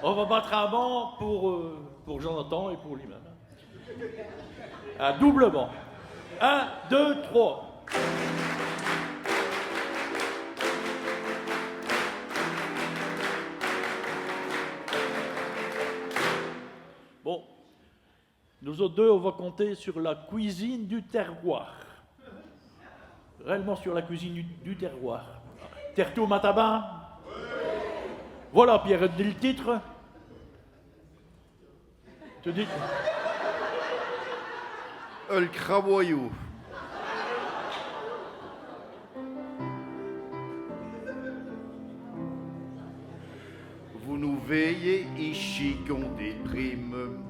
on va battre un banc pour Jonathan et pour lui-même. Un double banc. 1, 2, 3. Bon, nous autres deux, on va compter sur la cuisine du terroir. Réellement sur la cuisine du terroir. Terre-tout Mataban. Voilà, Pierre, dis le titre. Tu dis. Le craboyau. Vous nous veillez ici qu'on déprime,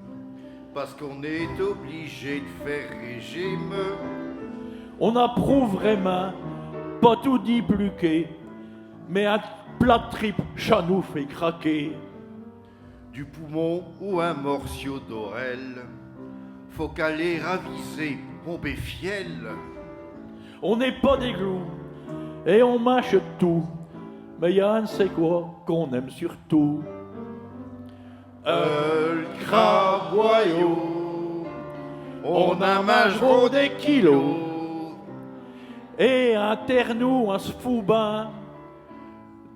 parce qu'on est obligé de faire régime. On approuve vraiment, pas tout dit plus qu'est, mais un plat de tripes, ça nous fait craquer. Du poumon ou un morceau d'orelle, faut qu'aller raviser mon béfiel. On n'est pas des glous, et on mâche tout, mais y a un c'est quoi qu'on aime surtout. Le craboyau, on a mangeront des kilos. Et un ternou, un se fout ben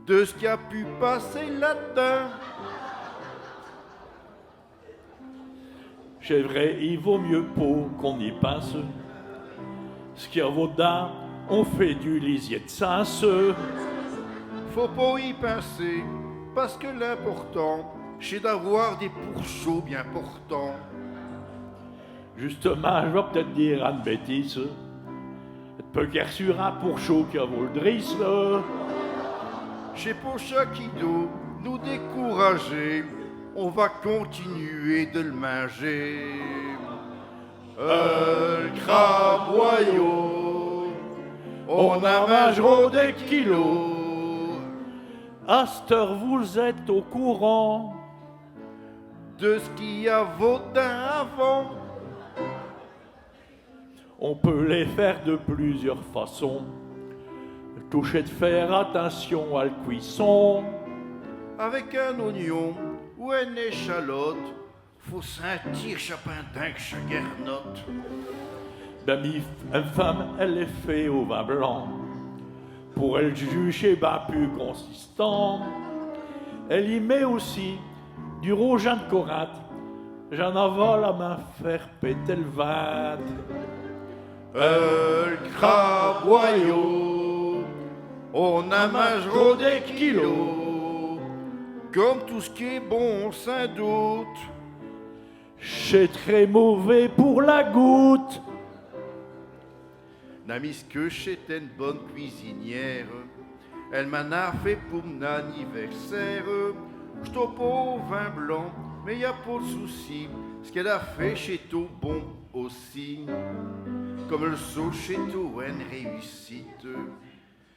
de ce qui a pu passer là-dedans. C'est vrai, il vaut mieux pas qu'on y passe. Ce qui en vaut dedans, on fait du lisier de sens. Faut pas y penser, parce que l'important, c'est d'avoir des pourchauds bien portants. Justement, je vais peut-être dire une bêtise. Peu guère sur un pourchaud qui a vaut le drisse, là. Chez Pocha qui doit nous décourager, on va continuer de le manger. Le craboyau, on en mangeront des kilos. À cette heure, vous êtes au courant de ce qu'il y a vaudin avant. On peut les faire de plusieurs façons. Toucher de faire attention à la cuisson. Avec un oignon ou une échalote, faut sentir chapin dingue chaque garnotte. Ben, une femme, elle est faite au vin blanc. Pour elle juger ben plus consistant. Elle y met aussi du rouge de Corinthe. J'en avale la main faire péter le vin. Le craboyau, on en mangeront des kilos. Comme tout ce qui est bon, sans doute. C'est très mauvais pour la goutte. N'amis que j'étais une bonne cuisinière. Elle m'en a fait pour mon anniversaire. J't'ai pas au vin blanc, mais y a pas de souci. Ce qu'elle a fait chez tout bon aussi. Comme le saut chez tout une réussite.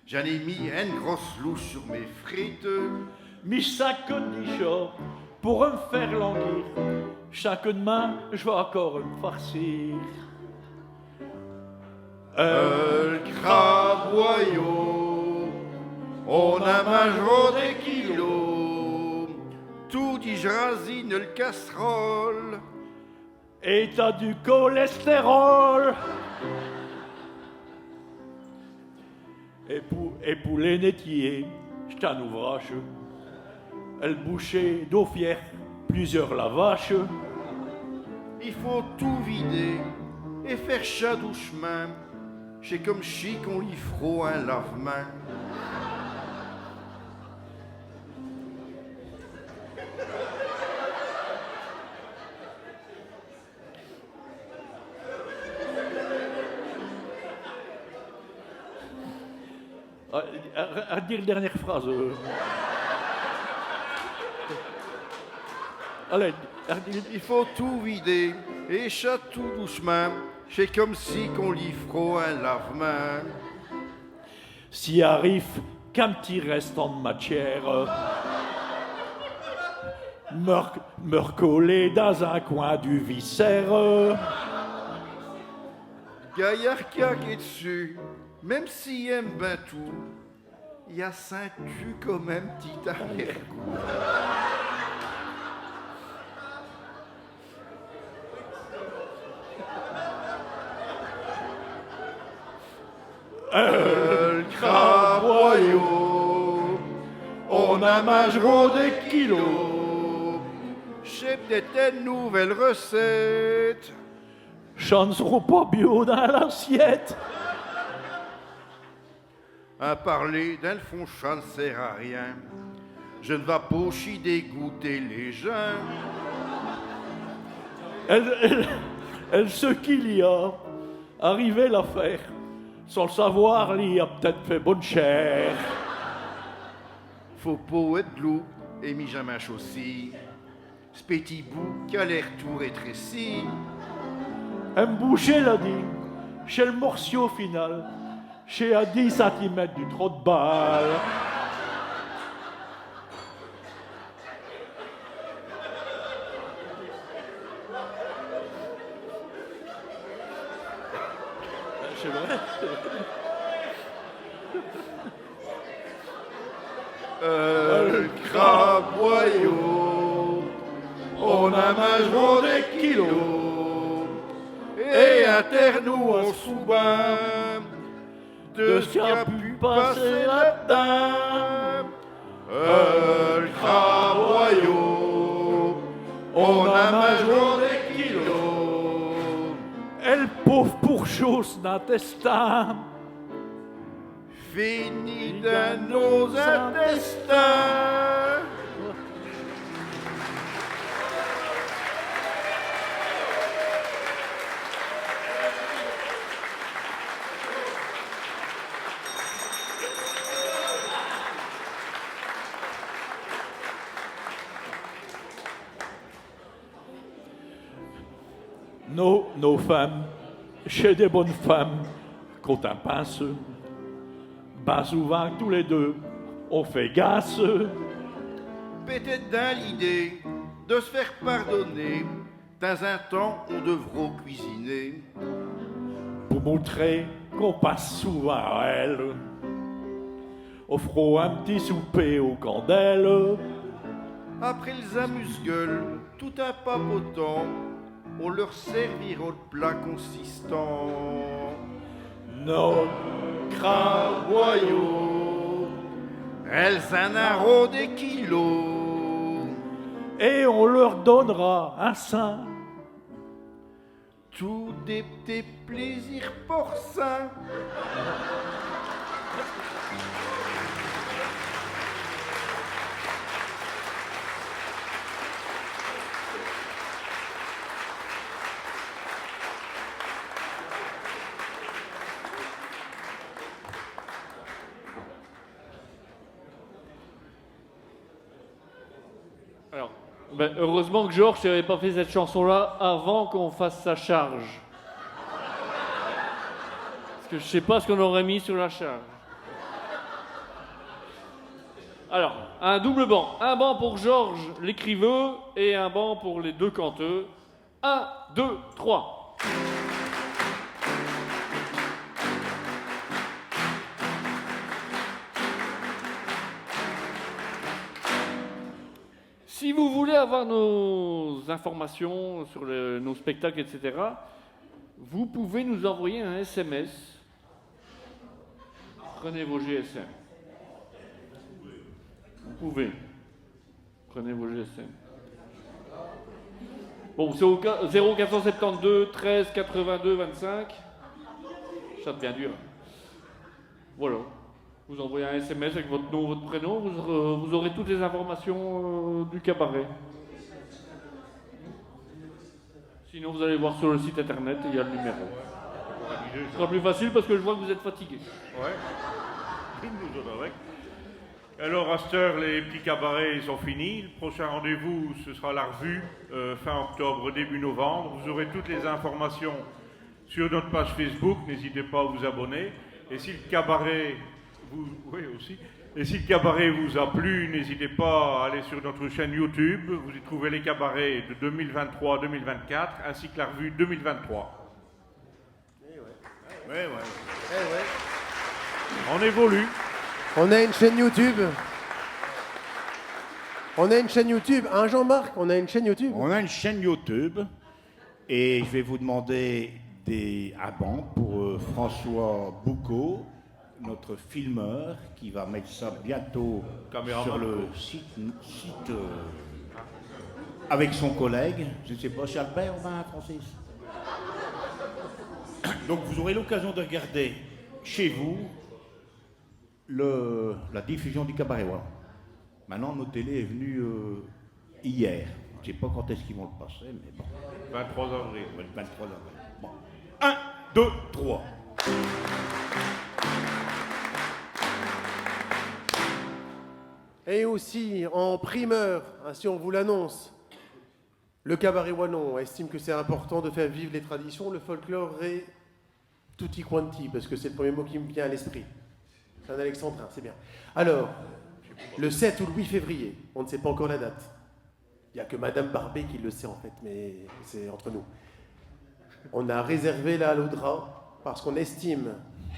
J'en ai mis une grosse louche sur mes frites. Mis sac de chat pour me faire languir. Chaque demain, je vais encore me farcir. Le craboyau, On a mangé des kilos, tout dit rasine le casserole. Et t'as du cholestérol. Et pour les nettiers, j't'ai un ouvrage. Elle bouchait d'eau fière, plusieurs lavaches. Il faut tout vider et faire chat doucement. C'est comme si qu'on lui fera un lave-main. À dire la dernière phrase. Allez, il faut tout vider et chat tout doucement. C'est comme si qu'on lui fera un lave-main. S'il arrive qu'un petit restant de matière, me recoller dans un coin du viscère. Gaillard qui est dessus, même s'il aime ben tout, il y a Saint-Tu quand même petit arrière-goût. Le craboyau, on a mangé des kilos. J'ai peut-être une nouvelle recette. Chanceront pas bio dans l'assiette. À parler d'un fond, ça ne sert à rien. Je ne vais pas aussi dégoûter les gens. Elle ce qu'il y a, arrivé l'affaire. Sans le savoir, il a peut-être fait bonne chère. Faut pas être loup et mis jamais chaussée. Ce petit bout qui a l'air tout rétréci. Un boucher l'a dit, chez le morceau final, chez à 10 cm du trou de balle. C'est vrai. Le craboyau, on a mangé des kilos. Et à terre nous on soubin de ce qui a pu passer là-dedans. Le craboyau, on a mangé des kilos. Elle pauvre pour chose d'intestin. Fini de nos intestins. Nos femmes, chez des bonnes femmes, quand un pince, ben souvent tous les deux, on fait gasse. Peut-être dans l'idée de se faire pardonner, dans un temps on devra cuisiner. Pour montrer qu'on passe souvent à elle, offrons un petit souper aux candelles. Après les amuse-gueules, tout un papotant, on leur servira le plat consistant. Nos craboyaux, elles en auront des kilos. Et on leur donnera un sein. Tous des petits plaisirs porcins. Alors, ben, heureusement que Georges n'avait pas fait cette chanson-là avant qu'on fasse sa charge. Parce que je sais pas ce qu'on aurait mis sur la charge. Alors, un double banc. Un banc pour Georges l'écriveux et un banc pour les deux canteux. 1, 2, 3. Si vous voulez avoir nos informations sur nos spectacles, etc., vous pouvez nous envoyer un SMS. Prenez vos GSM. Vous pouvez. Prenez vos GSM. Bon, c'est au 0472 13 82 25. Ça devient dur. Voilà. Vous envoyez un SMS avec votre nom, votre prénom, vous aurez toutes les informations du cabaret. Sinon, vous allez voir sur le site internet, il y a le numéro. Ce sera plus facile parce que je vois que vous êtes fatigué. Ouais. Nous autres avec. Alors, à cette heure, les petits cabarets ils sont finis. Le prochain rendez-vous, ce sera la revue, fin octobre, début novembre. Vous aurez toutes les informations sur notre page Facebook. N'hésitez pas à vous abonner. Et si le cabaret oui, aussi. Et si le cabaret vous a plu, n'hésitez pas à aller sur notre chaîne YouTube. Vous y trouvez les cabarets de 2023-2024 ainsi que la revue 2023. Ouais. On évolue. On a une chaîne YouTube. Hein, Jean-Marc, on a une chaîne YouTube. On a une chaîne YouTube et je vais vous demander des abans pour François Boucaud, notre filmeur, qui va mettre ça bientôt sur le site avec son collègue. Je ne sais pas, c'est Albert ou bien Francis. Donc vous aurez l'occasion de regarder chez vous la diffusion du cabaret. Voilà. Maintenant, notre télé est venue hier. Je ne sais pas quand est-ce qu'ils vont le passer, mais bon. 23 avril. Le 23 avril. Bon. 1, 2, 3. Et aussi, en primeur, si on vous l'annonce, le cabaret wallon estime que c'est important de faire vivre les traditions, le folklore et tutti quanti, parce que c'est le premier mot qui me vient à l'esprit. C'est un alexandrin, c'est bien. Alors, le 7 ou le 8 février, on ne sait pas encore la date. Il n'y a que Madame Barbet qui le sait en fait, mais c'est entre nous. On a réservé la Laudra parce qu'on estime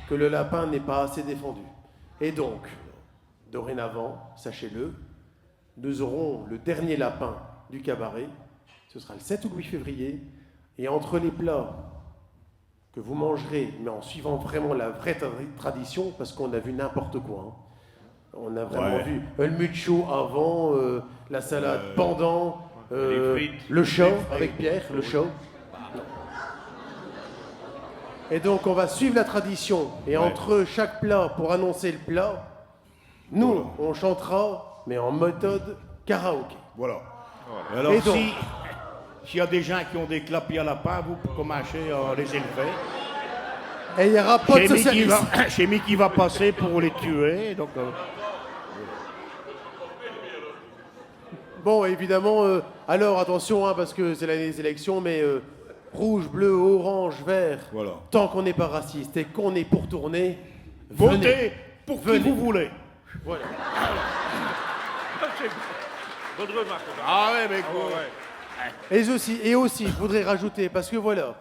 que le lapin n'est pas assez défendu. Et donc, dorénavant, sachez-le, nous aurons le dernier lapin du cabaret. Ce sera le 7 ou le 8 février. Et entre les plats que vous mangerez, mais en suivant vraiment la vraie tradition, parce qu'on a vu n'importe quoi. Hein. On a vraiment vu le mucho avant, la salade pendant, le show avec Pierre, le show. Et donc on va suivre la tradition. Et entre chaque plat, pour annoncer le plat, nous, on chantera, mais en méthode karaoké. Voilà. Alors, et donc, s'il y a des gens qui ont des clapiers à lapin, vous commencez à les élever. Et il n'y aura pas de socialisme. Chez Mickey va passer pour les tuer. Donc, Bon, évidemment, alors attention, hein, parce que c'est l'année des élections, mais rouge, bleu, orange, vert, voilà. Tant qu'on n'est pas raciste et qu'on est pour tourner, votez pour qui vous voulez. Voilà. Bonne remarque. Ah ouais, mais quoi, Et aussi, je voudrais rajouter, parce que voilà,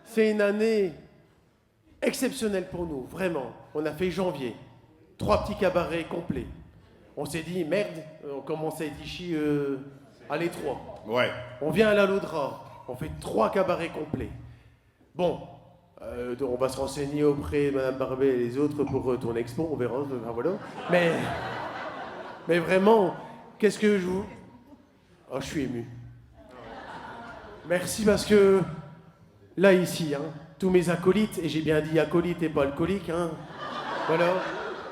c'est une année exceptionnelle pour nous, vraiment. On a fait janvier, 3 petits cabarets complets. On s'est dit, merde, on commence à être ici à l'Étroit. Ouais. On vient à la Laudra, on fait 3 cabarets complets. Bon, on va se renseigner auprès de Madame Barbet et les autres pour ton expo, on verra, voilà. Mais vraiment, qu'est-ce que je vous... Oh, je suis ému. Merci parce que, là, ici, hein, tous mes acolytes, et j'ai bien dit acolytes et pas alcooliques, hein, voilà.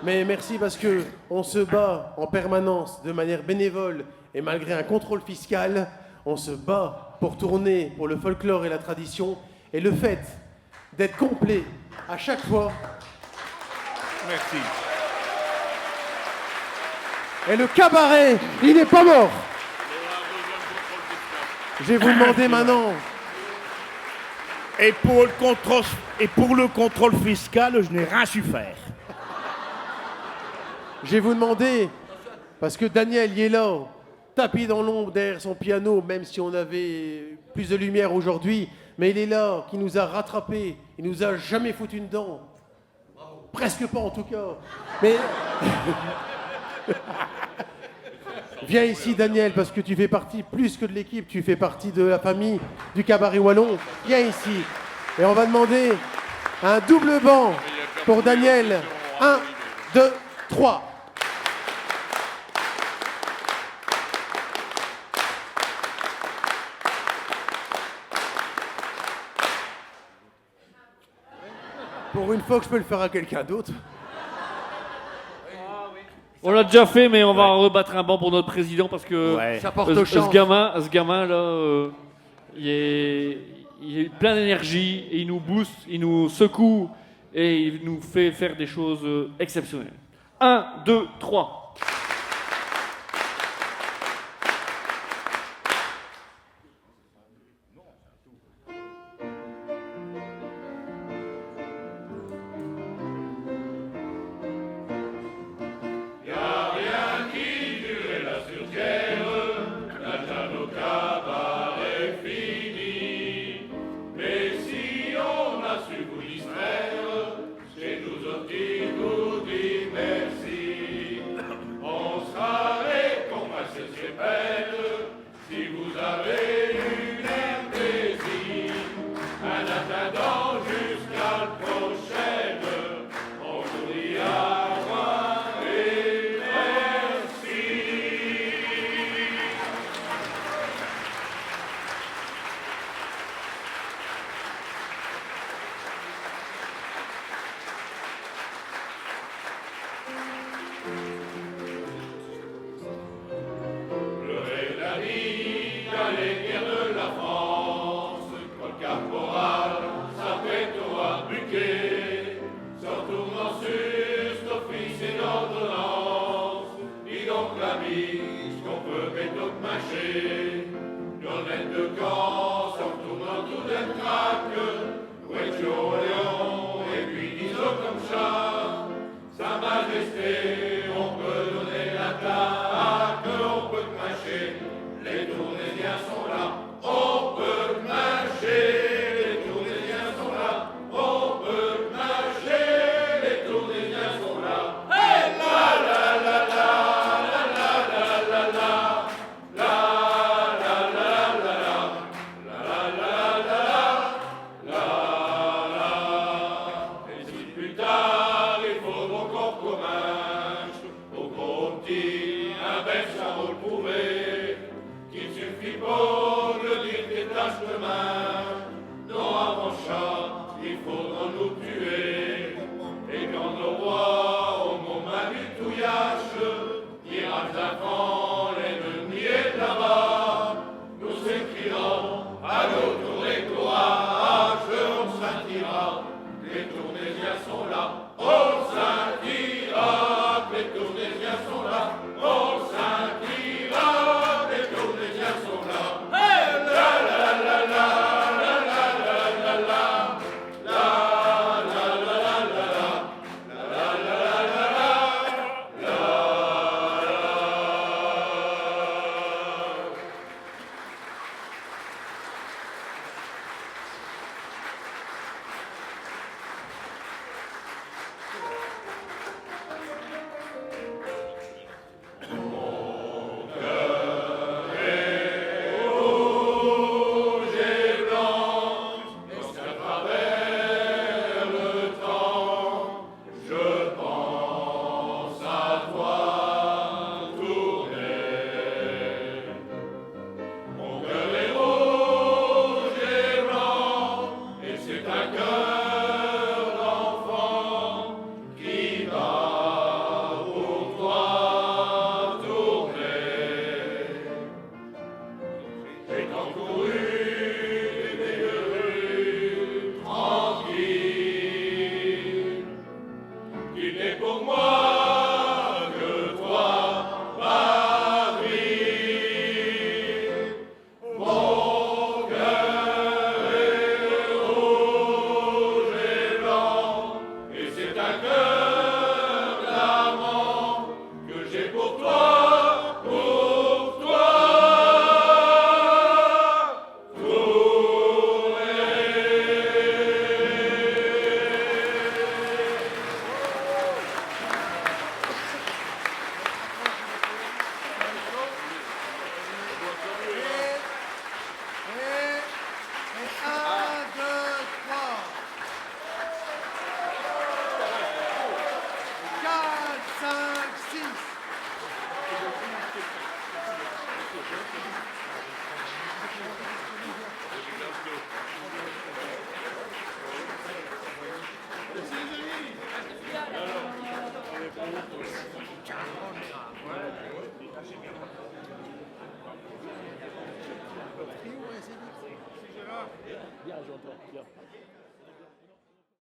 Mais merci parce que on se bat en permanence, de manière bénévole, et malgré un contrôle fiscal, on se bat pour tourner pour le folklore et la tradition, et le fait d'être complet à chaque fois. Merci. Et le cabaret, il n'est pas mort. Je vais vous demander maintenant. Et pour le contrôle fiscal, je n'ai rien su faire. Je vais vous demander, parce que Daniel, il est là, tapis dans l'ombre derrière son piano, même si on avait plus de lumière aujourd'hui, mais il est là, qui nous a rattrapés, il nous a jamais foutu une dent. Presque pas en tout cas. Mais Viens ici, Daniel, parce que tu fais partie plus que de l'équipe, tu fais partie de la famille du cabaret wallon. Viens ici. Et on va demander un double banc pour Daniel. 1, 2, 3. Pour une fois que je peux le faire à quelqu'un d'autre. On l'a déjà fait, mais on va rebattre un banc pour notre président parce que Ça porte chance. ce gamin là, il est plein d'énergie, et il nous booste, il nous secoue et il nous fait faire des choses exceptionnelles. 1, 2, 3. Sa Majesté, on Viens, j'entends. Viens.